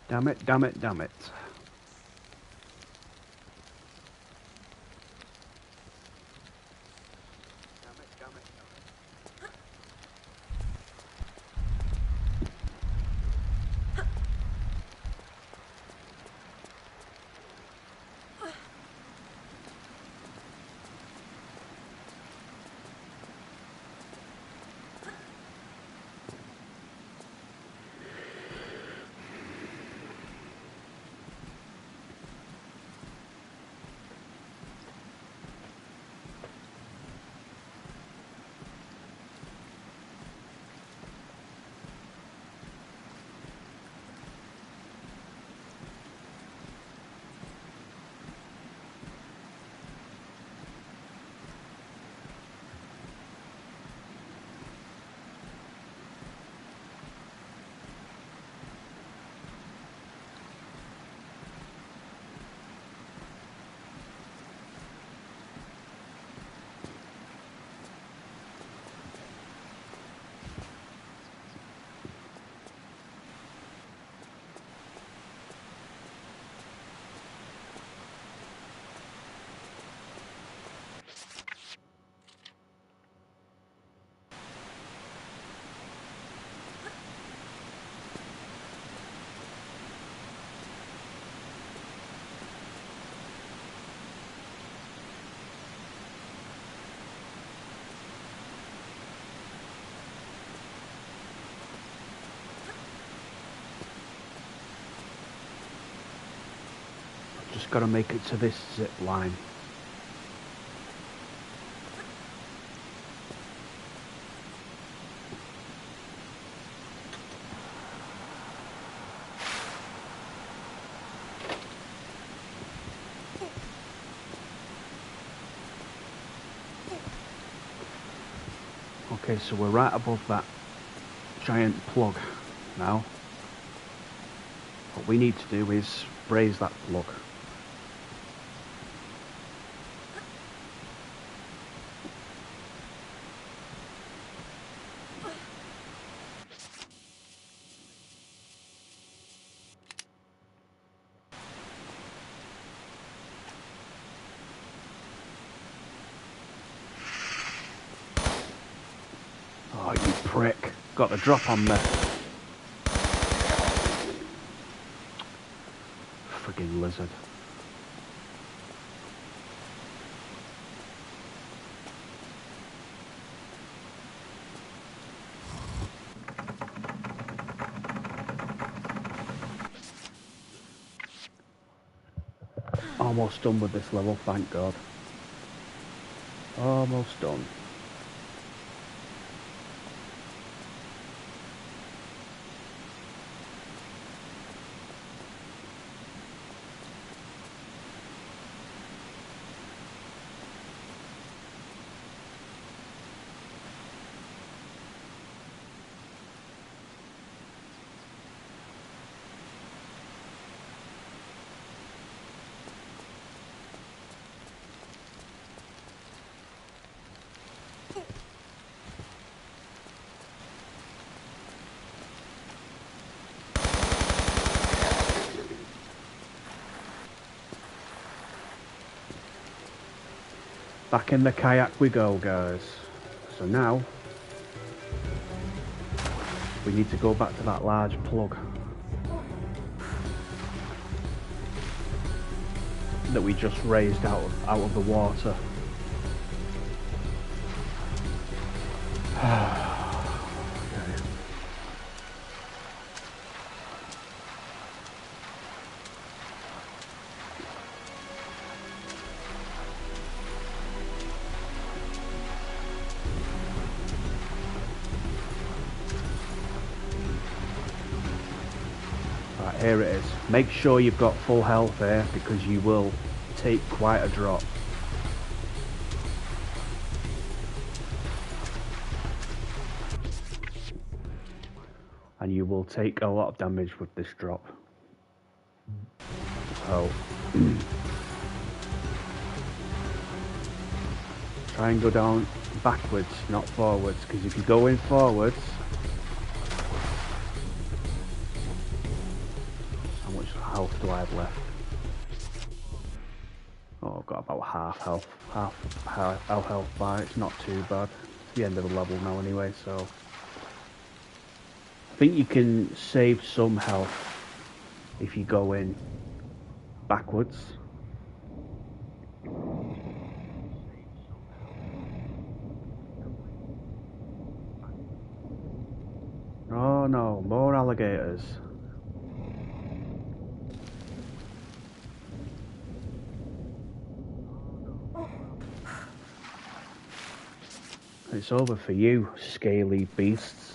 Damn it, damn it, damn it. Just gotta make it to this zip line. Okay, so we're right above that giant plug now. What we need to do is raise that plug. Oh, you prick. Got the drop on me. Friggin' lizard. Almost done with this level, thank God. Almost done. Back in the kayak we go, guys. So now we need to go back to that large plug that we just raised out of the water. Okay. Right, here it is. Make sure you've got full health here because you will take quite a drop. And you will take a lot of damage with this drop. So try and go down backwards, not forwards, because if you go in forwards, how much health do I have left? Oh, I've got about half health bar. It's not too bad. It's the end of the level now anyway, so I think you can save some health if you go in backwards. Oh no, more alligators. It's over for you, scaly beasts.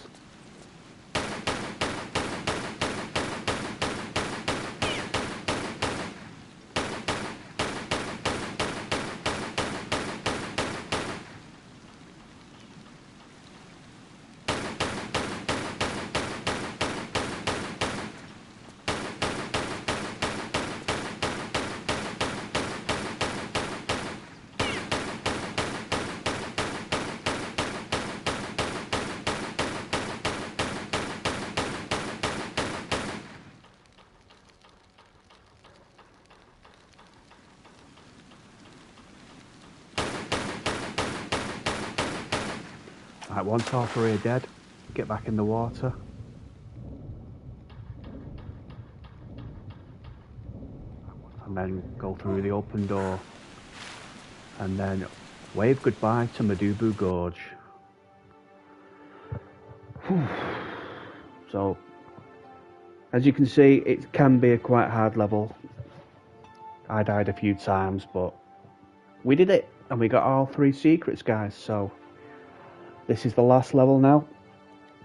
Right, once all three are dead, get back in the water. And then go through the open door. And then wave goodbye to Madubu Gorge. Whew. So, as you can see, it can be a quite hard level. I died a few times, but we did it. And we got all three secrets, guys, so this is the last level now.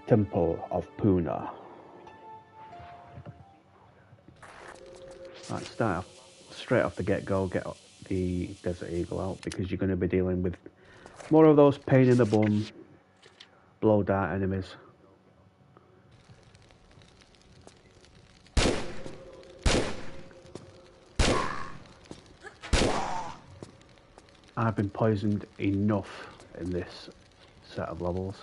Temple of Puna. Right, start off, straight off the get-go, get the Desert Eagle out because you're going to be dealing with more of those pain in the bum blow dart enemies. I've been poisoned enough in this set of levels.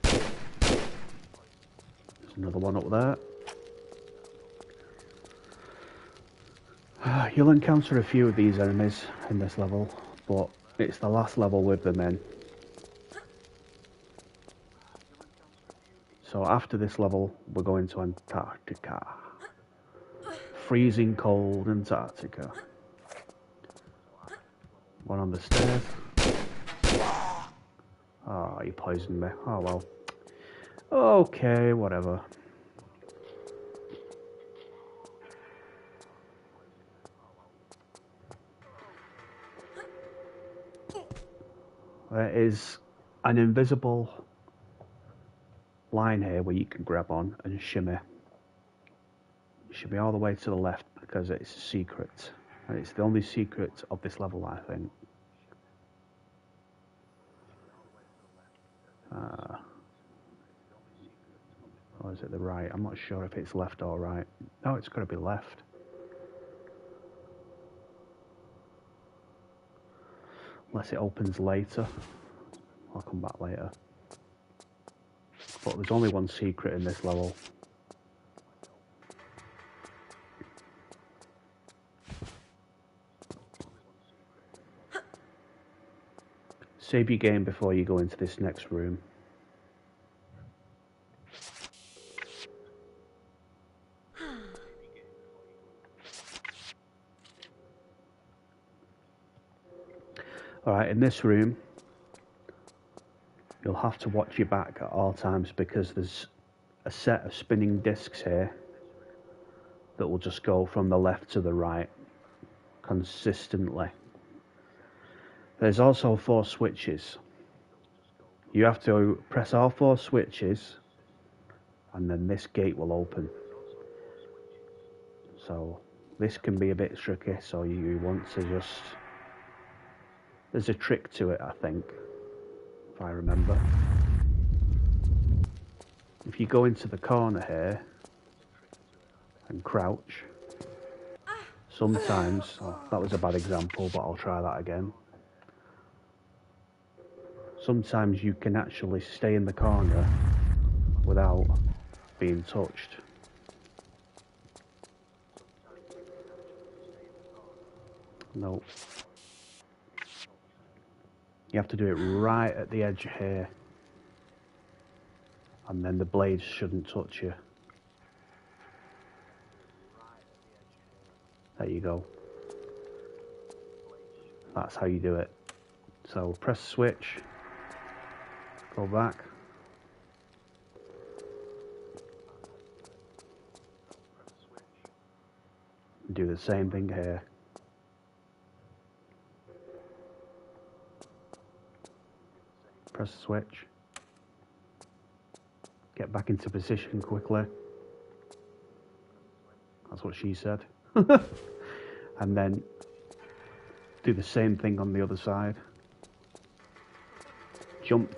There's another one up there. You'll encounter a few of these enemies in this level, but it's the last level with them in. So after this level, we're going to Antarctica. Freezing cold Antarctica. One on the stairs. Oh, you poisoned me. Oh well. Okay, whatever. There is an invisible line here where you can grab on and shimmy. You should be all the way to the left because it's a secret. And it's the only secret of this level, I think. Or is it the right? I'm not sure if it's left or right. No, it's got to be left. Unless it opens later. I'll come back later. But there's only one secret in this level. Save your game before you go into this next room. Alright, in this room, you'll have to watch your back at all times because there's a set of spinning discs here that will just go from the left to the right consistently. There's also 4 switches. You have to press all 4 switches and then this gate will open. So this can be a bit tricky, so you want to just... There's a trick to it, I think, if I remember. If you go into the corner here and crouch, sometimes, oh, that was a bad example, but I'll try that again. Sometimes you can actually stay in the corner without being touched. Nope. You have to do it right at the edge here. And then the blades shouldn't touch you. There you go. That's how you do it. So press the switch. Go back. Do the same thing here. Press the switch. Get back into position quickly. That's what she said. And then do the same thing on the other side. Jump.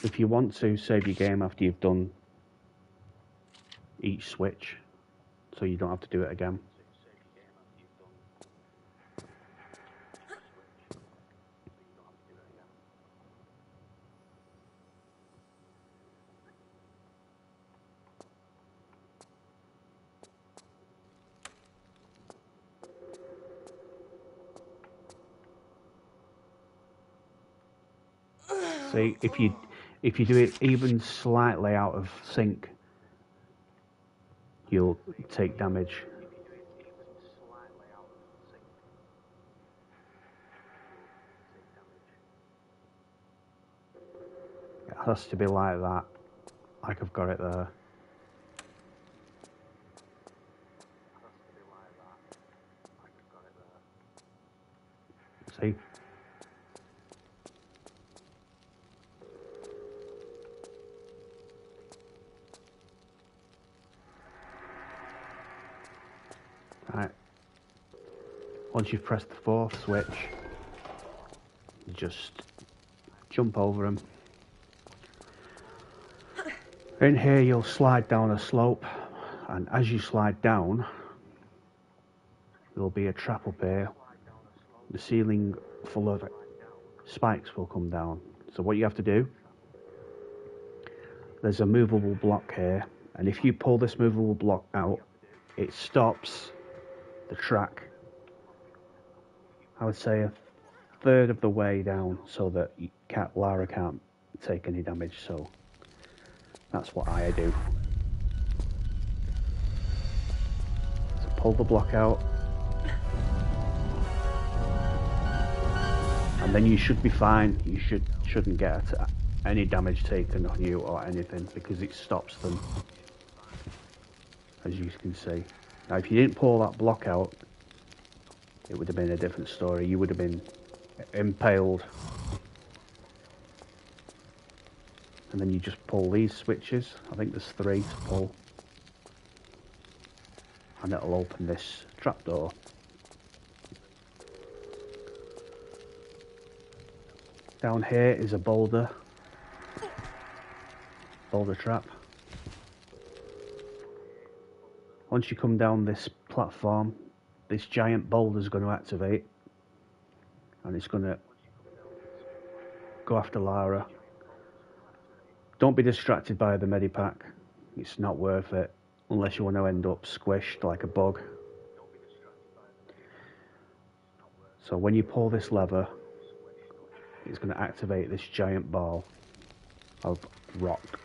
If you want to, save your game after you've done each switch, so you don't have to do it again. See, if you do it even slightly out of sync, you'll take damage. It has to be like that, like I've got it there. See? Once you've pressed the fourth switch, you just jump over them. In here you'll slide down a slope, and as you slide down there'll be a trap up here. The ceiling full of spikes will come down. So what you have to do, there's a movable block here, and if you pull this movable block out, it stops the track, I would say a third of the way down, so that Lara can't take any damage. So that's what I do. So pull the block out, and then you should be fine. You shouldn't get any damage taken on you or anything, because it stops them, as you can see. Now if you didn't pull that block out, it would have been a different story. You would have been impaled. And then you just pull these switches. I think there's 3 to pull, and it'll open this trapdoor. Down here is a boulder trap. Once you come down this platform, this giant boulder is going to activate, and it's going to go after Lara. Don't be distracted by the medipack. It's not worth it unless you want to end up squished like a bug. So when you pull this lever, it's going to activate this giant ball of rock.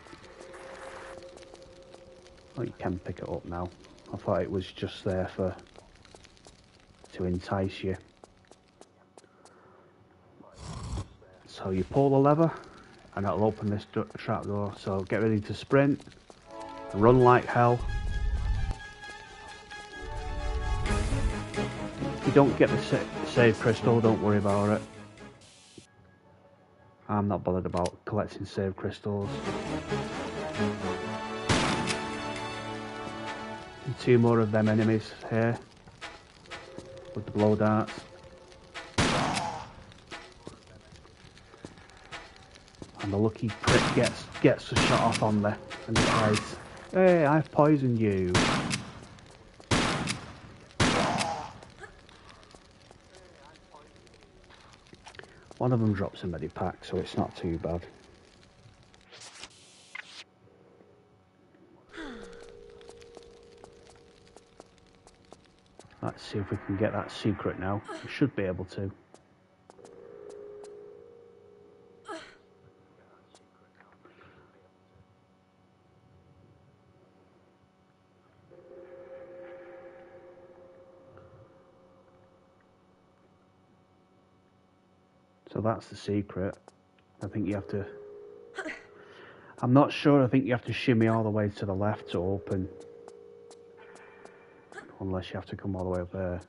Oh, you can pick it up now. I thought it was just there to entice you. So you pull the lever and it'll open this trapdoor. So get ready to sprint, run like hell. If you don't get the save crystal, don't worry about it. I'm not bothered about collecting save crystals. And 2 more of them enemies here with the blow darts. And the lucky prick gets a shot off on there and he says, "Hey, I've poisoned you." One of them drops a medipack, so it's not too bad. Let's see if we can get that secret now. We should be able to. So that's the secret. I think you have to... I'm not sure, I think you have to shimmy all the way to the left to open. Unless you have to come all the way up there.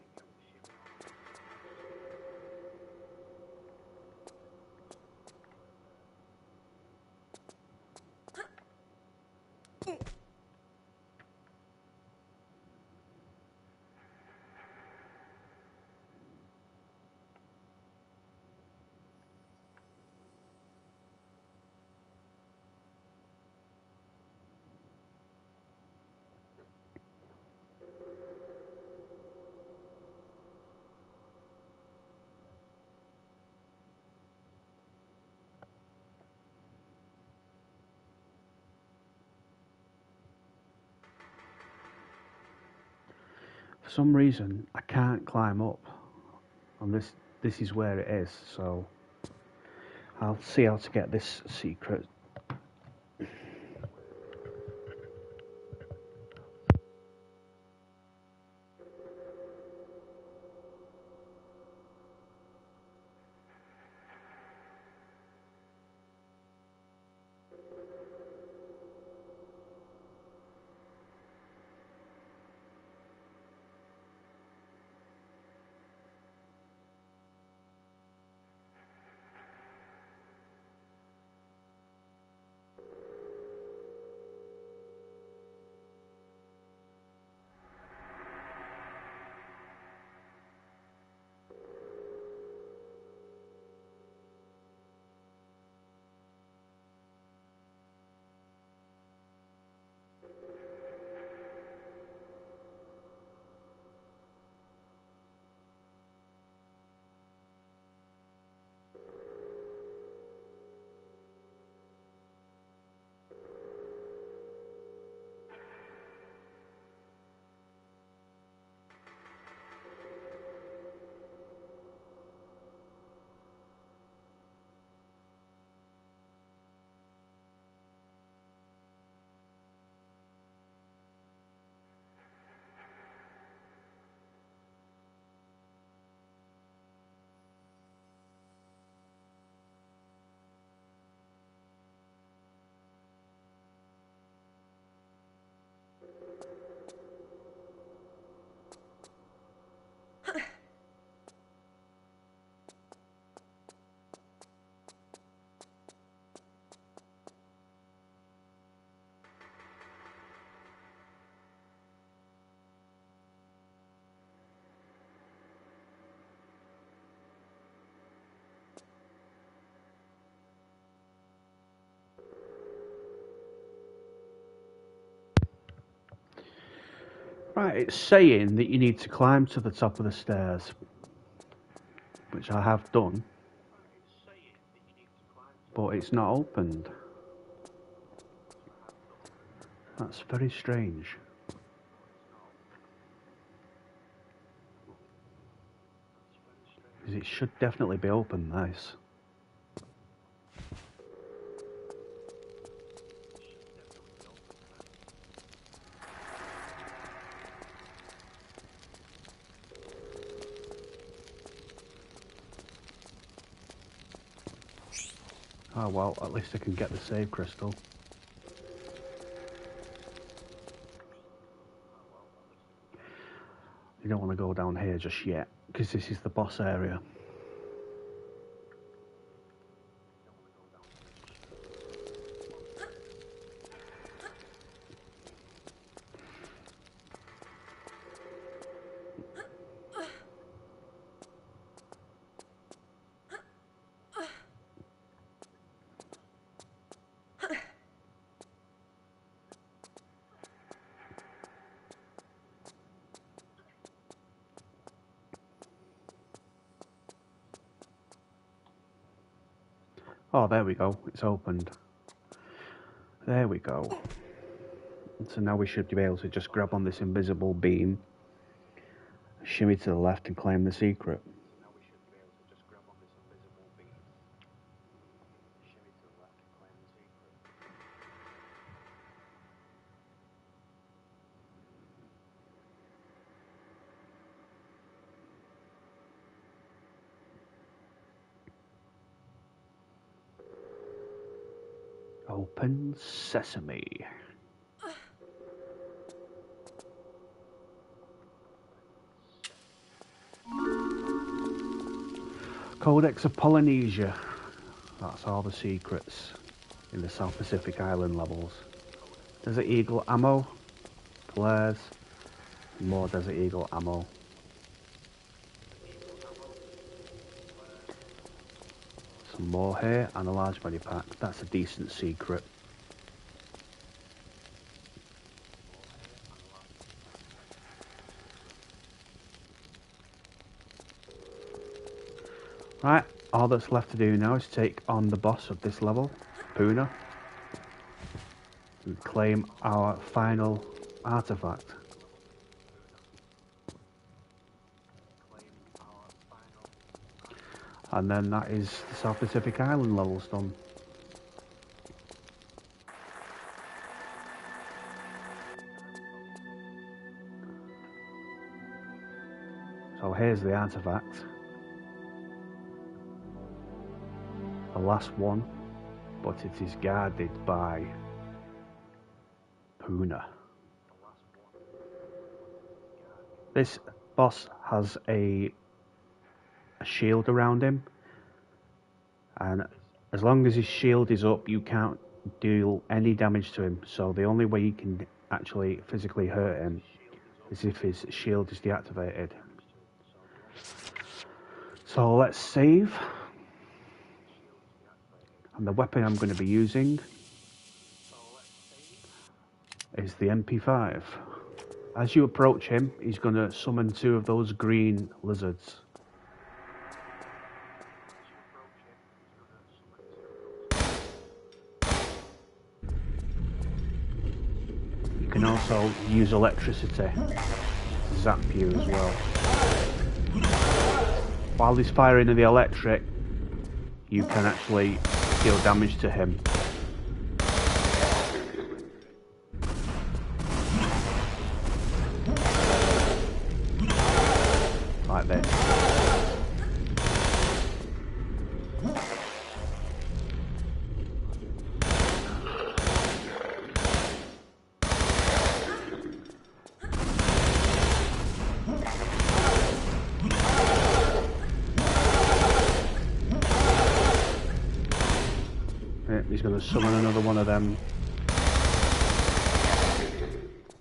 For some reason, I can't climb up. And this is where it is, so I'll see how to get this secret. Right, it's saying that you need to climb to the top of the stairs, which I have done, but it's not opened. That's very strange. Because it should definitely be open, this. Oh well, at least I can get the save crystal. You don't want to go down here just yet, because this is the boss area. Oh, there we go. It's opened. There we go. So now we should be able to just grab on this invisible beam, shimmy to the left and claim the secret. Open sesame. Codex of Polynesia. That's all the secrets in the South Pacific Island levels. Desert Eagle ammo, flares, more Desert Eagle ammo. Some more here and a large body pack. That's a decent secret. Right, all that's left to do now is take on the boss of this level, Puna, and claim our final artifact. And then that is the South Pacific Island levels done. So here's the artifact. The last one, but it is guarded by Puna. This boss has a shield around him, and as long as his shield is up you can't deal any damage to him, so the only way you can actually physically hurt him is if his shield is deactivated. So let's save, and the weapon I'm going to be using is the MP5. As you approach him, he's going to summon 2 of those green lizards. You can also use electricity to zap you as well. While he's firing the electric, you can actually deal damage to him. Like this. He's going to summon another one of them.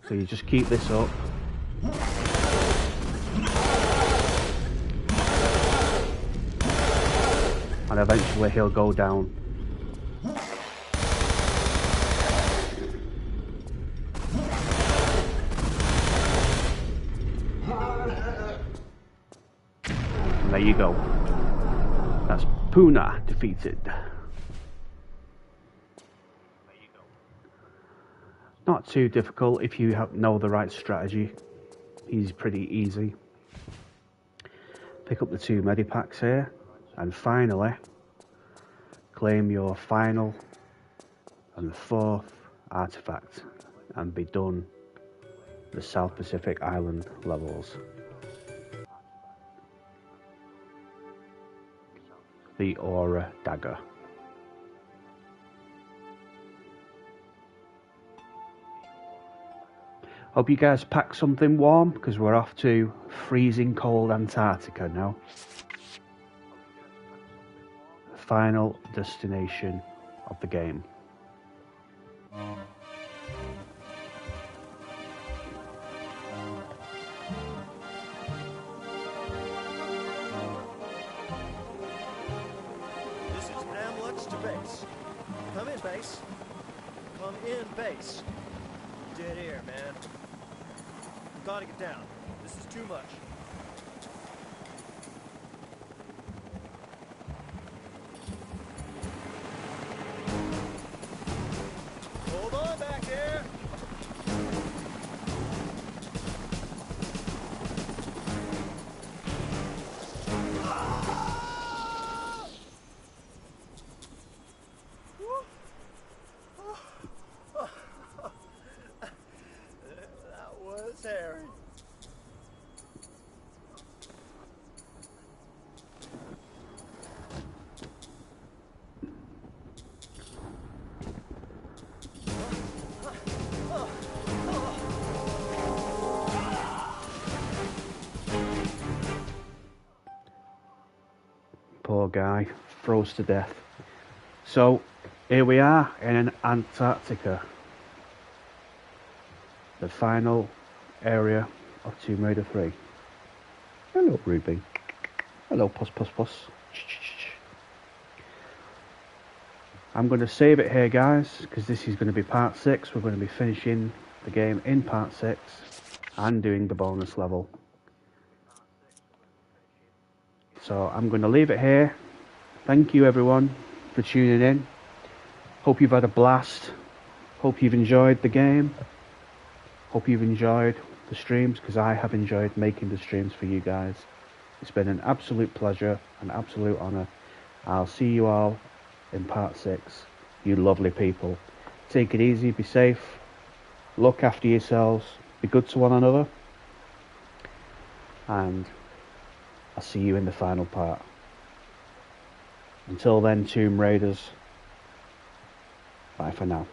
So you just keep this up. And eventually he'll go down. There you go. That's Puna defeated. Not too difficult if you know the right strategy. He's pretty easy. Pick up the 2 medipacks here, and finally claim your final and 4th artifact and be done the South Pacific Island levels. The Aura Dagger. Hope you guys pack something warm because we're off to freezing cold Antarctica now. Final destination of the game. This is Namlux to base. Come in, base. Come in, base. Dead air, man. You gotta get down. This is too much. Hold on back there. That was hairy. Poor guy, froze to death. So, here we are in Antarctica. The final area of Tomb Raider 3. Hello, Ruby. Hello, Puss Puss Puss. I'm going to save it here, guys, because this is going to be part 6. We're going to be finishing the game in part 6 and doing the bonus level. So I'm going to leave it here. Thank you everyone for tuning in. Hope you've had a blast. Hope you've enjoyed the game. Hope you've enjoyed the streams, because I have enjoyed making the streams for you guys. It's been an absolute pleasure, an absolute honour. I'll see you all in part 6. You lovely people. Take it easy, be safe, look after yourselves, be good to one another, and I'll see you in the final part. Until then, Tomb Raiders, bye for now.